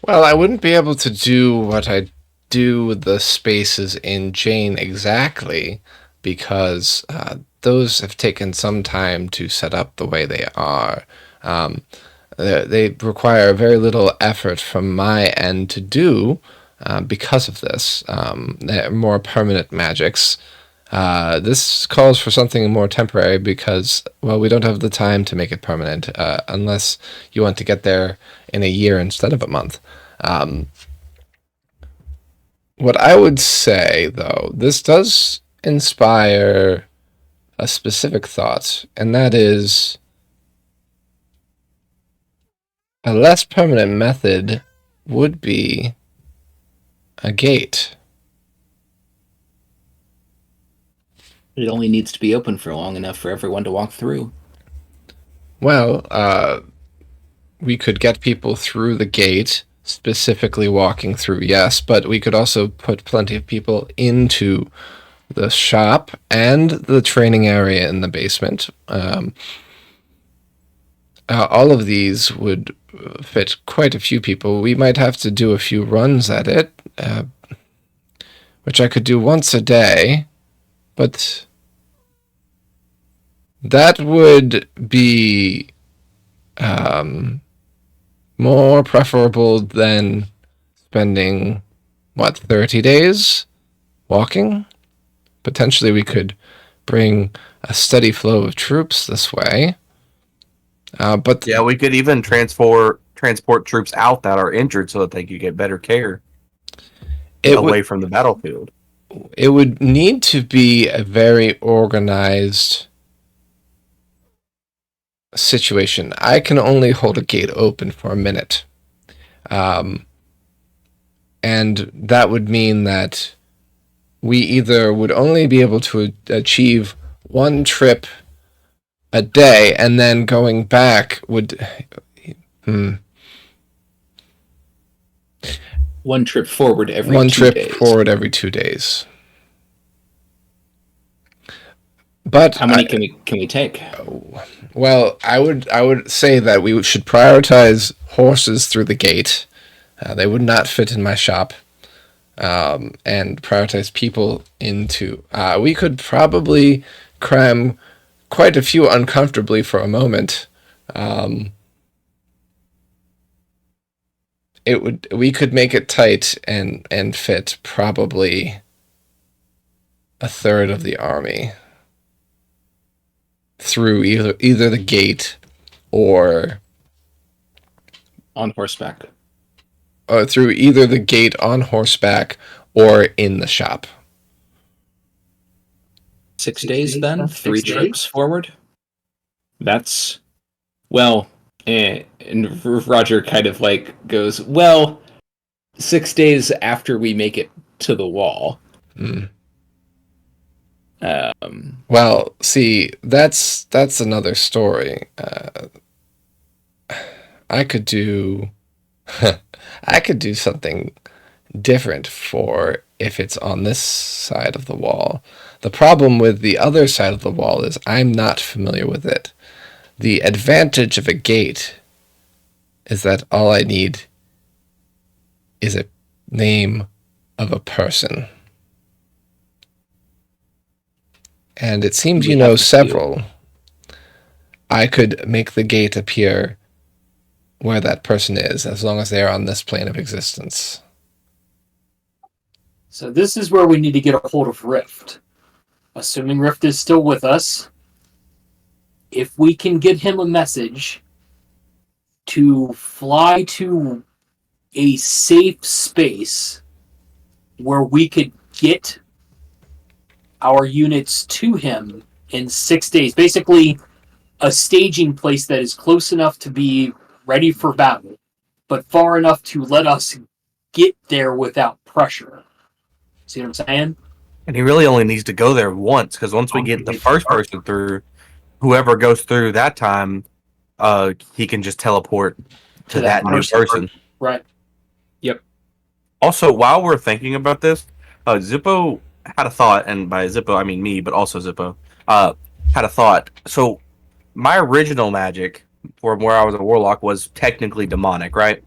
C: Well, I wouldn't be able to do what I do with the spaces in Jane exactly, because those have taken some time to set up the way they are. They require very little effort from my end to do because of this. They're more permanent magics. This calls for something more temporary because, well, we don't have the time to make it permanent unless you want to get there in a year instead of a month. What I would say, though, this does inspire a specific thought, and that is a less permanent method would be a gate.
B: It only needs to be open for long enough for everyone to walk through.
C: Well, we could get people through the gate, specifically walking through, yes, but we could also put plenty of people into the shop and the training area in the basement. All of these would fit quite a few people. We might have to do a few runs at it, which I could do once a day, but that would be more preferable than spending, 30 days walking? Potentially we could bring a steady flow of troops this way. But
E: Yeah, we could even transport troops out that are injured so that they could get better care away from the battlefield.
C: It would need to be a very organized situation. I can only hold a gate open for a minute. And that would mean that we either would only be able to achieve one trip a day, and then going back would...
B: One trip forward every
C: one
B: 2
C: trip
B: days.
C: forward every 2 days. But
B: How many can we take?
C: Well, I would say that we should prioritize horses through the gate. They would not fit in my shop. And prioritize people into... we could probably cram quite a few uncomfortably for a moment. We could make it tight and fit probably a third of the army through either the gate or
B: On horseback.
C: through either the gate on horseback or in the shop.
B: 6 days then? 3 trips forward? That's, well, and Roger kind of like goes, well, 6 days after we make it to the wall.
C: Mm.
B: Um,
C: Well, see, that's another story. I could do I could do something different for if it's on this side of the wall. The problem with the other side of the wall is I'm not familiar with it. The advantage of a gate is that all I need is a name of a person. And it seems you know several. I could make the gate appear where that person is, as long as they are on this plane of existence.
D: So this is where we need to get a hold of Rift. Assuming Rift is still with us, if we can get him a message to fly to a safe space where we could get our units to him in 6 days. Basically, a staging place that is close enough to be ready for battle, but far enough to let us get there without pressure. See what I'm saying?
E: And he really only needs to go there once, because once we get the first person through, whoever goes through that time, he can just teleport to that new person.
D: Right.
E: Also, while we're thinking about this, Zippo had a thought, and by Zippo I mean me, but also Zippo had a thought. So my original magic from where I was a warlock was technically demonic, right?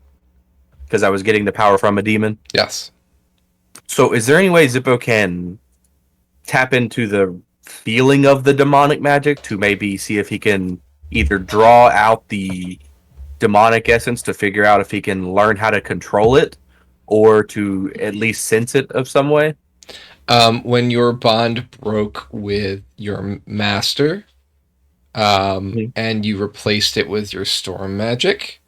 E: Because I was getting the power from a demon.
C: Yes.
E: So is there any way Zippo can tap into the feeling of the demonic magic to maybe see if he can either draw out the demonic essence to figure out if he can learn how to control it, or to at least sense it of some way?
C: When your bond broke with your master, and you replaced it with your storm magic,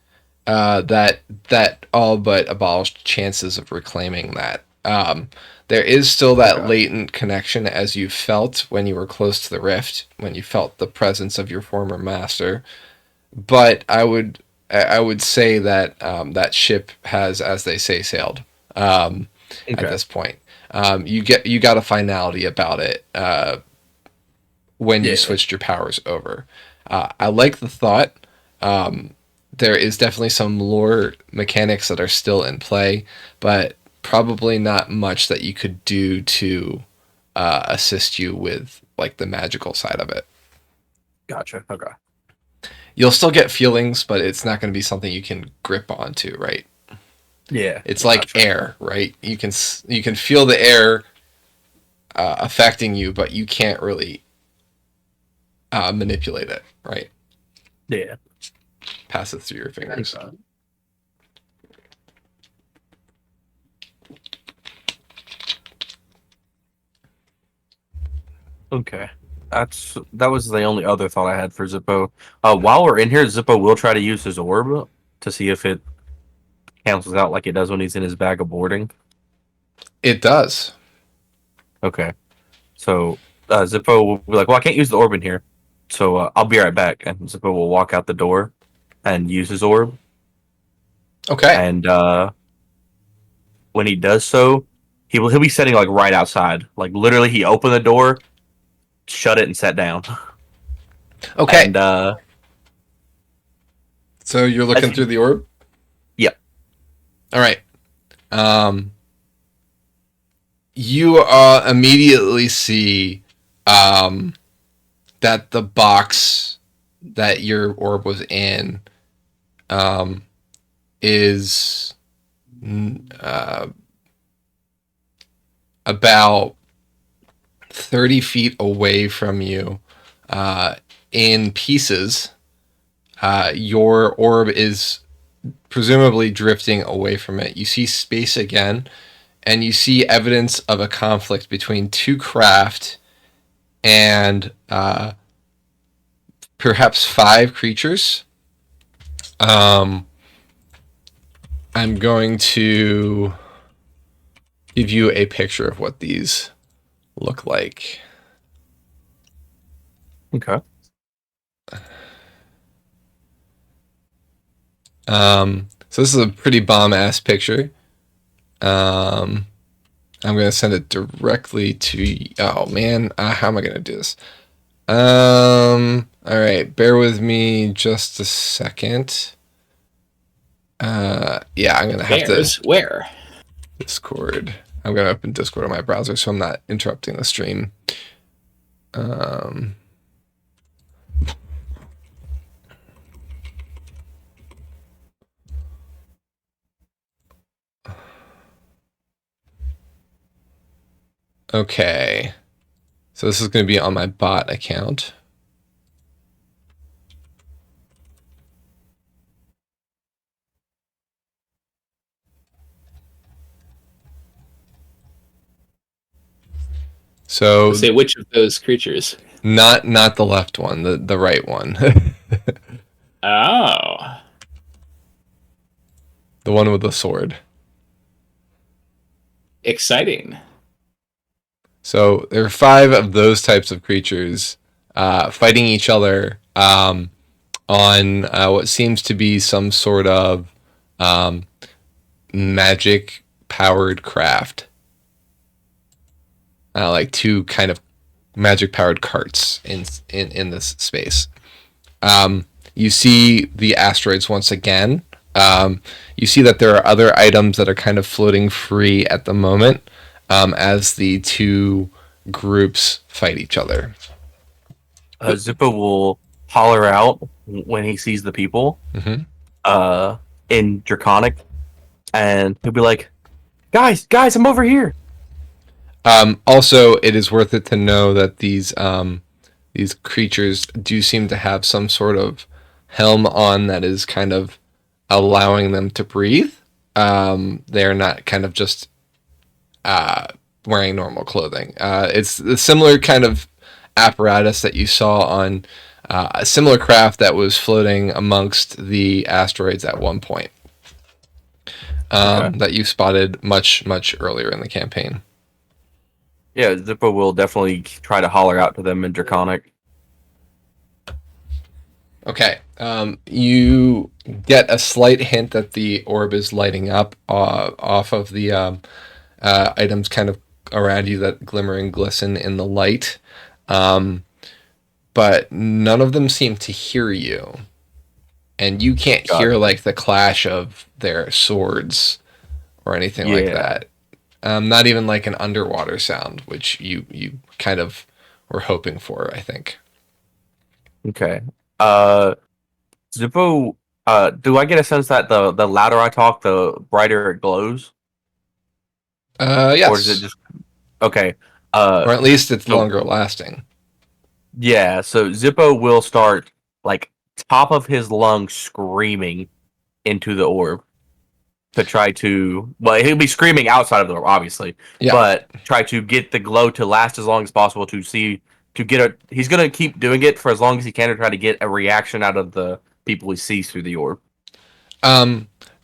C: that all but abolished chances of reclaiming that. There is still that latent connection as you felt when you were close to the rift, when you felt the presence of your former master. But I would say that that ship has, as they say, sailed at this point. You got a finality about it when you switched your powers over. I like the thought. There is definitely some lore mechanics that are still in play, but probably not much that you could do to assist you with like the magical side of it.
E: Gotcha. Okay.
C: You'll still get feelings, but it's not going to be something you can grip onto, right?
E: Yeah.
C: It's like air, right? You can feel the air affecting you, but you can't really manipulate it, right?
E: Yeah.
C: Pass it through your fingers.
E: Okay. That was the only other thought I had for Zippo. While we're in here, Zippo will try to use his orb to see if it cancels out like it does when he's in his bag of boarding.
C: It does.
E: Okay. So Zippo will be like, well, I can't use the orb in here. So I'll be right back. And Zippo will walk out the door and use his orb.
C: Okay.
E: And when he does so, he'll be sitting like right outside. Like literally he opened the door, shut it, and sat down.
C: Okay.
E: And
C: so you're looking through the orb?
E: Yep.
C: All right. You immediately see that the box that your orb was in is about 30 feet away from you in pieces. Your orb is presumably drifting away from it. You see space again, and you see evidence of a conflict between two craft and perhaps 5 creatures. I'm going to give you a picture of what these look like.
E: Okay.
C: So this is a pretty bomb-ass picture. I'm going to send it directly to... Oh, man. How am I going to do this? All right. Bear with me just a second. Yeah, I'm going to have to...
B: Where?
C: Discord. I'm going to open Discord on my browser so I'm not interrupting the stream. Okay. So this is going to be on my bot account. So
B: Say which of those creatures?
C: not the left one, the right one.
B: Oh.
C: The one with the sword.
B: Exciting.
C: So there are 5 of those types of creatures fighting each other on what seems to be some sort of magic powered craft. Like 2 kind of magic powered carts in this space. You see the asteroids once again. You see that there are other items that are kind of floating free at the moment as the 2 groups fight each other.
E: Zippo will holler out when he sees the people in Draconic, and he'll be like, guys, I'm over here.
C: Also, it is worth it to know that these creatures do seem to have some sort of helm on that is kind of allowing them to breathe. They are not kind of just wearing normal clothing. It's a similar kind of apparatus that you saw on a similar craft that was floating amongst the asteroids at one point. That you spotted much earlier in the campaign.
E: Yeah, Zippo will definitely try to holler out to them in Draconic.
C: Okay. You get a slight hint that the orb is lighting up off of the items kind of around you that glimmer and glisten in the light. But none of them seem to hear you. And you can't hear like the clash of their swords or anything like that. Not even like an underwater sound, which you kind of were hoping for, I think.
E: Okay. Zippo, do I get a sense that the louder I talk, the brighter it glows?
C: Yes.
E: Or is it just... Okay.
C: Or at least it's longer lasting.
E: Yeah, so Zippo will start, like, top of his lungs screaming into the orb to try to... Well, he'll be screaming outside of the orb, obviously. Yeah. But try to get the glow to last as long as possible to see... To get a... He's going to keep doing it for as long as he can to try to get a reaction out of the people he sees through the orb.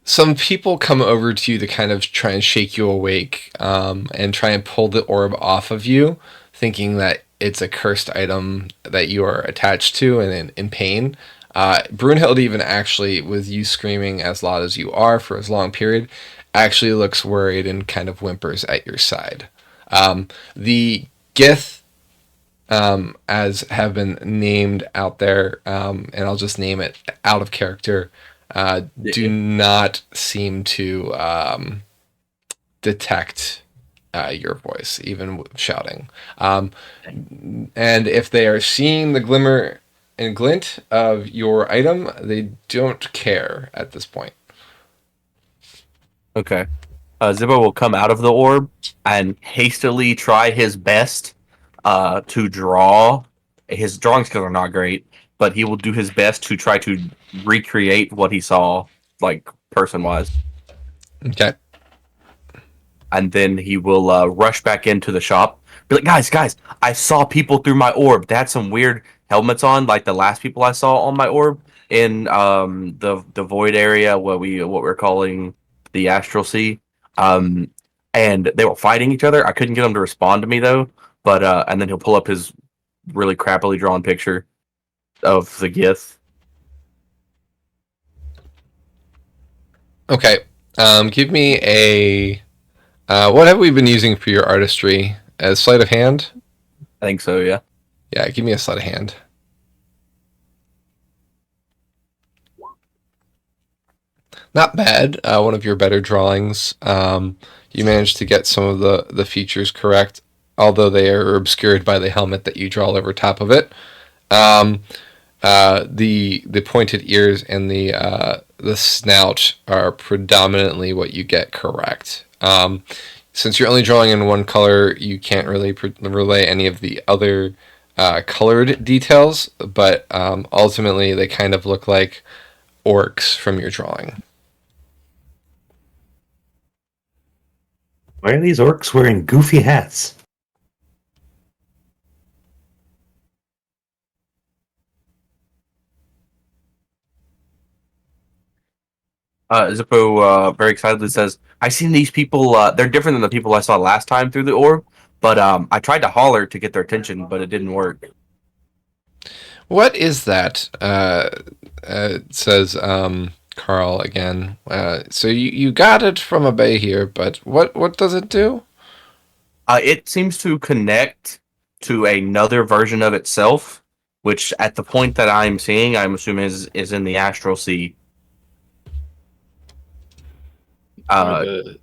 C: Some people come over to you to kind of try and shake you awake and try and pull the orb off of you, thinking that it's a cursed item that you are attached to and in pain. Brunhild even actually, with you screaming as loud as you are for as long period, actually looks worried and kind of whimpers at your side. The Gith, as have been named out there, and I'll just name it out of character, do not seem to detect your voice, even shouting. And if they are seeing the glimmer and glint of your item, they don't care at this point.
E: Okay. Zippo will come out of the orb and hastily try his best to draw. His drawing skills are not great, but he will do his best to try to recreate what he saw, like, person-wise.
C: Okay.
E: and then he will rush back into the shop. Be like, guys, I saw people through my orb. They had some weird helmets on, like the last people I saw on my orb in the void area, what we're calling the astral sea. Um, and they were fighting each other. I couldn't get them to respond to me though. But and then he'll pull up his really crappily drawn picture of the Gith.
C: Okay. Give me a. What have we been using for your artistry? A sleight of hand?
E: I think so, yeah.
C: Yeah, give me a sleight of hand. Not bad. One of your better drawings. You managed to get some of the features correct, although they are obscured by the helmet that you draw over top of it. The pointed ears and the snout are predominantly what you get correct. Since you're only drawing in one color, you can't really relay any of the other colored details, but ultimately they kind of look like orcs from your drawing.
A: Why are these orcs wearing goofy hats?
E: Zippo very excitedly says, "I seen these people. They're different than the people I saw last time through the orb. But I tried to holler to get their attention, but it didn't work."
C: What is that? Says Carl again. So you got it from a bay here, but what does it do?
E: It seems to connect to another version of itself, which at the point that I'm seeing, I'm assuming is in the astral sea.
B: Out of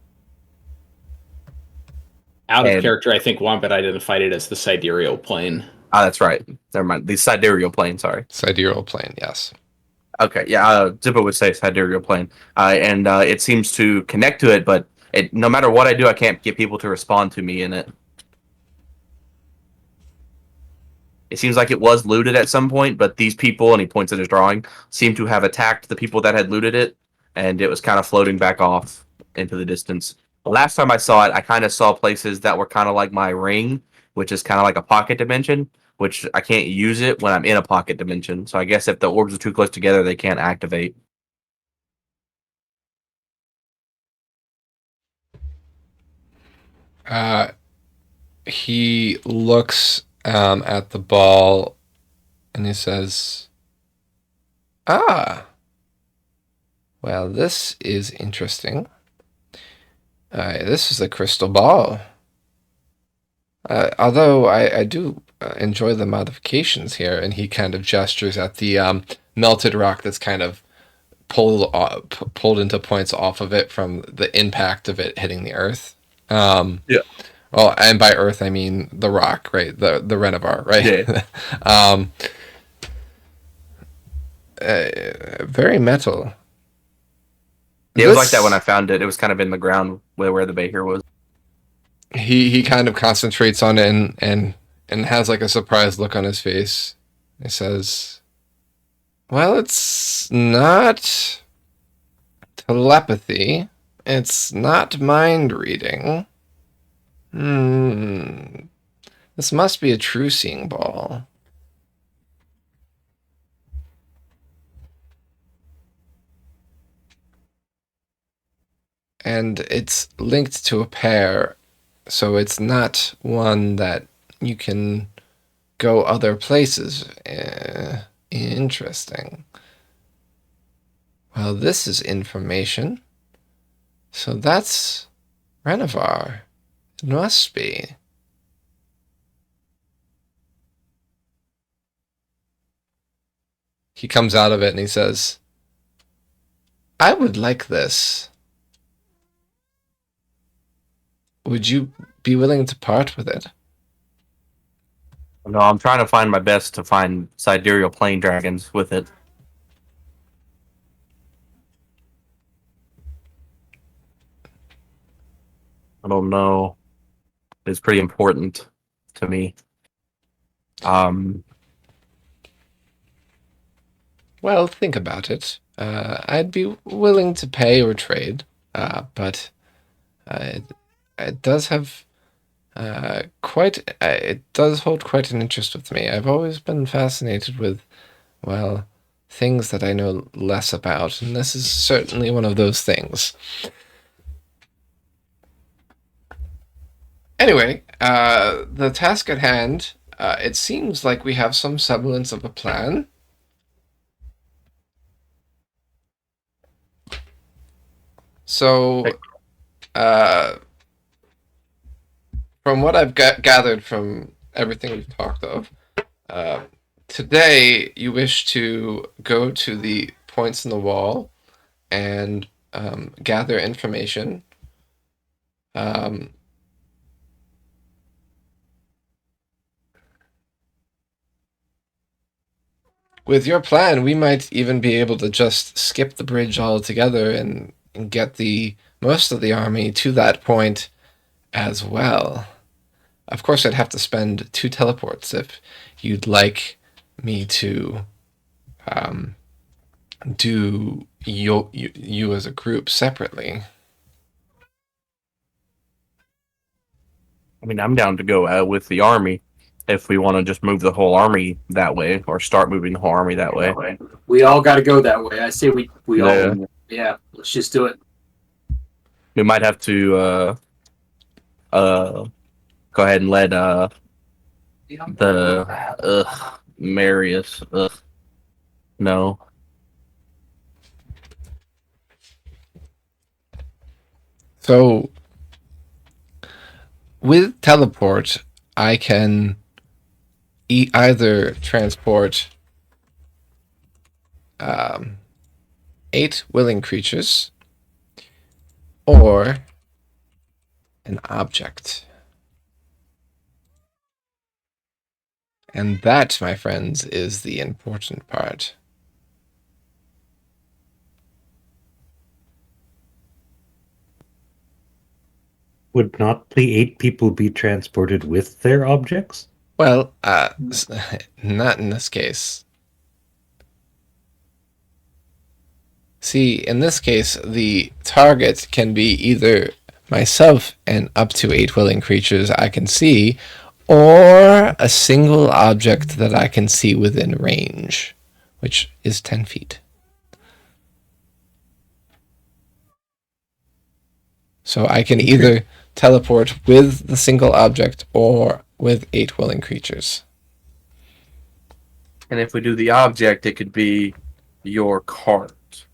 B: character, I think Wombat identified it as the sidereal plane.
E: That's right. Never mind. The sidereal plane. Sorry.
C: Sidereal plane. Yes.
E: Okay. Yeah. Zippo would say sidereal plane, and it seems to connect to it, but no matter what I do, I can't get people to respond to me in it. It seems like it was looted at some point, but these people, and he points at his drawing, seem to have attacked the people that had looted it, and it was kind of floating back off into the distance. The last time I saw it, I kind of saw places that were kind of like my ring, which is kind of like a pocket dimension, which I can't use it when I'm in a pocket dimension. So I guess if the orbs are too close together, they can't activate.
C: He looks at the ball and he says, "Ah, well, this is interesting. This is a crystal ball. Although I do enjoy the modifications here," and he kind of gestures at the melted rock that's kind of pulled into points off of it from the impact of it hitting the earth.
E: Yeah.
C: Well, and by earth I mean the rock, right? The Renovar, right?
E: Yeah.
C: Very metal.
E: Yeah, it was like that when I found it. It was kind of in the ground where the Baker was.
C: He kind of concentrates on it and has like a surprised look on his face. He says, "Well, it's not telepathy. It's not mind reading. This must be a true seeing ball." And it's linked to a pair, so it's not one that you can go other places. Interesting. Well, this is information. So that's Renovar. It must be. He comes out of it and he says, "I would like this. Would you be willing to part with it?"
E: No, I'm trying to find my best to find sidereal plane dragons with it. I don't know. It's pretty important to me.
C: Well, think about it. I'd be willing to pay or trade, but it does have it does hold quite an interest with me. I've always been fascinated with, well, things that I know less about, and this is certainly one of those things. Anyway, the task at hand, it seems like we have some semblance of a plan. So, from what I've gathered from everything we've talked of, today you wish to go to the points in the wall and gather information. With your plan, we might even be able to just skip the bridge altogether and get the most of the army to that point as well. Of course, I'd have to spend 2 teleports if you'd like me to do you as a group separately.
E: I mean, I'm down to go with the army if we want to just move the whole army that way, or start moving the whole army that way.
D: We all got to go that way. I say we
E: Yeah.
D: all. Yeah, let's just do it.
E: We might have to go ahead and let Marius no.
C: So, with teleport, I can either transport 8 willing creatures or an object. And that, my friends, is the important part.
A: Would not the 8 people be transported with their objects?
C: Well, not in this case. See, in this case, the target can be either myself and up to 8 willing creatures I can see, or a single object that I can see within range, which is 10 feet. So I can either teleport with the single object or with 8 willing creatures.
E: And if we do the object, it could be your cart.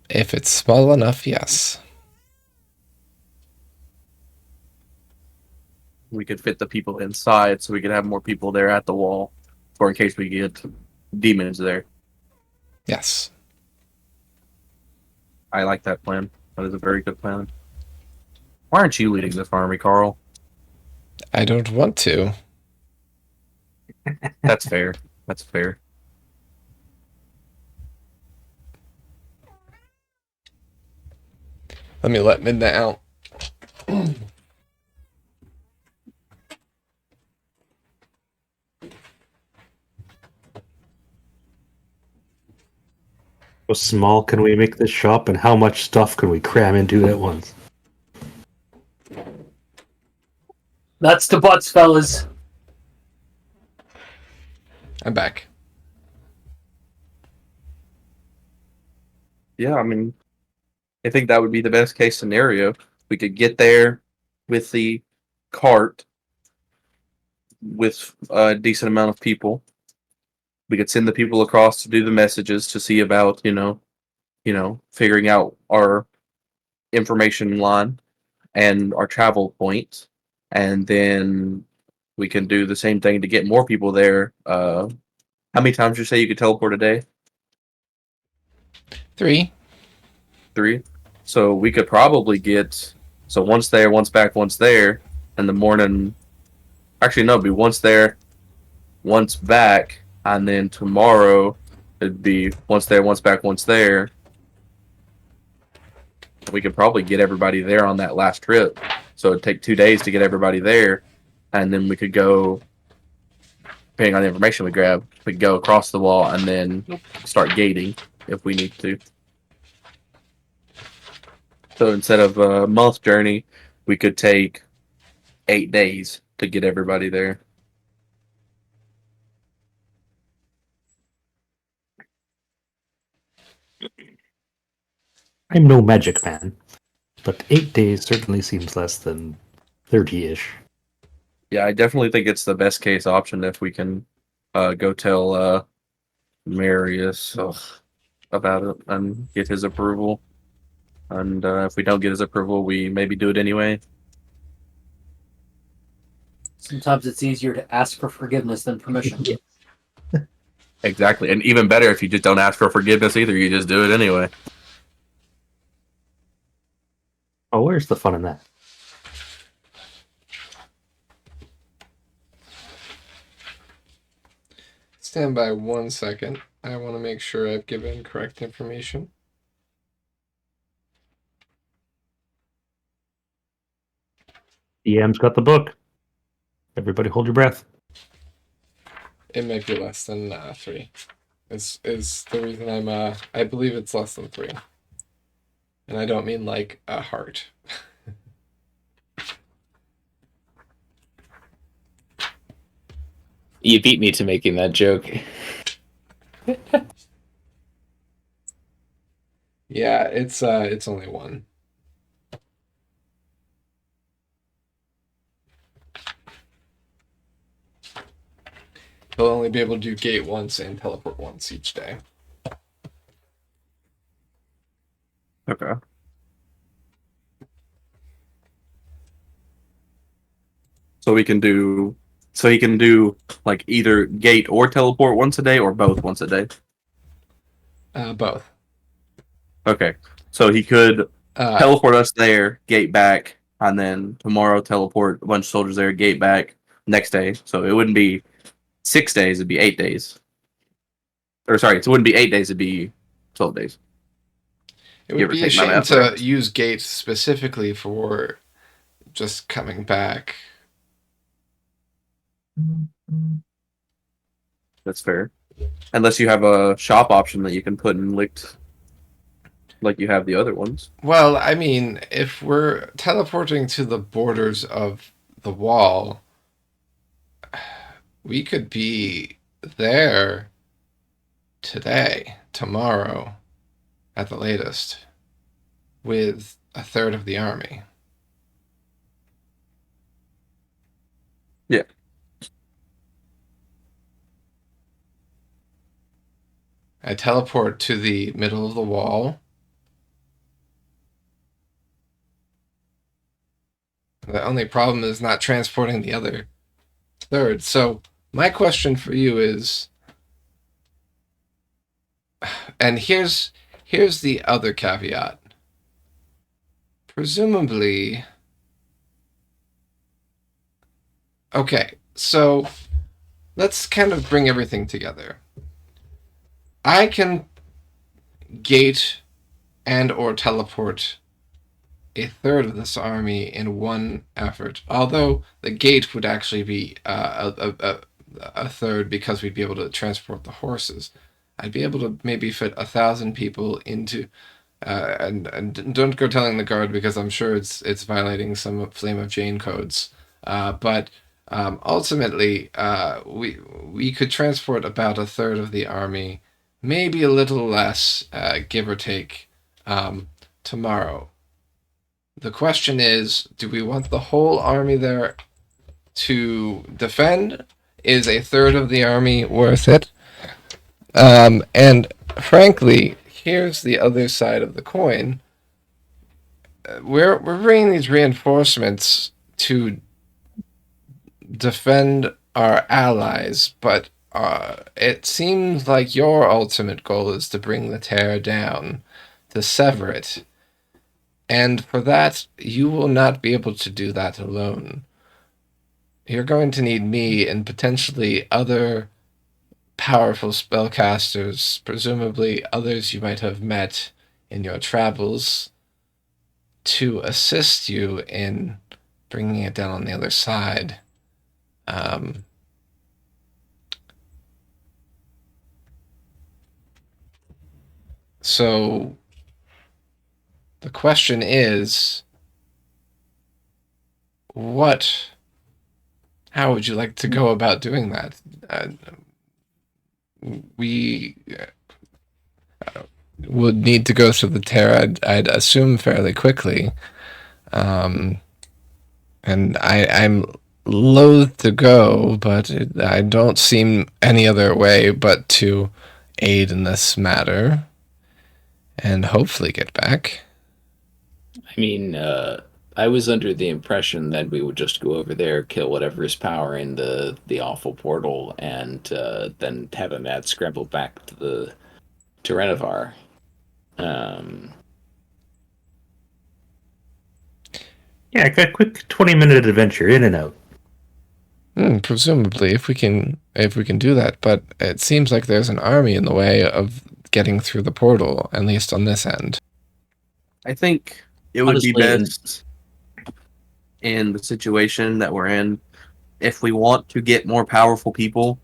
C: If it's small enough, yes.
E: We could fit the people inside, so we could have more people there at the wall, or in case we get demons there.
C: Yes.
E: I like that plan. That is a very good plan. Why aren't you leading this army, Carl?
C: I don't want to.
E: That's fair. That's fair.
C: Let me let Midnight out.
A: How small can we make this shop, and how much stuff can we cram into it at once?
D: That's the butts, fellas.
C: I'm back.
E: Yeah, I mean, I think that would be the best case scenario. We could get there with the cart with a decent amount of people. We could send the people across to do the messages to see about, figuring out our information line and our travel points. And then we can do the same thing to get more people there. How many times did you say you could teleport a day?
C: 3.
E: 3. So we could probably get once there, once back, once there, in the morning. Actually, no, it'd be once there, once back, and then tomorrow it'd be once there, once back, once there. We could probably get everybody there on that last trip. So it'd take 2 days to get everybody there, and then we could go, depending on the information we grab, we could go across the wall and then start gating if we need to. So instead of a month journey, we could take 8 days to get everybody there.
A: I'm no magic man, but 8 days certainly seems less than 30-ish.
E: Yeah, I definitely think it's the best case option if we can go tell Marius about it and get his approval. And if we don't get his approval, we maybe do it anyway.
D: Sometimes it's easier to ask for forgiveness than permission.
A: Yeah.
E: Exactly. And even better if you just don't ask for forgiveness either, you just do it anyway.
A: Oh, where's the fun in that?
C: Stand by 1 second. I want to make sure I've given correct information.
A: DM's got the book. Everybody hold your breath.
C: It might be less than 3. Is the reason I'm I believe it's less than 3. And I don't mean like a heart.
B: You beat me to making that joke.
C: Yeah, it's only 1. He'll only be able to do gate once and teleport once each day.
E: Okay. So he can do like either gate or teleport once a day or both once a day.
C: Both.
E: Okay. So he could
C: Uh,
E: teleport us there, gate back, and then tomorrow teleport a bunch of soldiers there, gate back next day. So it wouldn't be 6 days, it'd be 8 days. Or sorry, it wouldn't be 8 days, it'd be 12 days.
C: it
E: Give
C: would
E: or
C: be a
E: take my
C: shame
E: math
C: to
E: there.
C: use gate specifically for just coming back.
E: That's fair. Unless you have a shop option that you can put in licked like you have the other ones.
C: Well, I mean, if we're teleporting to the borders of the wall, we could be there today, tomorrow, at the latest, with a third of the army.
E: Yeah.
C: I teleport to the middle of the wall. The only problem is not transporting the other third. So my question for you is, and here's the other caveat. Presumably, okay, so let's kind of bring everything together. I can gate and or teleport a third of this army in one effort, although the gate would actually be a third because we'd be able to transport the horses. I'd be able to maybe fit 1,000 people into, and don't go telling the guard because I'm sure it's violating some Flame of Jane codes. But ultimately, we could transport about a third of the army, maybe a little less, give or take, tomorrow. The question is, do we want the whole army there to defend? Is a third of the army worth it? And frankly, here's the other side of the coin. We're bringing these reinforcements to defend our allies, but it seems like your ultimate goal is to bring the tear down, to sever it. And for that, you will not be able to do that alone. You're going to need me and potentially other powerful spellcasters, presumably others you might have met in your travels, to assist you in bringing it down on the other side. So The question is, how would you like to go about doing that? We would need to go through the tear, I'd assume, fairly quickly. And I'm loath to go, but I don't see any other way but to aid in this matter and hopefully get back.
B: I mean, I was under the impression that we would just go over there, kill whatever is powering the awful portal, and then have a mad scramble back to Renovar.
A: Yeah, a quick 20-minute adventure in and out.
C: Presumably, if we can do that, but it seems like there's an army in the way of getting through the portal, at least on this end.
E: I think it would be
D: Honestly,
E: best in the situation that we're in. If we want to get more powerful people,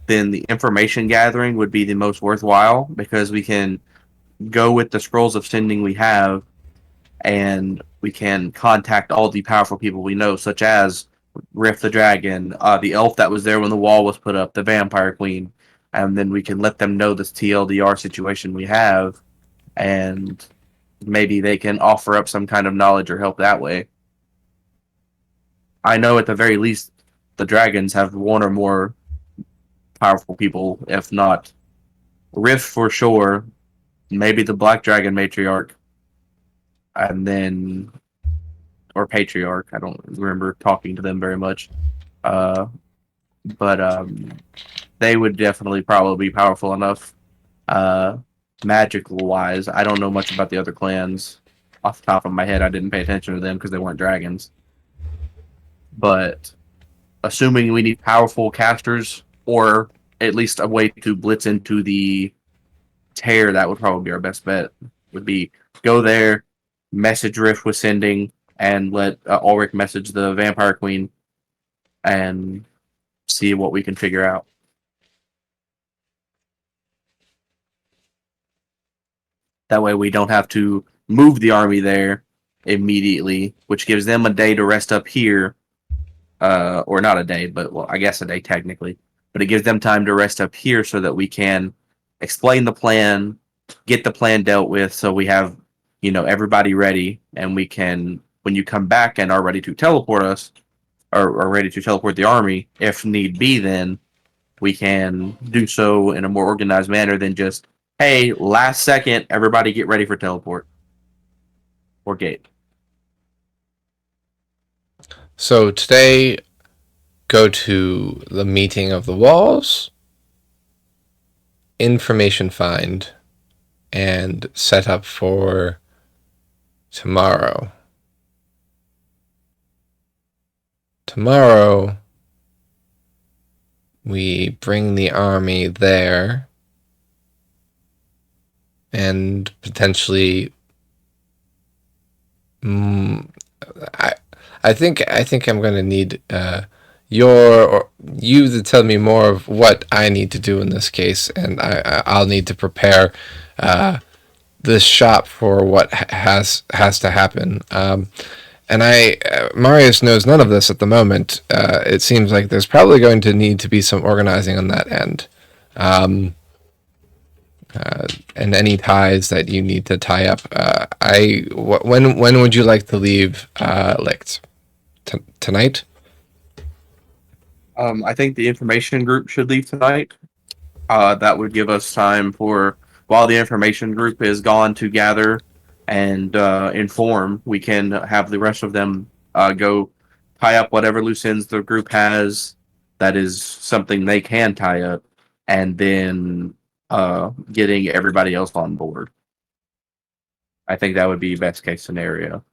E: then the information gathering would be the most worthwhile, because we can go with the scrolls of sending we have, and we can contact all the powerful people we know, such as Riff the Dragon, the elf that was there when the wall was put up, the Vampire Queen, and then we can let them know this TLDR situation we have, and maybe they can offer up some kind of knowledge or help that way. I know at the very least the dragons have one or more powerful people, if not Riff for sure, maybe the Black Dragon Matriarch, and then or Patriarch. I don't remember talking to them very much, but they would definitely probably be powerful enough. Magical wise, I don't know much about the other clans. Off the top of my head, I didn't pay attention to them because they weren't dragons. But assuming we need powerful casters, or at least a way to blitz into the tear, that would probably be our best bet. Would be go there, message Rift with sending, and let Ulrich message the Vampire Queen, and see what we can figure out. That way we don't have to move the army there immediately, which gives them a day to rest up here. Or not a day, but well, I guess a day technically. But it gives them time to rest up here so that we can explain the plan, get the plan dealt with, so we have, everybody ready, and we can, when you come back and are ready to teleport us, or ready to teleport the army, if need be, then we can do so in a more organized manner than just, hey, last second, everybody get ready for teleport or gate.
C: So today, go to the meeting of the walls, information find, and set up for tomorrow. Tomorrow, we bring the army there and potentially I think I'm going to need you to tell me more of what I need to do in this case, and I'll need to prepare this shop for what has to happen. And Marius knows none of this at the moment. It seems like there's probably going to need to be some organizing on that end. And any ties that you need to tie up. When would you like to leave Licht? Tonight?
E: I think the information group should leave tonight. That would give us time for, while the information group is gone to gather and inform, we can have the rest of them go tie up whatever loose ends the group has that is something they can tie up, and then getting everybody else on board. I think that would be best case scenario.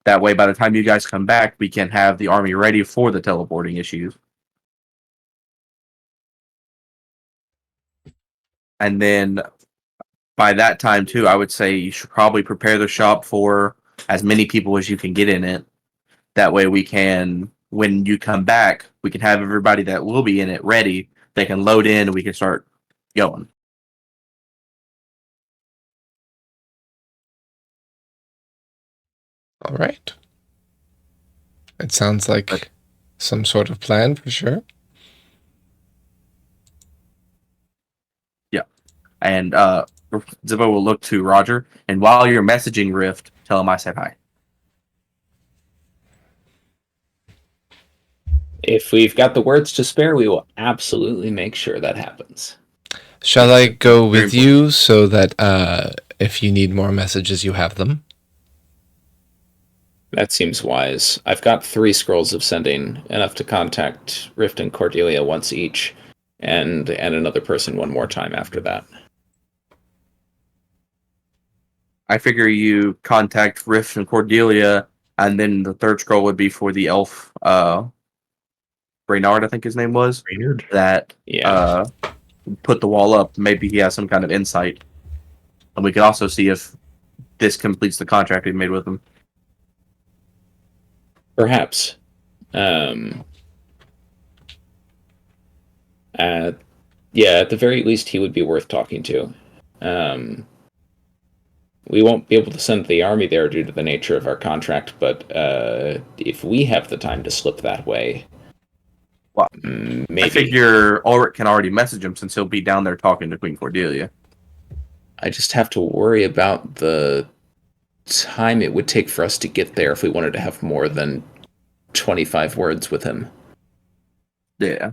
E: That way, by the time you guys come back, we can have the army ready for the teleporting issues. And then by that time, too, I would say you should probably prepare the shop for as many people as you can get in it. That way we can, when you come back, we can have everybody that will be in it ready. They can load in and we can start going.
C: All right. It sounds like some sort of plan for sure.
E: Yeah. And Zippo will look to Roger, and while you're messaging Rift, tell him I said hi.
B: If we've got the words to spare, we will absolutely make sure that happens.
C: Shall I go
E: Very
C: with you so that if you need more messages, you have them?
B: That seems wise. I've got 3 scrolls of sending, enough to contact Rift and Cordelia once each, and another person one more time after that.
E: I figure you contact Rift and Cordelia, and then the third scroll would be for the elf, Brainard, I think his name was.
A: Brainerd?
E: That
B: Yeah.
E: put the wall up. Maybe he has some kind of insight. And we can also see if this completes the contract we made with him.
B: Perhaps. Yeah, at the very least, he would be worth talking to. We won't be able to send the army there due to the nature of our contract, but if we have the time to slip that way,
E: Well,
B: maybe.
E: I figure Ulrich can already message him since he'll be down there talking to Queen Cordelia.
B: I just have to worry about the time it would take for us to get there if we wanted to have more than 25 words with him.
E: Yeah.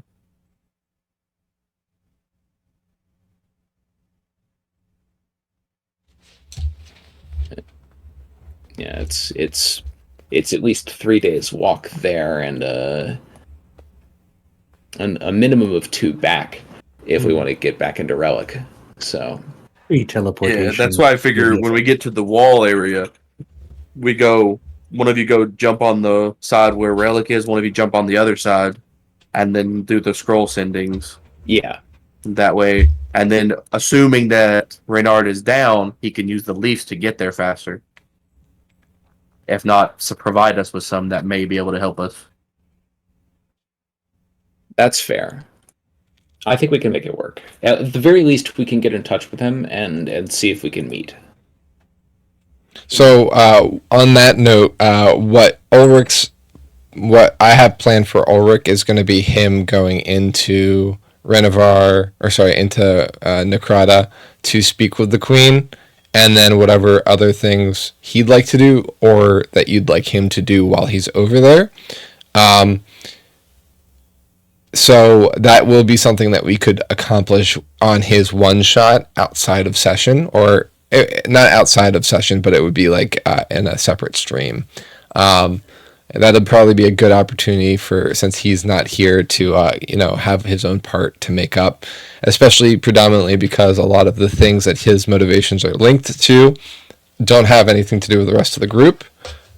B: Yeah, it's at least 3 days walk there and a minimum of 2 back if we want to get back into Relic. So
A: Teleportation.
E: Yeah, that's why I figure when we get to the wall area, we go. One of you go jump on the side where Relic is. One of you jump on the other side, and then do the scroll sendings.
B: yeah,
E: That way, and then assuming that Reynard is down, he can use the leafs to get there faster. If not, so provide us with some that may be able to help us.
B: that's fair. I think we can make it work. At the very least, we can get in touch with him and see if we can meet.
C: So on that note, what I have planned for Ulrich is going to be him going into into Necrata to speak with the Queen, and then whatever other things he'd like to do or that you'd like him to do while he's over there. So that will be something that we could accomplish on his one shot outside of session, or not outside of session, but it would be like in a separate stream. That'd probably be a good opportunity since he's not here to have his own part to make up, especially predominantly because a lot of the things that his motivations are linked to don't have anything to do with the rest of the group.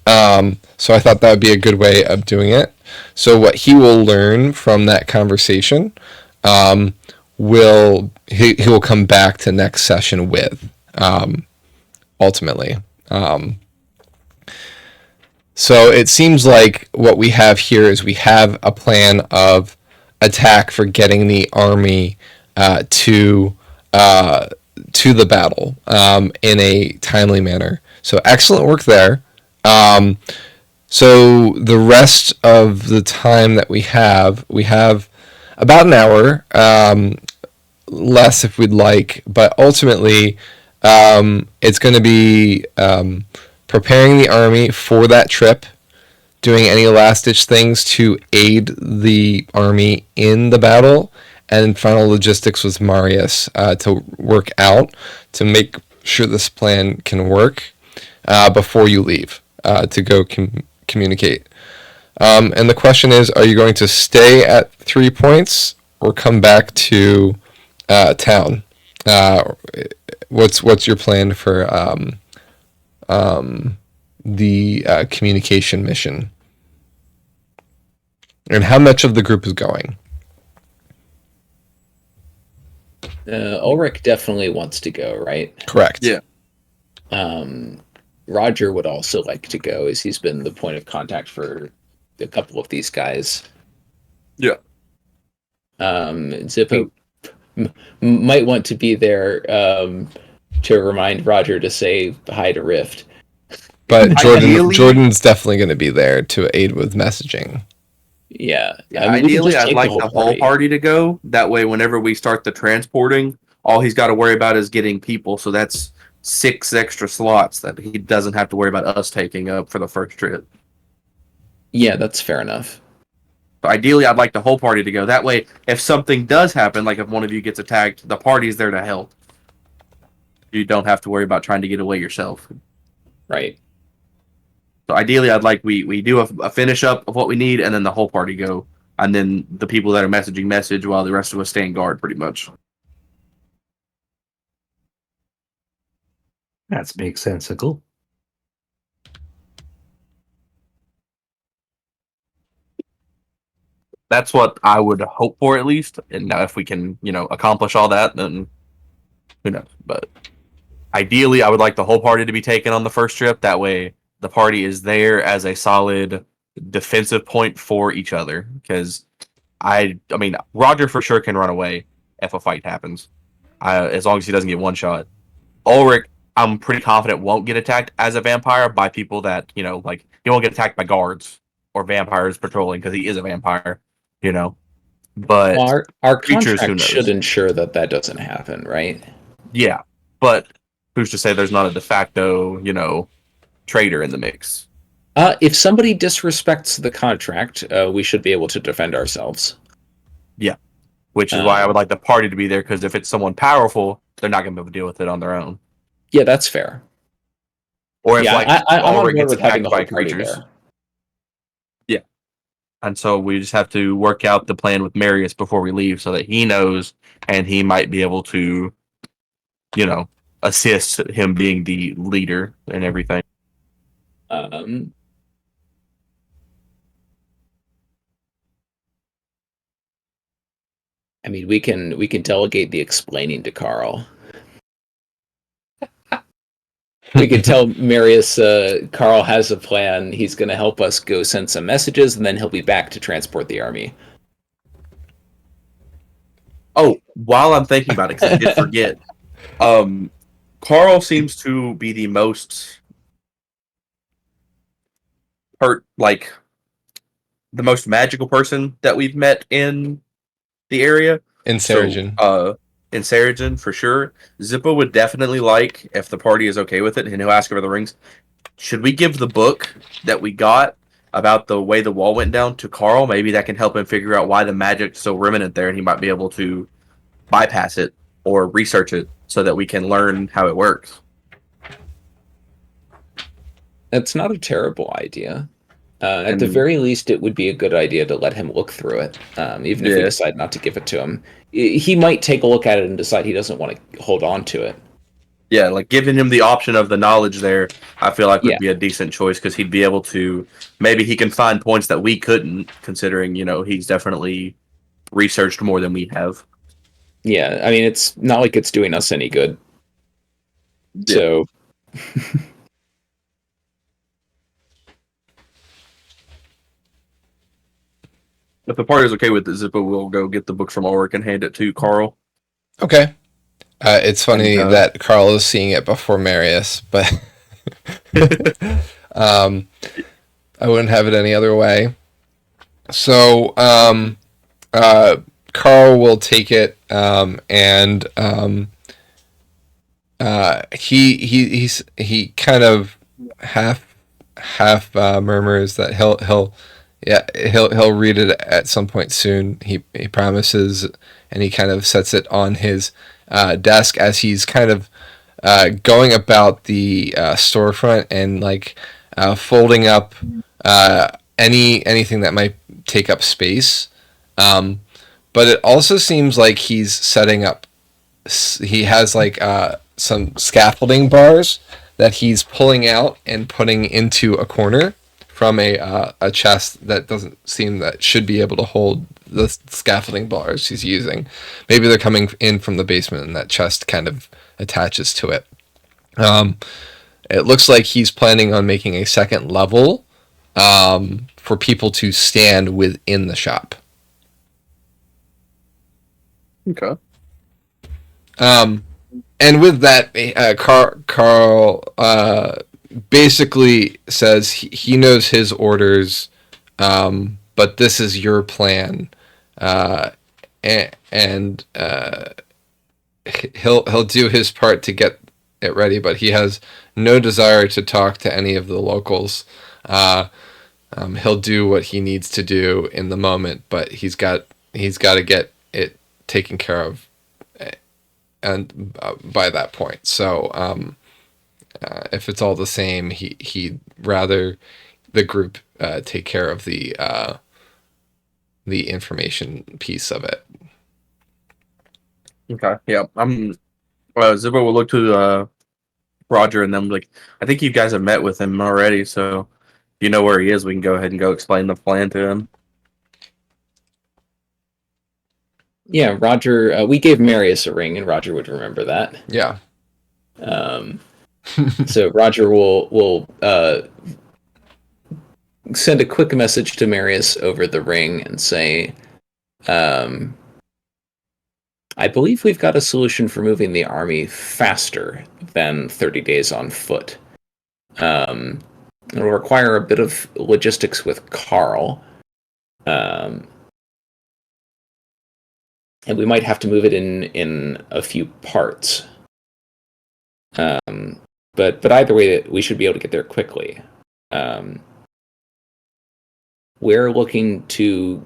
C: So I thought that would be a good way of doing it. So what he will learn from that conversation, he will come back to next session with, ultimately. So it seems like what we have here is we have a plan of attack for getting the army to the battle in a timely manner. So excellent work there. So the rest of the time that we have about an hour, less if we'd like, but ultimately it's going to be preparing the army for that trip, doing any last-ditch things to aid the army in the battle, and final logistics with Marius to work out to make sure this plan can work before you leave to go communicate. And the question is, are you going to stay at 3 points or come back to town? What's your plan for the communication mission? And how much of the group is going?
B: Ulrich definitely wants to go, right?
C: Correct.
E: Yeah.
B: Roger would also like to go, as he's been the point of contact for a couple of these guys.
E: Yeah.
B: Zippo might want to be there to remind Roger to say hi to Rift.
C: But
E: Ideally-
C: Jordan's definitely going to be there to aid with messaging.
B: Yeah.
E: Yeah,
B: I mean, we can
E: ideally,
B: just
E: I'd
B: take
E: like the whole party to go. That way, whenever we start the transporting, all he's got to worry about is getting people. So that's 6 extra slots that he doesn't have to worry about us taking up for the first trip.
B: Yeah, that's fair enough.
E: So ideally, I'd like the whole party to go. That way, if something does happen, like if one of you gets attacked, the party's there to help. You don't have to worry about trying to get away yourself.
B: Right.
E: So ideally, I'd like we do a finish up of what we need, and then the whole party go, and then the people that are messaging message while the rest of us stand guard, pretty much.
A: That makes sensical.
E: That's what I would hope for, at least. And now, if we can, accomplish all that, then who knows? But ideally, I would like the whole party to be taken on the first trip. That way, the party is there as a solid defensive point for each other. Because I mean, Roger for sure can run away if a fight happens, as long as he doesn't get one shot. Ulrich, I'm pretty confident won't get attacked as a vampire by people that like he won't get attacked by guards or vampires patrolling because he is a vampire. But
B: Well, our
E: creatures, who
B: contract
E: knows?
B: should ensure that doesn't happen, right?
E: Yeah, but who's to say there's not a de facto, traitor in the mix?
B: If somebody disrespects the contract, we should be able to defend ourselves.
E: Yeah, which is why I would like the party to be there, because if it's someone powerful, they're not going to be able to deal with it on their own.
B: Yeah, that's fair.
E: Or if
B: Yeah,
E: like
B: I'm on
E: Ulrich
B: board
E: gets
B: with having the
E: attacked
B: whole
E: by
B: party
E: creatures.
B: there.
E: Yeah, and so we just have to work out the plan with Marius before we leave, so that he knows, and he might be able to, assist him being the leader and everything.
B: I mean, we can delegate the explaining to Carl. We can tell Marius Carl has a plan. He's going to help us go send some messages, and then he'll be back to transport the army.
E: Oh, while I'm thinking about it, because I did forget, Carl seems to be the most the most magical person that we've met in the area.
C: In Seregen.
E: So, in Seregen, for sure. Zippo would definitely like, if the party is okay with it, and he'll ask for the rings. Should we give the book that we got about the way the wall went down to Carl? Maybe that can help him figure out why the magic's so remnant there, and he might be able to bypass it or research it so that we can learn how it works.
B: That's not a terrible idea. At the very least, it would be a good idea to let him look through it, even if we decide not to give it to him. He might take a look at it and decide he doesn't want to hold on to it.
E: Yeah, like giving him the option of the knowledge there, I feel like would be a decent choice, because he'd be able to, maybe he can find points that we couldn't, considering, he's definitely researched more than we have.
B: Yeah, I mean, it's not like it's doing us any good.
E: Yeah.
B: So...
E: If the party's okay with it, Zippo will go get the book from Ulrich and hand it to Carl.
C: Okay. It's funny that Carl is seeing it before Marius, but I wouldn't have it any other way. So Carl will take it, and he kind of half murmurs that he'll read it at some point soon. He promises, and he kind of sets it on his desk as he's kind of going about the storefront and like folding up anything that might take up space. But it also seems like he's setting up. He has like some scaffolding bars that he's pulling out and putting into a corner from a chest that doesn't seem that should be able to hold the scaffolding bars he's using. Maybe they're coming in from the basement and that chest kind of attaches to it. It looks like he's planning on making a second level for people to stand within the shop.
E: Okay.
C: And with that, Carl basically says he knows his orders, but this is your plan, and he'll do his part to get it ready, but he has no desire to talk to any of the locals. He'll do what he needs to do in the moment, but he's got to get it taken care of, and by that point. So if it's all the same, he'd rather the group take care of the information piece of it.
E: Okay. Yeah. Zippo will look to Roger and them like, I think you guys have met with him already, so if you know where he is, we can go ahead and go explain the plan to him.
B: Yeah, Roger. We gave Marius a ring, and Roger would remember that.
C: Yeah.
B: So Roger will send a quick message to Marius over the ring and say, I believe we've got a solution for moving the army faster than 30 days on foot. It'll require a bit of logistics with Carl. And we might have to move it in a few parts. But either way, we should be able to get there quickly. We're looking to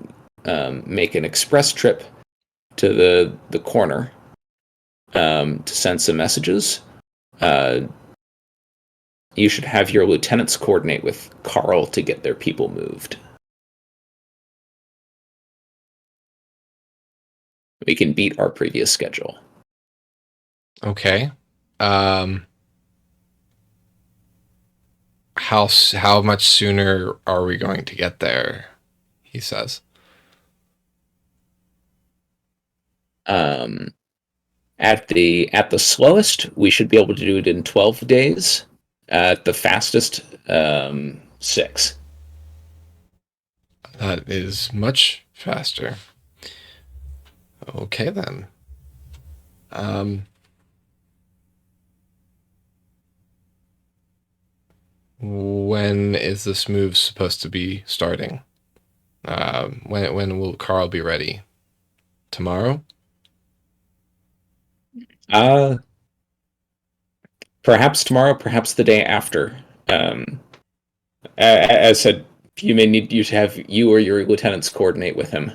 B: make an express trip to the corner to send some messages. You should have your lieutenants coordinate with Carl to get their people moved. We can beat our previous schedule.
C: Okay. How much sooner are we going to get there? He says.
B: At the slowest, we should be able to do it in 12 days. At the fastest, 6.
C: That is much faster. Okay then. When is this move supposed to be starting? When will Carl be ready? Tomorrow?
B: Perhaps tomorrow, perhaps the day after. As said, you may need you to have you or your lieutenants coordinate with him.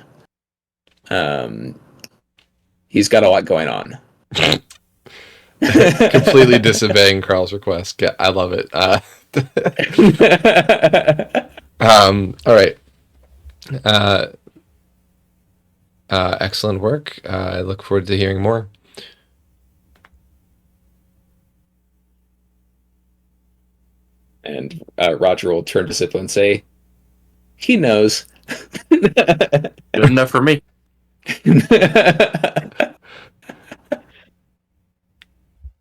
B: He's got a lot going on.
C: Completely disobeying Carl's request. Yeah, I love it. All right. Excellent work. I look forward to hearing more.
B: And Roger will turn to Zippo and say, he knows.
E: Good enough for me.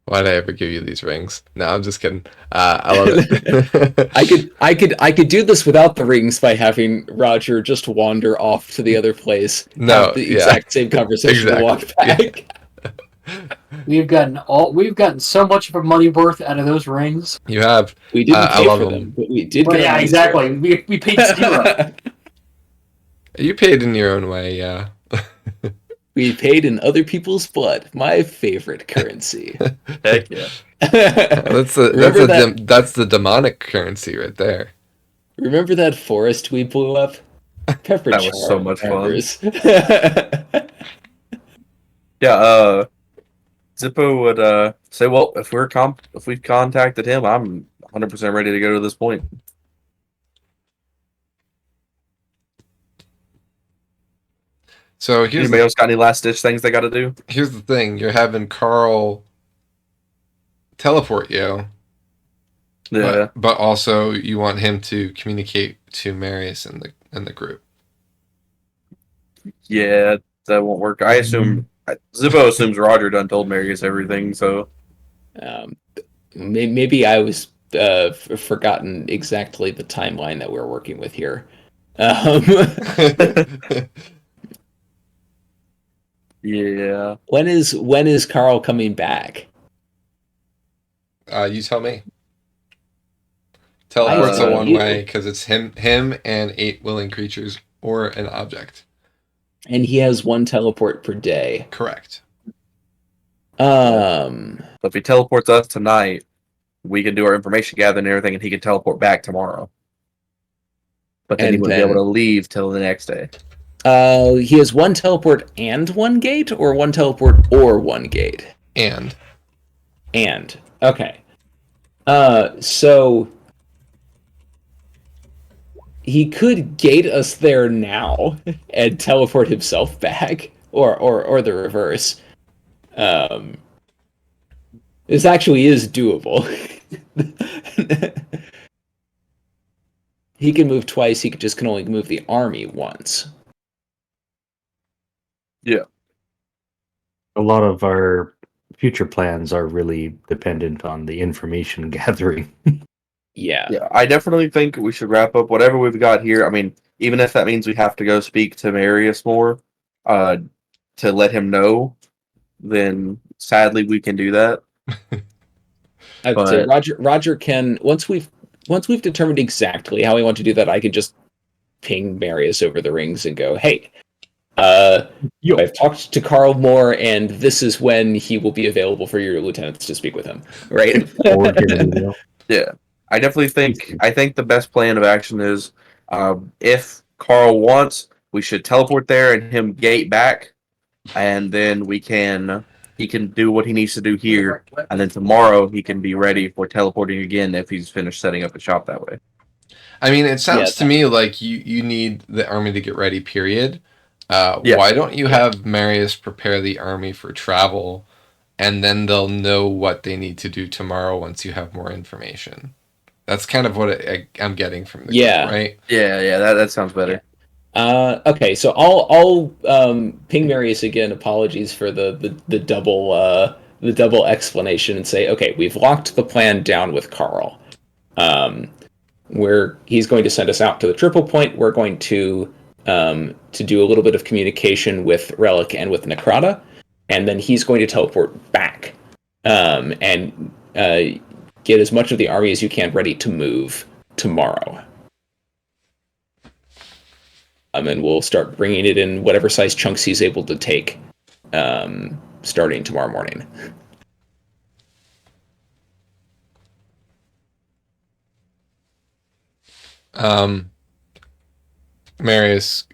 C: Why'd I ever give you these rings? No, I'm just kidding. I love it.
B: I could do this without the rings by having Roger just wander off to the other place.
C: No,
B: have the exact same conversation
C: exactly.
B: and walk back.
C: Yeah.
D: We've gotten so much of a money worth out of those rings.
C: You have.
B: We didn't pay for
C: them.
B: them, but we did.
D: Well, yeah, exactly. We paid 0.
C: You paid in your own way, yeah.
B: We paid in other people's blood. My favorite currency.
E: Heck yeah.
C: That's the demonic currency right there.
B: Remember that forest we blew up? Pepper
E: That was so much fun.
B: fun.
E: Yeah, Zippo would say, well, if we've contacted him, I'm 100% ready to go to this point.
C: So here's
E: Anybody else got any last ditch things they got to do?
C: Here's the thing: you're having Carl teleport you,
E: Yeah,
C: but also you want him to communicate to Marius and the group.
E: yeah, that won't work. I assume Zippo assumes Roger done told Marius everything, so
B: Maybe I was forgotten exactly the timeline that we're working with here.
E: yeah.
B: When is Carl coming back?
C: You tell me. Teleport's a
B: see.
C: one way because it's him and 8 willing creatures or an object.
B: And he has 1 teleport per day.
C: Correct.
B: Um,
E: So if he teleports us tonight, we can do our information gathering and everything, and he can teleport back tomorrow. But then he
B: And
E: wouldn't be able
B: then-
E: to leave till the next day.
B: he has 1 teleport and 1 gate, or 1 teleport or 1 gate?
C: And
B: Okay. So he could gate us there now and teleport himself back, or the reverse. This actually is doable. He can move twice. He can only move the army once.
A: A lot of our future plans are really dependent on the information gathering.
B: Yeah.
E: Yeah, I definitely think we should wrap up whatever we've got here. I mean, even if that means we have to go speak to Marius more, to let him know, then sadly we can do that.
B: I'd say Roger can once we've determined exactly how we want to do that, I could just ping Marius over the rings and go, hey, I've talked to Carl Moore, and this is when he will be available for your lieutenants to speak with him. Right?
A: Or get an email.
E: Yeah, I definitely think the best plan of action is, if Carl wants, we should teleport there and him gate back, and then he can do what he needs to do here, and then tomorrow he can be ready for teleporting again if he's finished setting up the shop that way.
C: I mean, it sounds to me like you need the army to get ready, period.
E: Yeah.
C: Why don't you have Marius prepare the army for travel, and then they'll know what they need to do tomorrow once you have more information? That's kind of what I'm getting from the group, right?
E: Yeah, that sounds better.
B: Okay, so I'll ping Marius again. Apologies for the double explanation, and say, okay, we've locked the plan down with Carl. Where he's going to send us out to the triple point. We're going to do a little bit of communication with Relic and with Necrata, and then he's going to teleport back and get as much of the army as you can ready to move tomorrow. And we'll start bringing it in whatever size chunks he's able to take starting tomorrow morning.
C: Marius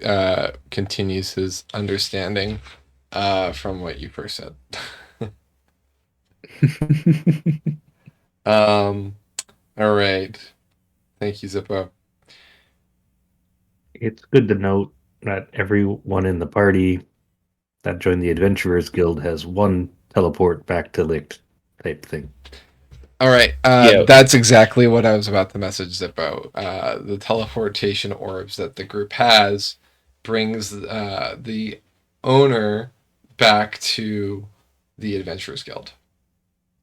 C: continues his understanding from what you first said. All right. Thank you, Zippo.
A: It's good to note that everyone in the party that joined the Adventurers Guild has 1 teleport back to Licht type thing.
C: All right. That's exactly what I was about to message Zippo. The teleportation orbs that the group has brings the owner back to the Adventurers Guild.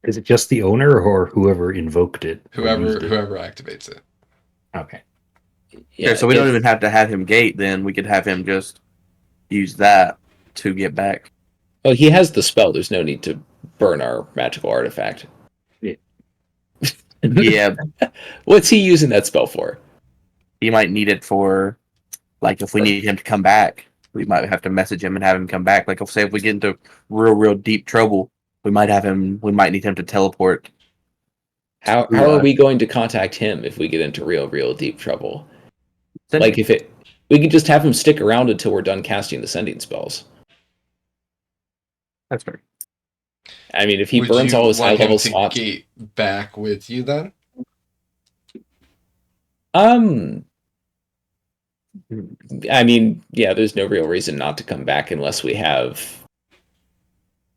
A: Is it just the owner or whoever invoked it?
C: Whoever activates it.
A: Okay.
B: Yeah,
E: So we don't even have to have him gate. Then we could have him just use that to get back.
B: Oh, he has the spell. There's no need to burn our magical artifact.
E: Yeah,
B: What's he using that spell for?
E: he might need it for, like, if we need him to come back, we might have to message him and have him come back. Like, if we get into real deep trouble, we might need him to teleport.
B: How are we going to contact him if we get into real deep trouble? Like, we could just have him stick around until we're done casting the sending spells.
E: That's fair.
B: I mean, if he
C: Would
B: burns
C: you
B: all his
C: want
B: high level
C: him to
B: slots.
C: gate back with you then?
B: I mean, yeah, there's no real reason not to come back unless we have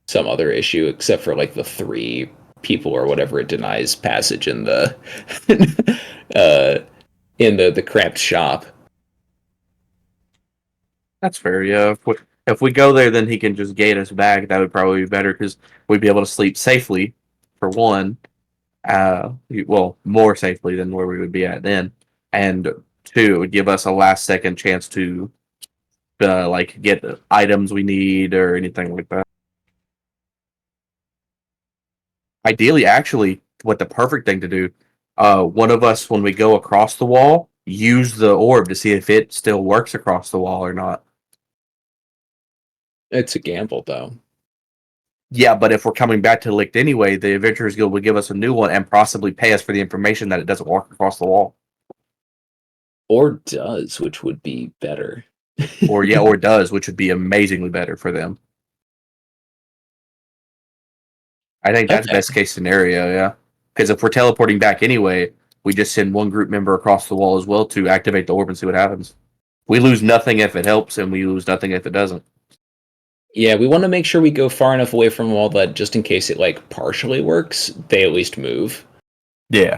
B: some other issue, except for like the 3 people or whatever it denies passage in the the cramped shop.
E: That's fair. Yeah. If we go there, then he can just gate us back. That would probably be better because we'd be able to sleep safely, for one. Well, more safely than where we would be at then, and 2, it would give us a last second chance to, like, get the items we need or anything like that. Ideally, actually, what the perfect thing to do one of us, when we go across the wall, use the orb to see if it still works across the wall or not.
B: It's a gamble, though.
E: Yeah, but if we're coming back to Licht anyway, the Adventurers Guild would give us a new one and possibly pay us for the information that it doesn't work across the wall.
B: Or does, which would be better.
E: Or does, which would be amazingly better for them. I think that's
B: Okay.
E: best case scenario, yeah. Because if we're teleporting back anyway, we just send one group member across the wall as well to activate the orb and see what happens. We lose nothing if it helps, and we lose nothing if it doesn't.
B: Yeah, we want to make sure we go far enough away from the wall that just in case it like partially works, they at least move.
E: Yeah.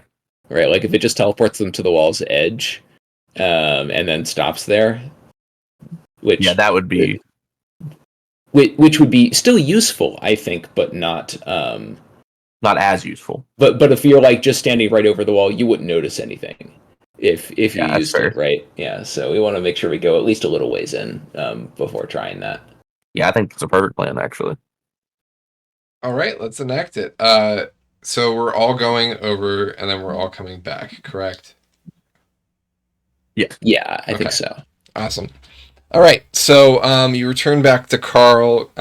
B: Right? Like if it just teleports them to the wall's edge, and then stops there. Which
E: Yeah, that would be
B: which would be still useful, I think, but not
E: not as useful.
B: But if you're like just standing right over the wall, you wouldn't notice anything if you
E: that's
B: used
E: fair.
B: it, right? Yeah, so we want to make sure we go at least a little ways in before trying that.
E: Yeah, I think that's a perfect plan, actually.
C: All right, let's enact it. So we're all going over, and then we're all coming back, correct?
B: Yeah, I
C: Okay.
B: think so.
C: Awesome. All right, so you return back to Carl.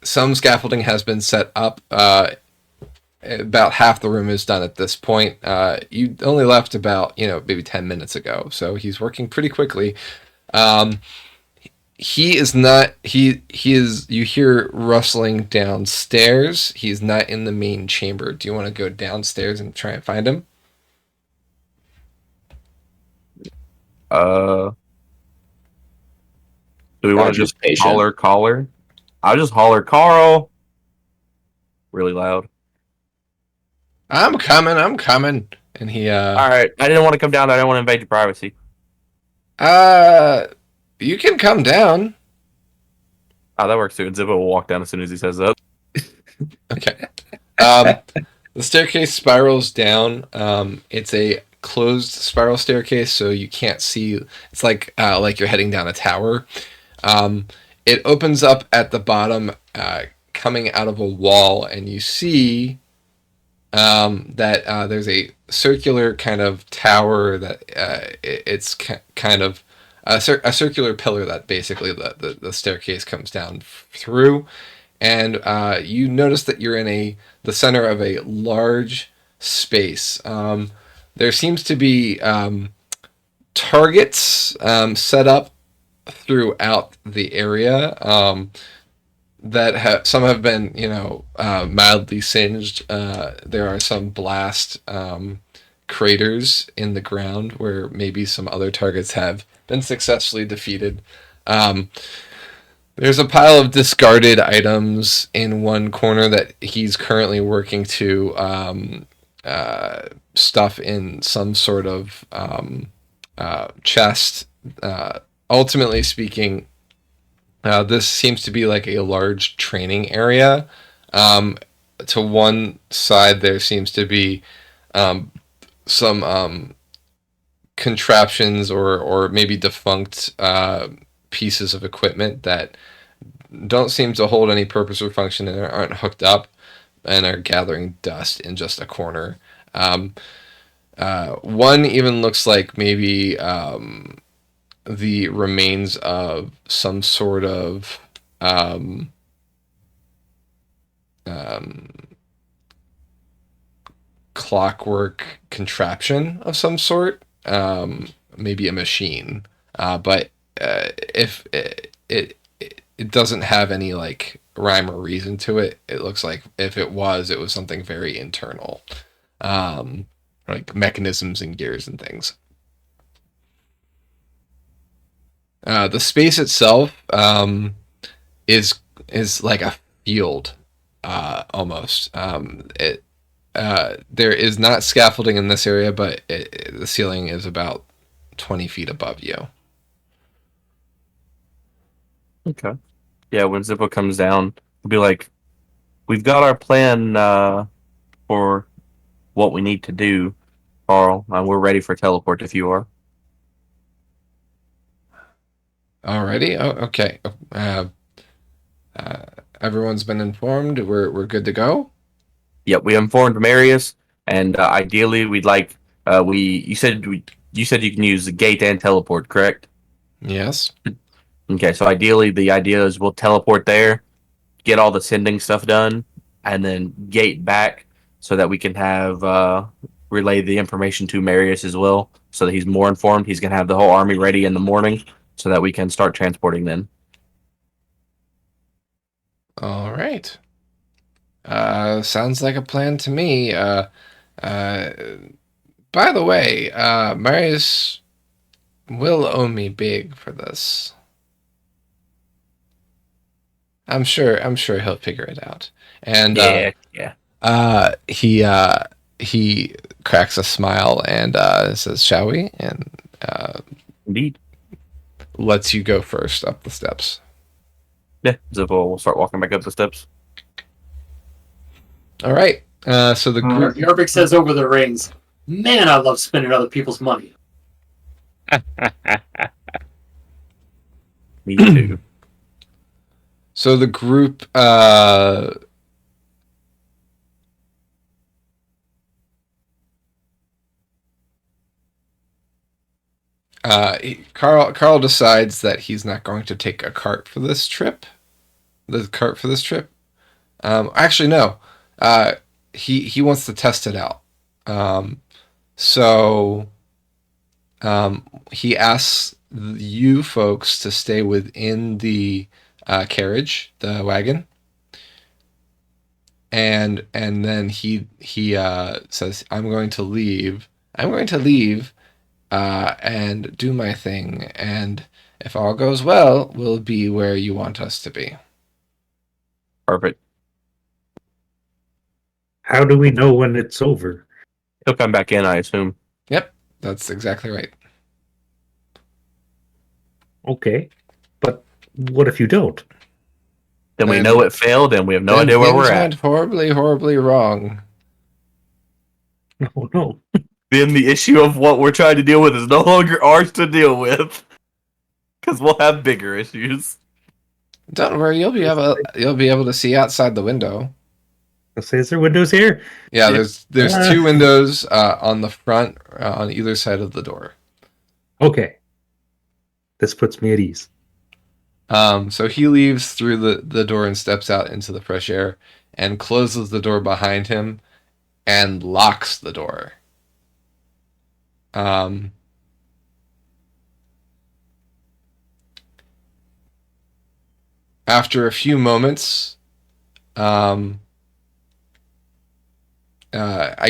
C: Some scaffolding has been set up. About half the room is done at this point. You only left about, maybe 10 minutes ago, so he's working pretty quickly. He is not, he is, you hear rustling downstairs. He's not in the main chamber. Do you want to go downstairs and try and find him?
E: Do we want to
B: Roger's
E: just
B: patient.
E: holler caller? I'll just holler Carl really loud.
C: I'm coming. And he,
E: Alright, I didn't want to come down. I didn't want to invade your privacy.
C: you can come down.
E: Oh, that works too. And Zippo will walk down as soon as he says that.
C: Okay. The staircase spirals down. It's a closed spiral staircase, so you can't see. It's like you're heading down a tower. It opens up at the bottom, coming out of a wall, and you see that there's a circular kind of tower that it's kind of a circular pillar that basically the staircase comes down through. And you notice that you're in the center of a large space. There seems to be targets set up throughout the area that some have been, mildly singed. There are some blast craters in the ground where maybe some other targets have been successfully defeated. There's a pile of discarded items in one corner that he's currently working to stuff in some sort of chest. Ultimately speaking, this seems to be like a large training area. To one side, there seems to be some contraptions or maybe defunct pieces of equipment that don't seem to hold any purpose or function and aren't hooked up and are gathering dust in just a corner. One even looks like maybe the remains of some sort of clockwork contraption of some sort, maybe a machine, but if it doesn't have any like rhyme or reason to it. It looks like if it was something very internal, like mechanisms and gears and things. The space itself is like a field, almost. There is not scaffolding in this area, but the ceiling is about 20 feet above you.
E: Okay. Yeah, when Zippo comes down, he'll be like, we've got our plan for what we need to do, Carl, and we're ready for teleport if you are.
C: Alrighty. Oh, okay. Everyone's been informed. We're good to go.
E: Yep, we informed Marius, and ideally we'd like You said you said you can use the gate and teleport, correct?
C: Yes.
E: Okay, so ideally the idea is we'll teleport there, get all the sending stuff done, and then gate back so that we can have relay the information to Marius as well, so that he's more informed. He's gonna have the whole army ready in the morning so that we can start transporting then.
C: All right. Sounds like a plan to me. By the way, Marius will owe me big for this. I'm sure he'll figure it out. And
E: Yeah.
C: he cracks a smile and says, "Shall we?" And
E: Indeed.
C: lets you go first up the steps.
E: Yeah, Zippo will start walking back up the steps.
C: All right. So the group.
D: Yarvik says over the rings, "Man, I love spending other people's money."
E: Me too.
C: So the group. Carl decides that he's not going to take a cart for this trip. The cart for this trip. Actually, no. He wants to test it out. So he asks you folks to stay within the carriage, the wagon, and then he says, "I'm going to leave. And do my thing. And if all goes well, we'll be where you want us to be."
E: Perfect.
A: How do we know when it's over?
E: He'll come back in, I assume.
C: Yep, that's exactly right.
A: Okay, but what if you don't?
E: Then we
C: Then-
E: know it failed, and we have no
C: Then
E: idea where
C: things
E: we're
C: went
E: at.
C: horribly, horribly wrong.
A: Oh no.
E: Then the issue of what we're trying to deal with is no longer ours to deal with, because we'll have bigger issues.
C: Don't worry, you'll be able to see outside the window.
A: Let's say, is there windows here?
C: Yeah,
E: Yeah.
C: there's two windows on the front on either side of the door.
A: Okay. This puts me at ease.
C: So he leaves through the door and steps out into the fresh air and closes the door behind him and locks the door. After a few moments, I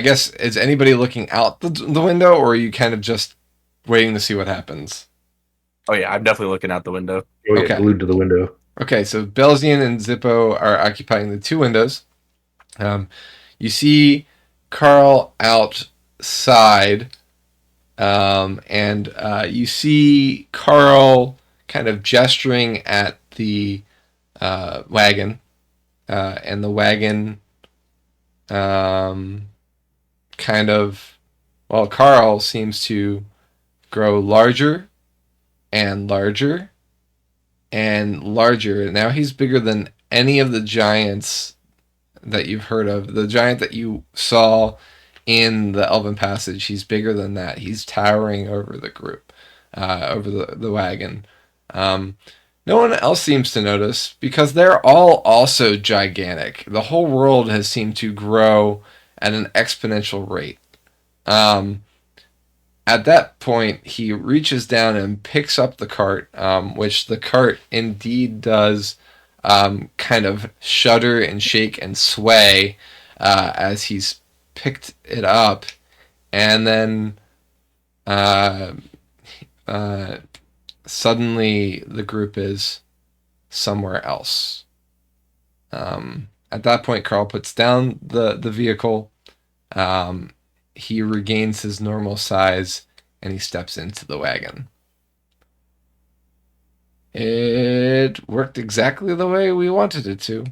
C: guess, is anybody looking out the window, or are you kind of just waiting to see what happens?
E: Oh yeah, I'm definitely looking out the window.
A: Oh, yeah,
C: Okay.
A: glued to the window.
C: Okay, so Belzian and Zippo are occupying the two windows. You see Carl outside, and you see Carl kind of gesturing at the wagon, and the wagon kind of, well, Carl seems to grow larger and larger and larger. Now he's bigger than any of the giants that you've heard of. The giant that you saw in the Elven Passage, he's bigger than that. He's towering over the group, over the wagon. No one else seems to notice because they're all also gigantic. The whole world has seemed to grow at an exponential rate. At that point, he reaches down and picks up the cart, which the cart indeed does kind of shudder and shake and sway as he's picked it up. And then suddenly the group is somewhere else. At that point, Carl puts down the vehicle. He regains his normal size and he steps into the wagon. It worked exactly the way we wanted it to.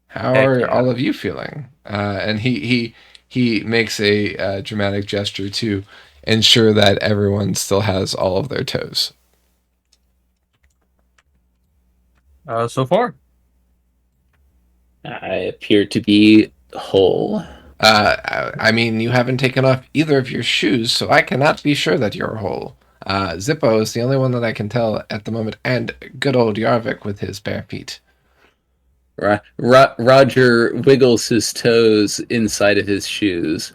C: How
E: Heck
C: are
E: yeah.
C: all of you feeling? And he makes a dramatic gesture to ensure that everyone still has all of their toes.
E: So far.
B: I appear to be whole.
C: I mean, you haven't taken off either of your shoes, so I cannot be sure that you're whole. Zippo is the only one that I can tell at the moment, and good old Yarvik with his bare feet.
B: Roger wiggles his toes inside of his shoes.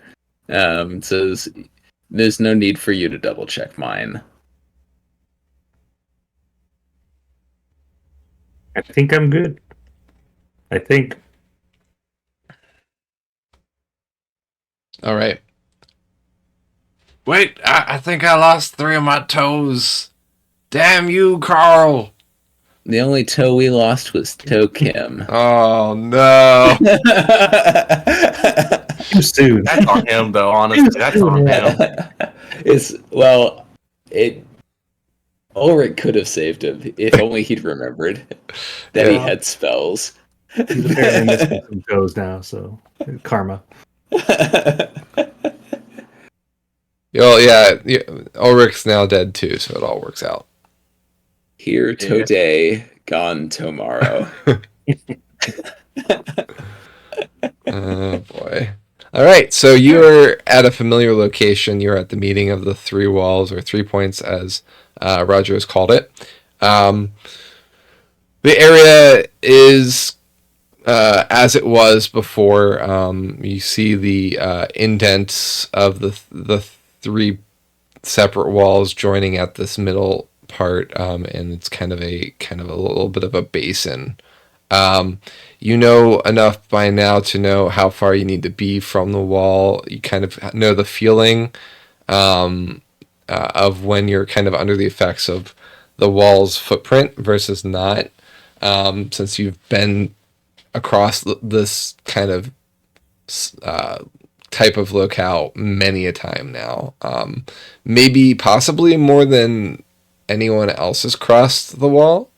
B: Says, "There's no need for you to double check mine."
A: I think I'm good. I think.
C: All right. Wait, I think I lost 3 of my toes. Damn you, Carl.
B: The only toe we lost was Toe Kim.
C: Oh, no.
A: Too soon.
E: That's on him, though. Honestly, that's on him.
B: Ulrich could have saved him if only he'd remembered that he
C: Yeah.
B: had spells.
A: He's apparently missing some toes now, so karma.
C: Well, yeah, Ulrich's now dead too, so it all works out.
B: Here today, gone tomorrow.
C: Oh boy. All right, so you're at a familiar location. You're at the meeting of the 3 walls, or 3 points, as Roger has called it. The area is as it was before. You see the indents of the 3 separate walls joining at this middle part, and it's kind of a little bit of a basin. You know enough by now to know how far you need to be from the wall. You kind of know the feeling of when you're kind of under the effects of the wall's footprint versus not, since you've been across this kind of type of locale many a time now. Maybe possibly more than anyone else has crossed the wall.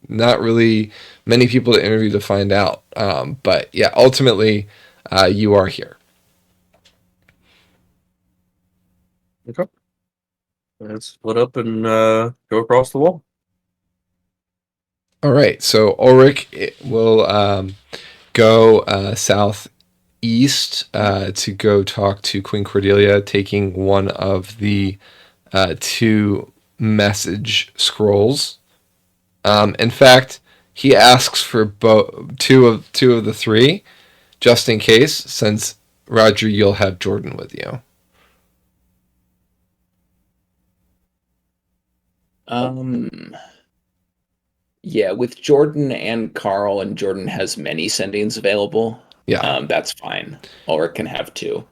C: Not really many people to interview to find out. But yeah, ultimately, you are here.
E: Okay. Let's split up and go across the wall.
C: All right. So Ulrich will go southeast to go talk to Queen Cordelia, taking one of the 2 message scrolls. In fact, he asks for two of the 3, just in case, since Roger, you'll have Jordan with you.
B: Yeah, with Jordan and Carl, and Jordan has many sendings available.
C: Yeah.
B: That's fine. Ulrich can have 2.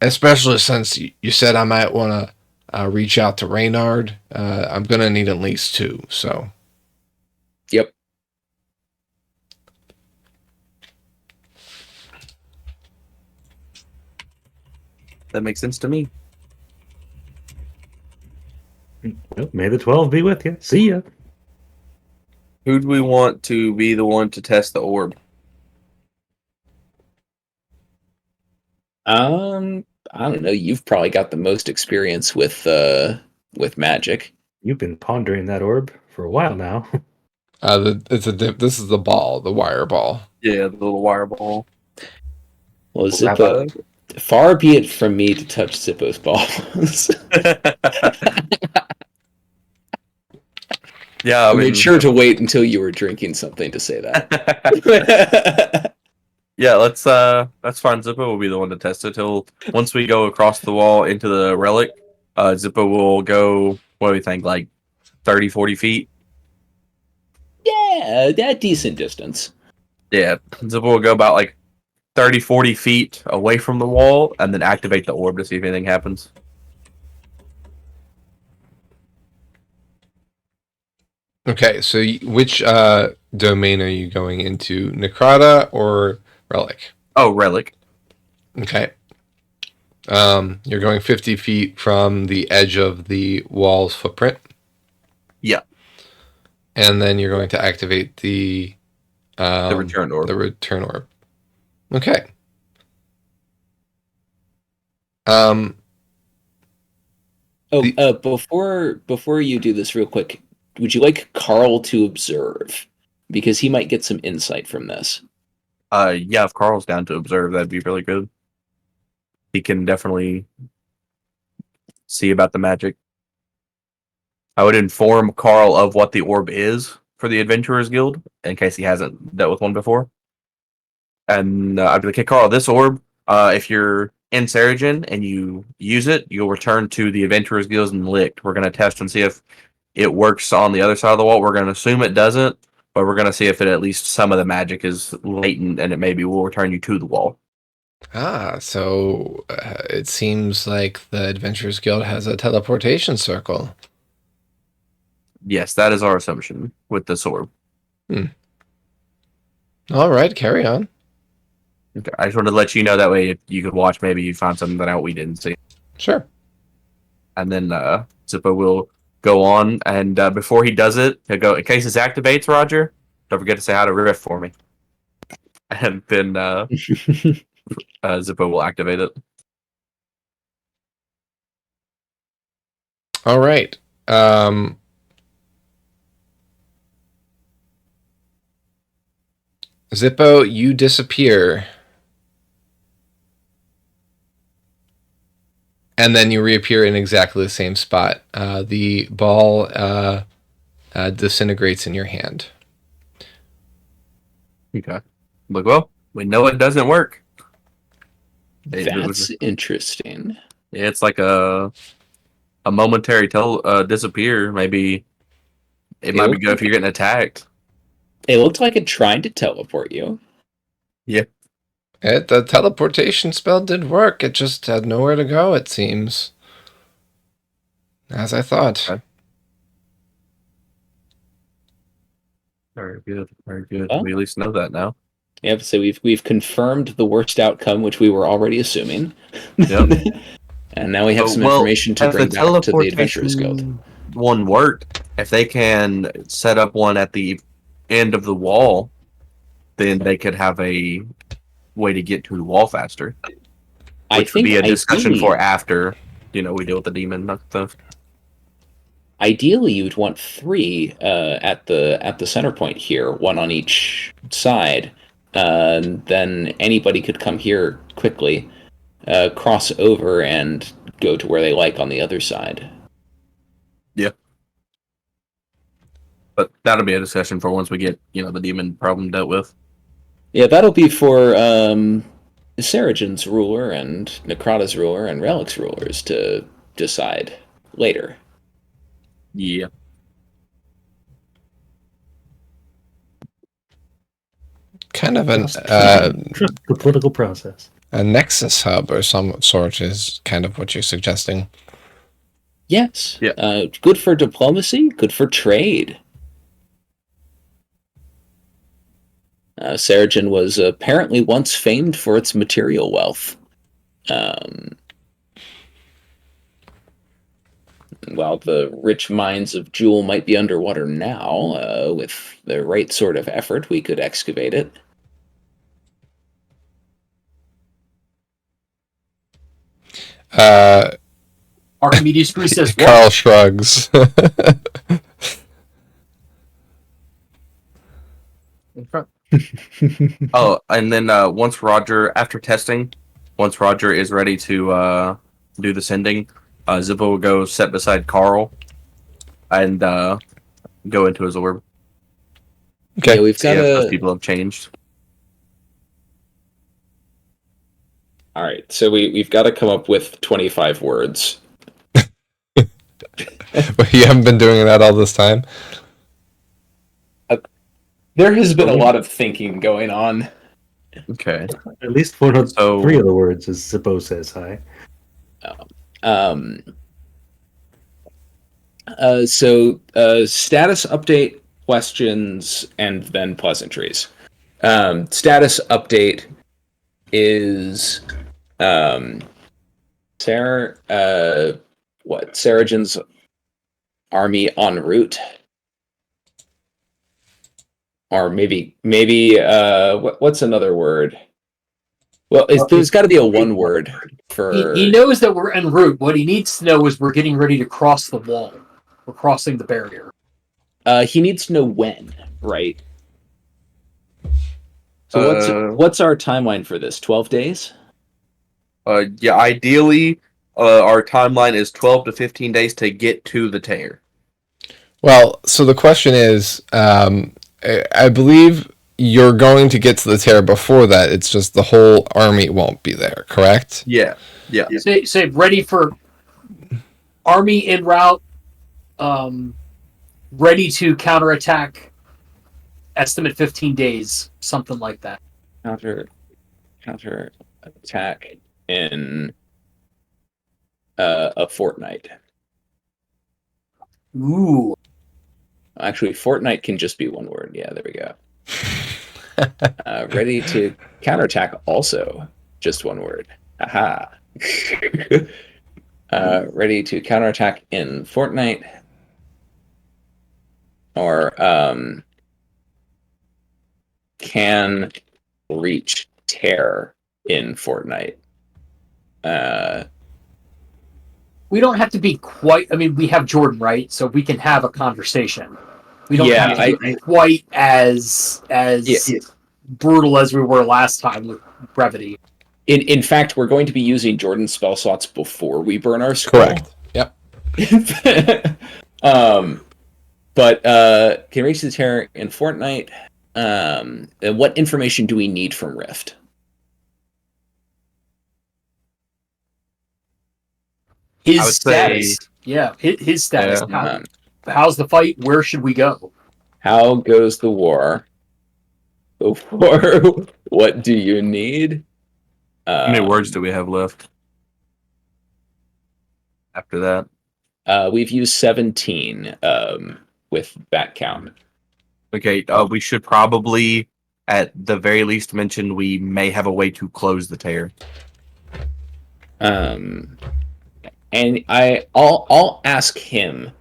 C: Especially since you said I might want to reach out to Reynard. I'm gonna need at least 2. So.
B: Yep.
E: That makes sense to me.
A: Well, may the 12 be with you. See ya.
E: Who do we want to be the one to test the orb?
B: I don't know. You've probably got the most experience with magic.
A: You've been pondering that orb for a while now.
C: This is the ball, the wire ball.
E: Yeah, the little wire ball.
B: Well, Zippo, far be it from me to touch Zippo's balls.
E: Yeah,
B: I made sure to wait until you were drinking something to say that.
E: Yeah, that's fine. Zippo will be the one to test it. Once we go across the wall into the relic, Zippo will go, what do we think, like 30, 40 feet?
B: Yeah, that decent distance.
E: Yeah, Zippo will go about like 30, 40 feet away from the wall and then activate the orb to see if anything happens.
C: Okay, so which domain are you going into? Necrata or Relic?
E: Oh, relic.
C: Okay. You're going 50 feet from the edge of the wall's footprint.
E: Yeah.
C: And then you're going to activate the
E: return orb.
C: The return orb. Okay.
B: Before you do this real quick, would you like Carl to observe? Because he might get some insight from this.
E: Yeah, if Carl's down to observe, that'd be really good. He can definitely see about the magic. I would inform Carl of what the orb is for the Adventurers Guild, in case he hasn't dealt with one before. And I'd be like, hey, Carl, this orb, if you're in Seregen and you use it, you'll return to the Adventurers Guild and Licht. We're going to test and see if it works on the other side of the wall. We're going to assume it doesn't, but we're going to see if it at least some of the magic is latent and it maybe will return you to the wall.
C: So it seems like the Adventurers Guild has a teleportation circle.
E: Yes, that is our assumption with this orb.
C: All right, carry on.
E: Okay, I just wanted to let you know that way if you could watch, maybe you find something out we didn't see.
C: Sure.
E: And then Zippo will go on, and before he does it, he'll go, in case this activates, Roger, don't forget to say hi to Riff for me. And then Zippo will activate it.
C: All right. Zippo, you disappear. And then you reappear in exactly the same spot. The ball disintegrates in your hand.
E: Okay. Look, well, we know it doesn't work.
B: That's interesting.
E: Yeah, it's like a momentary disappear. Maybe it might be good if you're getting attacked.
B: It looked like it tried to teleport you.
E: Yeah.
C: The teleportation spell did work. It just had nowhere to go, it seems. As I thought.
E: Okay. Very good. Very good.
B: Well,
E: we at least know that now.
B: Yep, so we've confirmed the worst outcome, which we were already assuming.
E: Yep.
B: And now we have some information to bring back to the Adventurers Guild.
E: One worked. If they can set up one at the end of the wall, then they could have a way to get to the wall faster. Which would be a discussion for after, we deal with the demon stuff.
B: Ideally, you'd want 3 at the center point here, 1 on each side. Then anybody could come here quickly, cross over, and go to where they like on the other side.
E: Yeah. But that'll be a discussion for once we get, the demon problem dealt with.
B: Yeah, that'll be for Seregen's ruler and Necrata's ruler and Relic's rulers to decide later.
E: Yeah.
C: Kind of an
A: the political process.
C: a nexus hub or some sort is kind of what you're suggesting.
B: Yes.
E: Yeah.
B: Good for diplomacy, good for trade. Seregen was apparently once famed for its material wealth. While the rich mines of Jewel might be underwater now, with the right sort of effort, we could excavate it.
D: Archimedes 3 says what?
C: Carl shrugs.
E: Oh, and then once Roger is ready to do the sending, Zippo will go sit beside Carl and go into his orb.
C: Okay.
B: Yeah, we've got
E: those people have changed.
B: All right, so we've got to come up with 25 words.
C: You haven't been doing that all this time?
B: There has been a lot of thinking going on.
E: Okay.
A: At least 3 of the words, as Zippo says hi.
B: Status update, questions, and then pleasantries. Status update is Seregen's army en route, or maybe what's another word? Well, there's got to be a one word for.
D: He knows that we're en route. What he needs to know is we're getting ready to cross the wall. We're crossing the barrier.
B: He needs to know when, right? So what's our timeline for this? 12 days?
E: Yeah, ideally, our timeline is 12 to 15 days to get to the tear.
C: Well, so the question is, I believe you're going to get to the tear before that. It's just the whole army won't be there, correct?
E: Yeah.
D: Say ready for army en route, ready to counterattack. Estimate 15 days, something like that.
B: Counter attack in a fortnight.
D: Ooh.
B: Actually, fortnight can just be one word. Yeah, there we go. Ready to counterattack, also just one word. Aha. Ready to counterattack in fortnight, or can reach tear in fortnight.
D: We don't have to be quite. I mean, we have Jordan, right? So we can have a conversation. We don't have to be quite as brutal as we were last time with brevity.
B: In fact, we're going to be using Jordan's spell slots before we burn our scroll.
C: Correct. Yep.
B: But can reach the tear in fortnight. And what information do we need from Rift?
D: His status. Yeah, his status.
E: Yeah.
D: How's the fight? Where should we go?
B: How goes the war? Before, what do you need?
E: How many words do we have left after that?
B: We've used 17 with that count.
E: Okay, we should probably, at the very least, mention we may have a way to close the tear.
B: And I'll ask him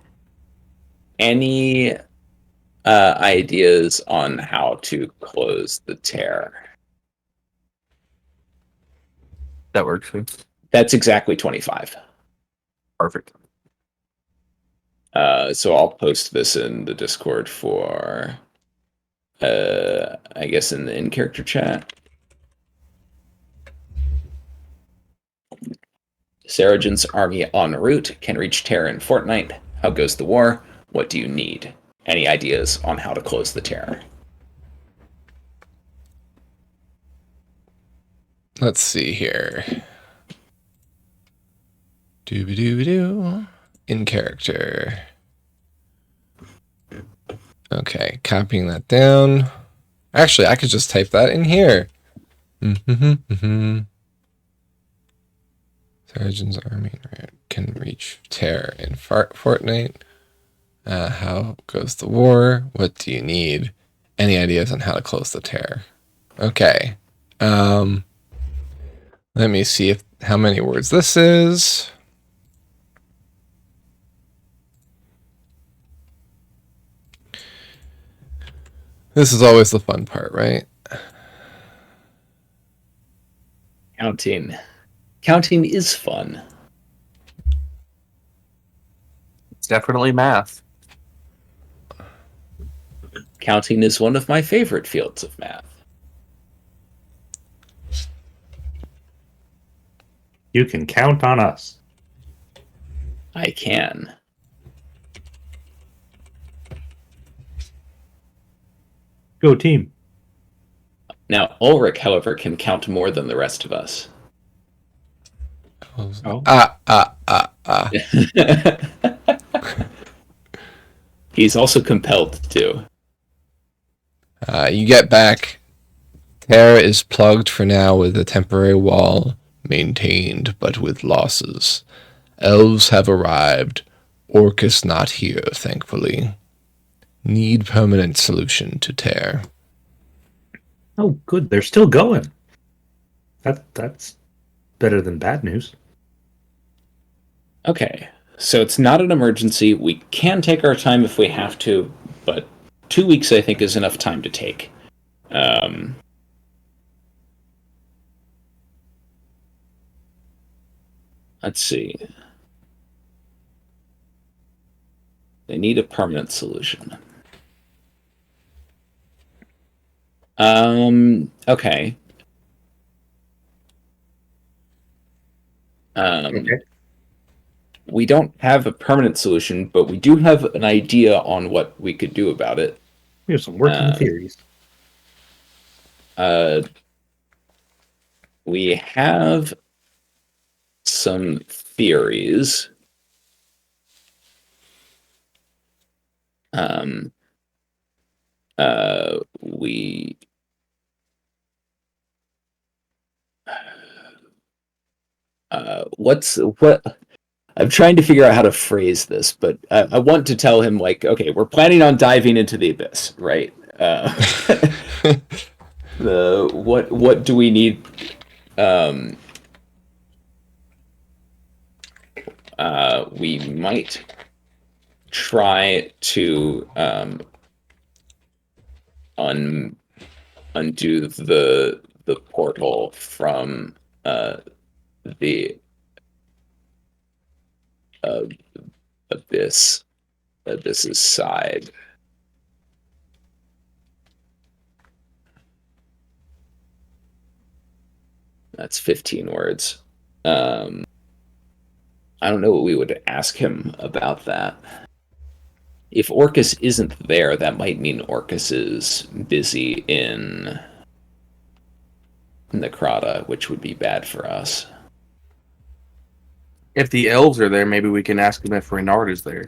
B: any ideas on how to close the tear.
E: That works. Too.
B: That's exactly 25.
E: Perfect.
B: So I'll post this in the Discord for, I guess, in the in-character chat. Seregen's army en route can reach tear in fortnight. How goes the war? What do you need? Any ideas on how to close the tear?
C: Let's see here. Dooby-dooby-doo. In character. Okay, copying that down. Actually, I could just type that in here. Sergeant's army can reach tear in fortnight. How goes the war? What do you need? Any ideas on how to close the tear? Okay. Let me see how many words this is. This is always the fun part, right?
B: Counting. Counting is fun.
E: It's definitely math.
B: Counting is one of my favorite fields of math.
A: You can count on us.
B: I can.
A: Go team.
B: Now, Ulrich, however, can count more than the rest of us.
A: Oh.
B: He's also compelled to.
C: You get back. Terra is plugged for now with a temporary wall, maintained but with losses. Elves have arrived. Orcus not here, thankfully. Need permanent solution to tear.
A: Oh, good. They're still going. That's better than bad news.
B: Okay, so it's not an emergency. We can take our time if we have to, but 2 weeks, I think, is enough time to take. Let's see. They need a permanent solution. Okay.
A: Okay.
B: We don't have a permanent solution, but we do have an idea on what we could do about it.
A: We have some working
B: Um,
A: theories.
B: We have some theories. We what I'm trying to figure out how to phrase this, but I want to tell him like, okay, we're planning on diving into the abyss, right? What do we need? We might try to undo the portal from the abyss's side. That's 15 words. I don't know what we would ask him about that. If Orcus isn't there, that might mean Orcus is busy in Necrata, which would be bad for us.
E: If the elves are there, maybe we can ask them if Reynard is there.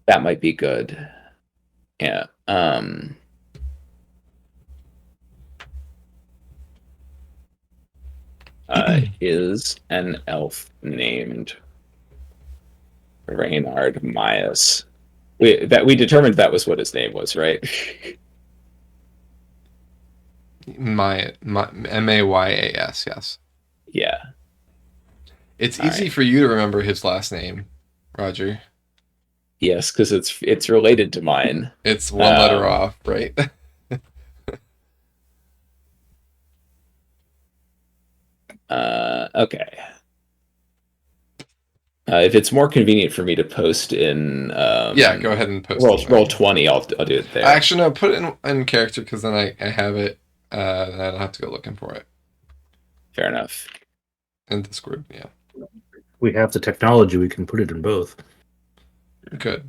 B: That might be good. Yeah. Is an elf named Reynard Myas? We determined that was what his name was, right?
C: My Mayas, yes.
B: Yeah.
C: It's
B: All
C: easy
B: right.
C: for you to remember his last name, Roger.
B: Yes, because it's related to mine.
C: It's one letter off, right?
B: Okay. If it's more convenient for me to post in
C: Yeah, go ahead and post it.
B: roll 20, I'll do it there.
C: Actually, no, put it in character because then I have it. And I don't have to go looking for it
B: Fair enough.
C: in Discord. Yeah,
A: We have the technology. We can put it in both.
C: good.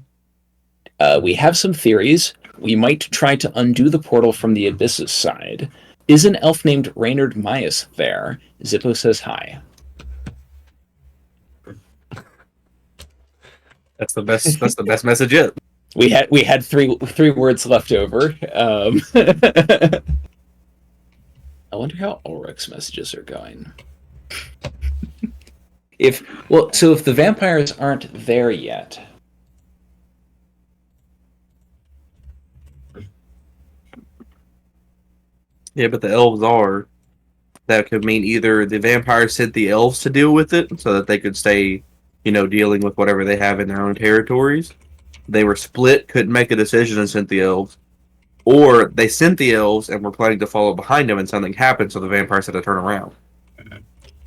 B: We have some theories. We might try to undo the portal from the Abyss's side. Is an elf named Reynard Myas there? Zippo says hi.
E: That's the best. That's the best message yet.
B: We had three words left over. I wonder how Ulrich's messages are going. If the vampires aren't there yet.
E: Yeah, but the elves are. That could mean either the vampires sent the elves to deal with it so that they could stay, dealing with whatever they have in their own territories. They were split, couldn't make a decision, and sent the elves. Or they sent the elves and were planning to follow behind them, and something happened, so the vampires had to turn around.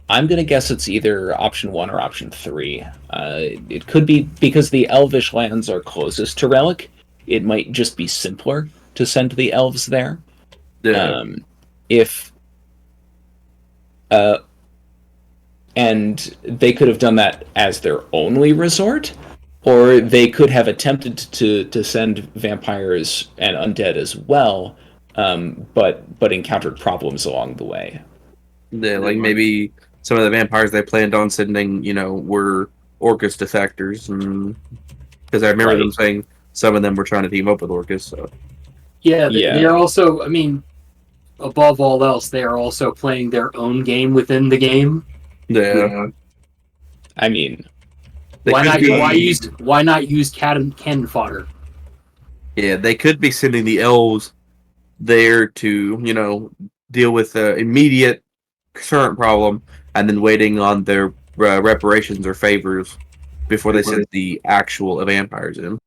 B: I'm going to guess it's either option 1 or option 3. It could be because the elvish lands are closest to Relic. It might just be simpler to send the elves there. And they could have done that as their only resort, or they could have attempted to send vampires and undead as well, but encountered problems along the way.
E: Yeah, like maybe some of the vampires they planned on sending, were Orcus defectors, because I remember them saying some of them were trying to team up with Orcus. So
D: yeah, they are also. I mean, above all else, they are also playing their own game within the game.
E: yeah.
B: I mean,
D: why not use cannon fodder?
E: Yeah, they could be sending the elves there to, deal with the immediate current problem, and then waiting on their reparations or favors before they send the actual vampires in.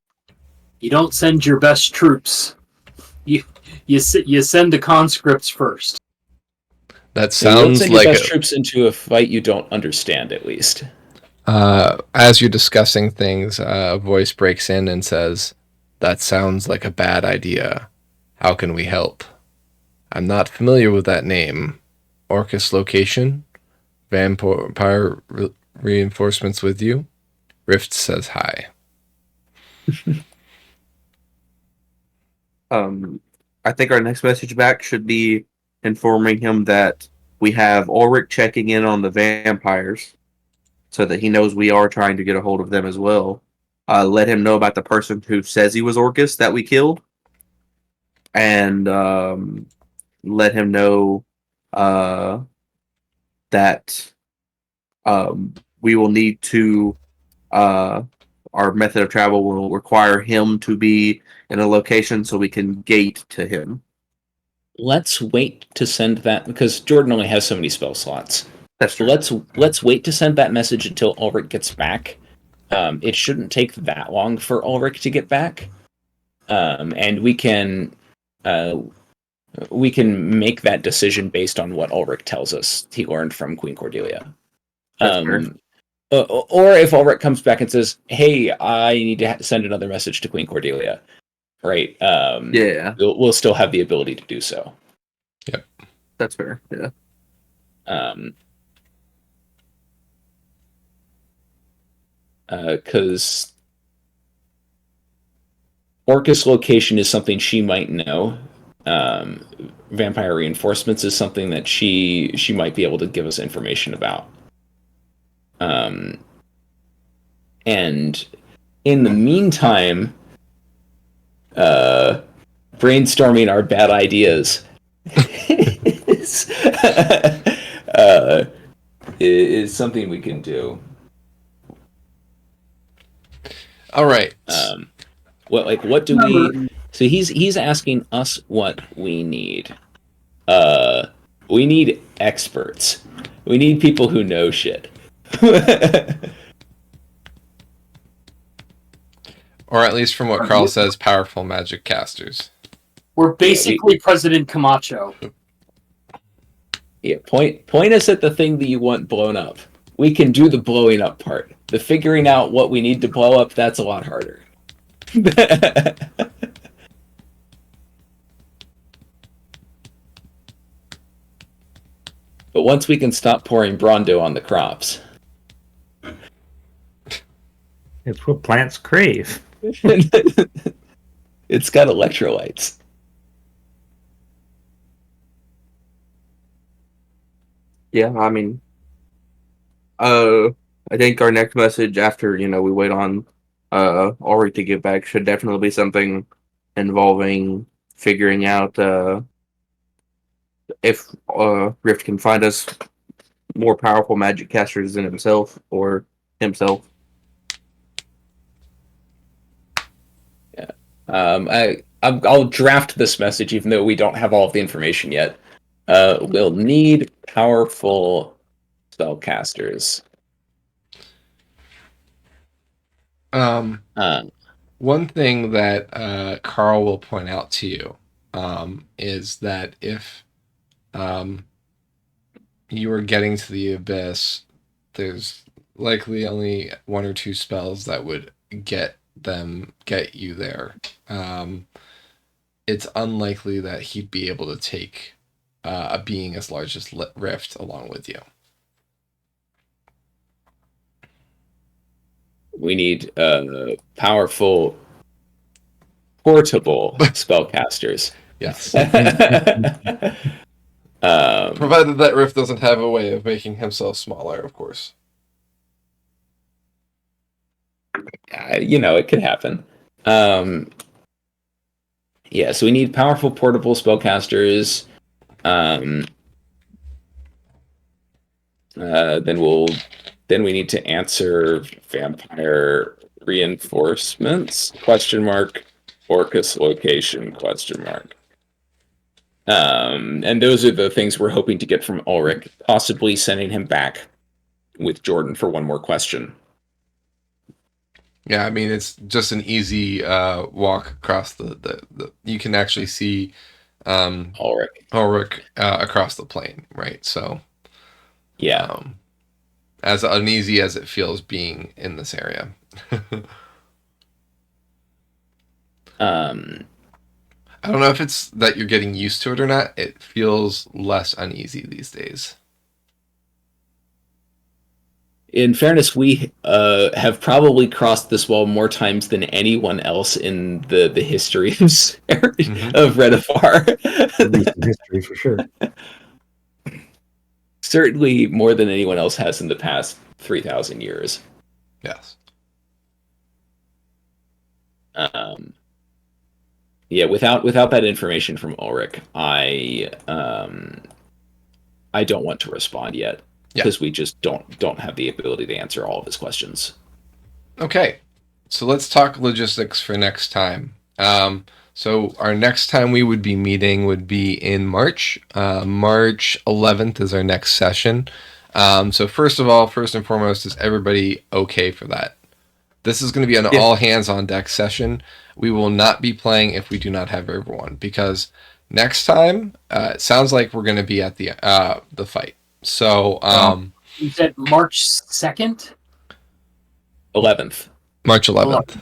D: You don't send your best troops. You send the conscripts first.
C: That
B: you don't
C: sounds
B: send
C: like
B: your best troops into a fight you don't understand, at least.
C: As you're discussing things, a voice breaks in and says, That sounds like a bad idea. How can we help? I'm not familiar with that name. Orcus location? Vampire reinforcements with you? Rift says hi.
E: I think our next message back should be informing him that we have Ulrich checking in on the vampires so that he knows we are trying to get a hold of them as well. Let him know about the person who says he was Orcus that we killed, and let him know that we will need to. Our method of travel will require him to be in a location so we can gate to him.
B: Let's wait to send that because Jordan only has so many spell slots.
E: That's true.
B: Let's wait to send that message until Ulrich gets back. It shouldn't take that long for Ulrich to get back, and we can make that decision based on what Ulrich tells us he learned from Queen Cordelia.
E: That's fair.
B: Or if Ulrich comes back and says, "Hey, I need to send another message to Queen Cordelia," right?
E: Yeah,
B: we'll still have the ability to do so.
C: Yep,
E: that's fair. Yeah.
B: Because Orcus location is something she might know. Vampire reinforcements is something that she might be able to give us information about. And in the meantime, brainstorming our bad ideas is something we can do.
C: all right.
B: What do we? So he's asking us what we need. We need experts. We need people who know shit.
C: Or at least from what Carl says, powerful magic casters.
D: We're basically President Camacho.
B: Yeah, point us at the thing that you want blown up. We can do the blowing up part. The figuring out what we need to blow up, that's a lot harder. But once we can stop pouring Brondo on the crops.
A: It's what plants crave.
B: It's got electrolytes.
E: Yeah, I mean, I think our next message after we wait on Ulrich to get back should definitely be something involving figuring out if Rift can find us more powerful magic casters than himself or himself.
B: Yeah. I'll draft this message even though we don't have all of the information yet. We'll need powerful spellcasters.
C: One thing that Carl will point out to you is that if you are getting to the abyss, there's likely only one or two spells that would get you there. It's unlikely that he'd be able to take a being as large as Rift along with you.
B: We need powerful, portable spellcasters.
C: Yes.
B: Provided
C: that Rift doesn't have a way of making himself smaller, of course.
B: It could happen. Yeah, so we need powerful, portable spellcasters. Then we need to answer vampire reinforcements? ? Orcus location ? And those are the things we're hoping to get from Ulrich, possibly sending him back with Jordan for one more question.
C: Yeah, I mean, it's just an easy walk across the you can actually see Ulrich across the plain, right? So
B: yeah,
C: as uneasy as it feels being in this area. I don't know if it's that you're getting used to it or not. It feels less uneasy these days.
B: In fairness, we have probably crossed this wall more times than anyone else in the history of of Redifar.
A: At least in history, for sure.
B: Certainly more than anyone else has in the past 3,000 years.
C: Yes.
B: Yeah, without that information from Ulrich, I don't want to respond yet because we just don't have the ability to answer all of his questions.
C: Okay, so let's talk logistics for next time. So our next time we would be meeting would be in March. March 11th is our next session. So first and foremost, is everybody okay for that? This is going to be an all hands on deck session. We will not be playing if we do not have everyone, because next time it sounds like we're going to be at the fight. So
D: you said March 2nd?
B: 11th.
C: March 11th.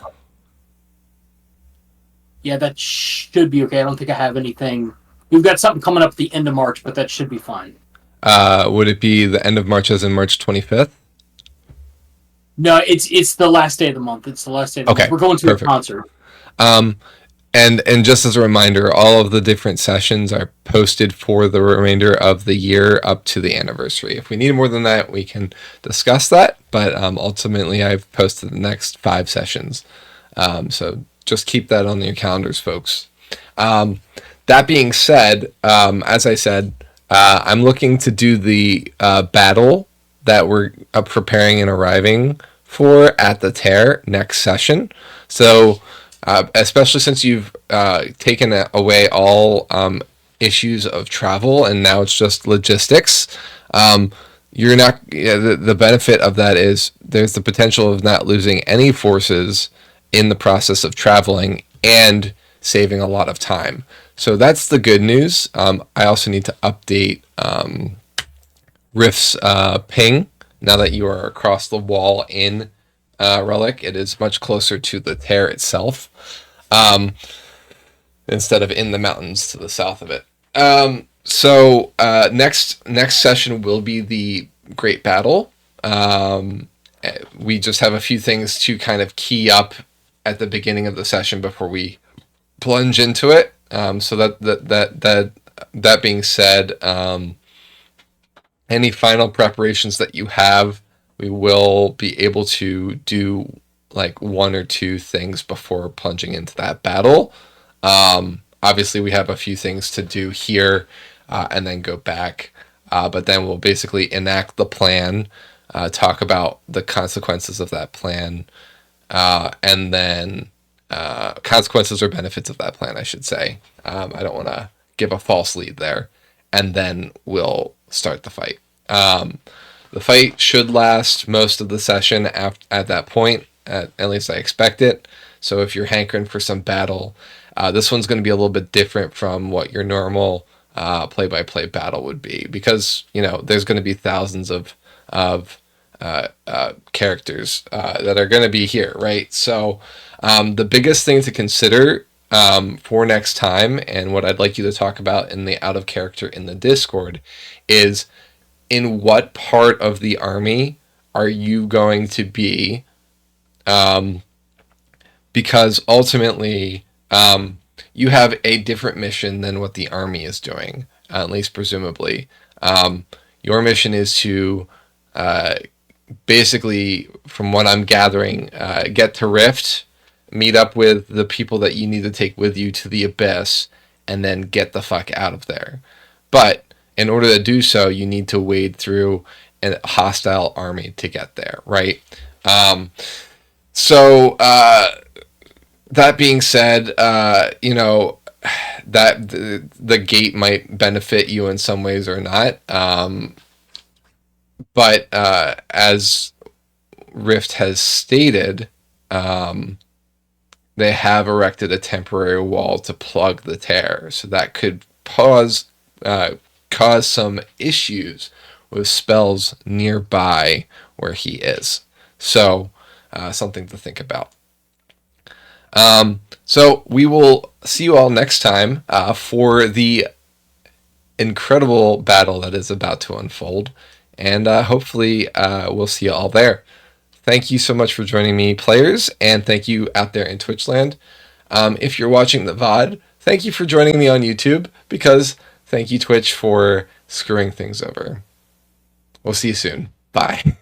D: Yeah, that should be okay. I don't think I have anything. We've got something coming up at the end of March, but that should be fine.
C: Would it be the end of March, as in March 25th?
D: No, it's the last day of the month. It's the last day of the month. We're going to a concert.
C: And just as a reminder, all of the different sessions are posted for the remainder of the year up to the anniversary. If we need more than that, we can discuss that. But ultimately, I've posted the next 5 sessions. So just keep that on your calendars, folks. That being said, as I said, I'm looking to do the battle that we're preparing and arriving for at the Tear next session. So especially since you've taken away all issues of travel and now it's just logistics, you're not. The benefit of that is there's the potential of not losing any forces in the process of traveling and saving a lot of time. So that's the good news. I also need to update Rift's ping. Now that you are across the wall in Relic, it is much closer to the Tear itself, instead of in the mountains to the south of it. So next session will be the Great Battle. We just have a few things to kind of key up at the beginning of the session before we plunge into it. So that being said, any final preparations that you have, we will be able to do like 1 or 2 things before plunging into that battle. Obviously, we have a few things to do here and then go back. But then we'll basically enact the plan, talk about the consequences of that plan, and then consequences or benefits of that plan, I should say. I don't want to give a false lead there. And then we'll start the fight. The fight should last most of the session at that point. At least I expect it. So if you're hankering for some battle, this one's going to be a little bit different from what your normal play-by-play battle would be, because there's going to be thousands of characters that are going to be here, right? So the biggest thing to consider for next time, and what I'd like you to talk about in the out of character in the Discord, is in what part of the army are you going to be? Because ultimately, you have a different mission than what the army is doing, at least presumably. Your mission is to basically, from what I'm gathering, get to Rift, meet up with the people that you need to take with you to the Abyss, and then get the fuck out of there. But in order to do so, you need to wade through a hostile army to get there, right? So that being said, that the gate might benefit you in some ways or not. But as Rift has stated, they have erected a temporary wall to plug the Tear, so that could cause some issues with spells nearby where he is. So something to think about. So we will see you all next time for the incredible battle that is about to unfold. And hopefully we'll see you all there. Thank you so much for joining me, players, and thank you out there in Twitchland. If you're watching the VOD, thank you for joining me on YouTube, because thank you, Twitch, for screwing things over. We'll see you soon. Bye.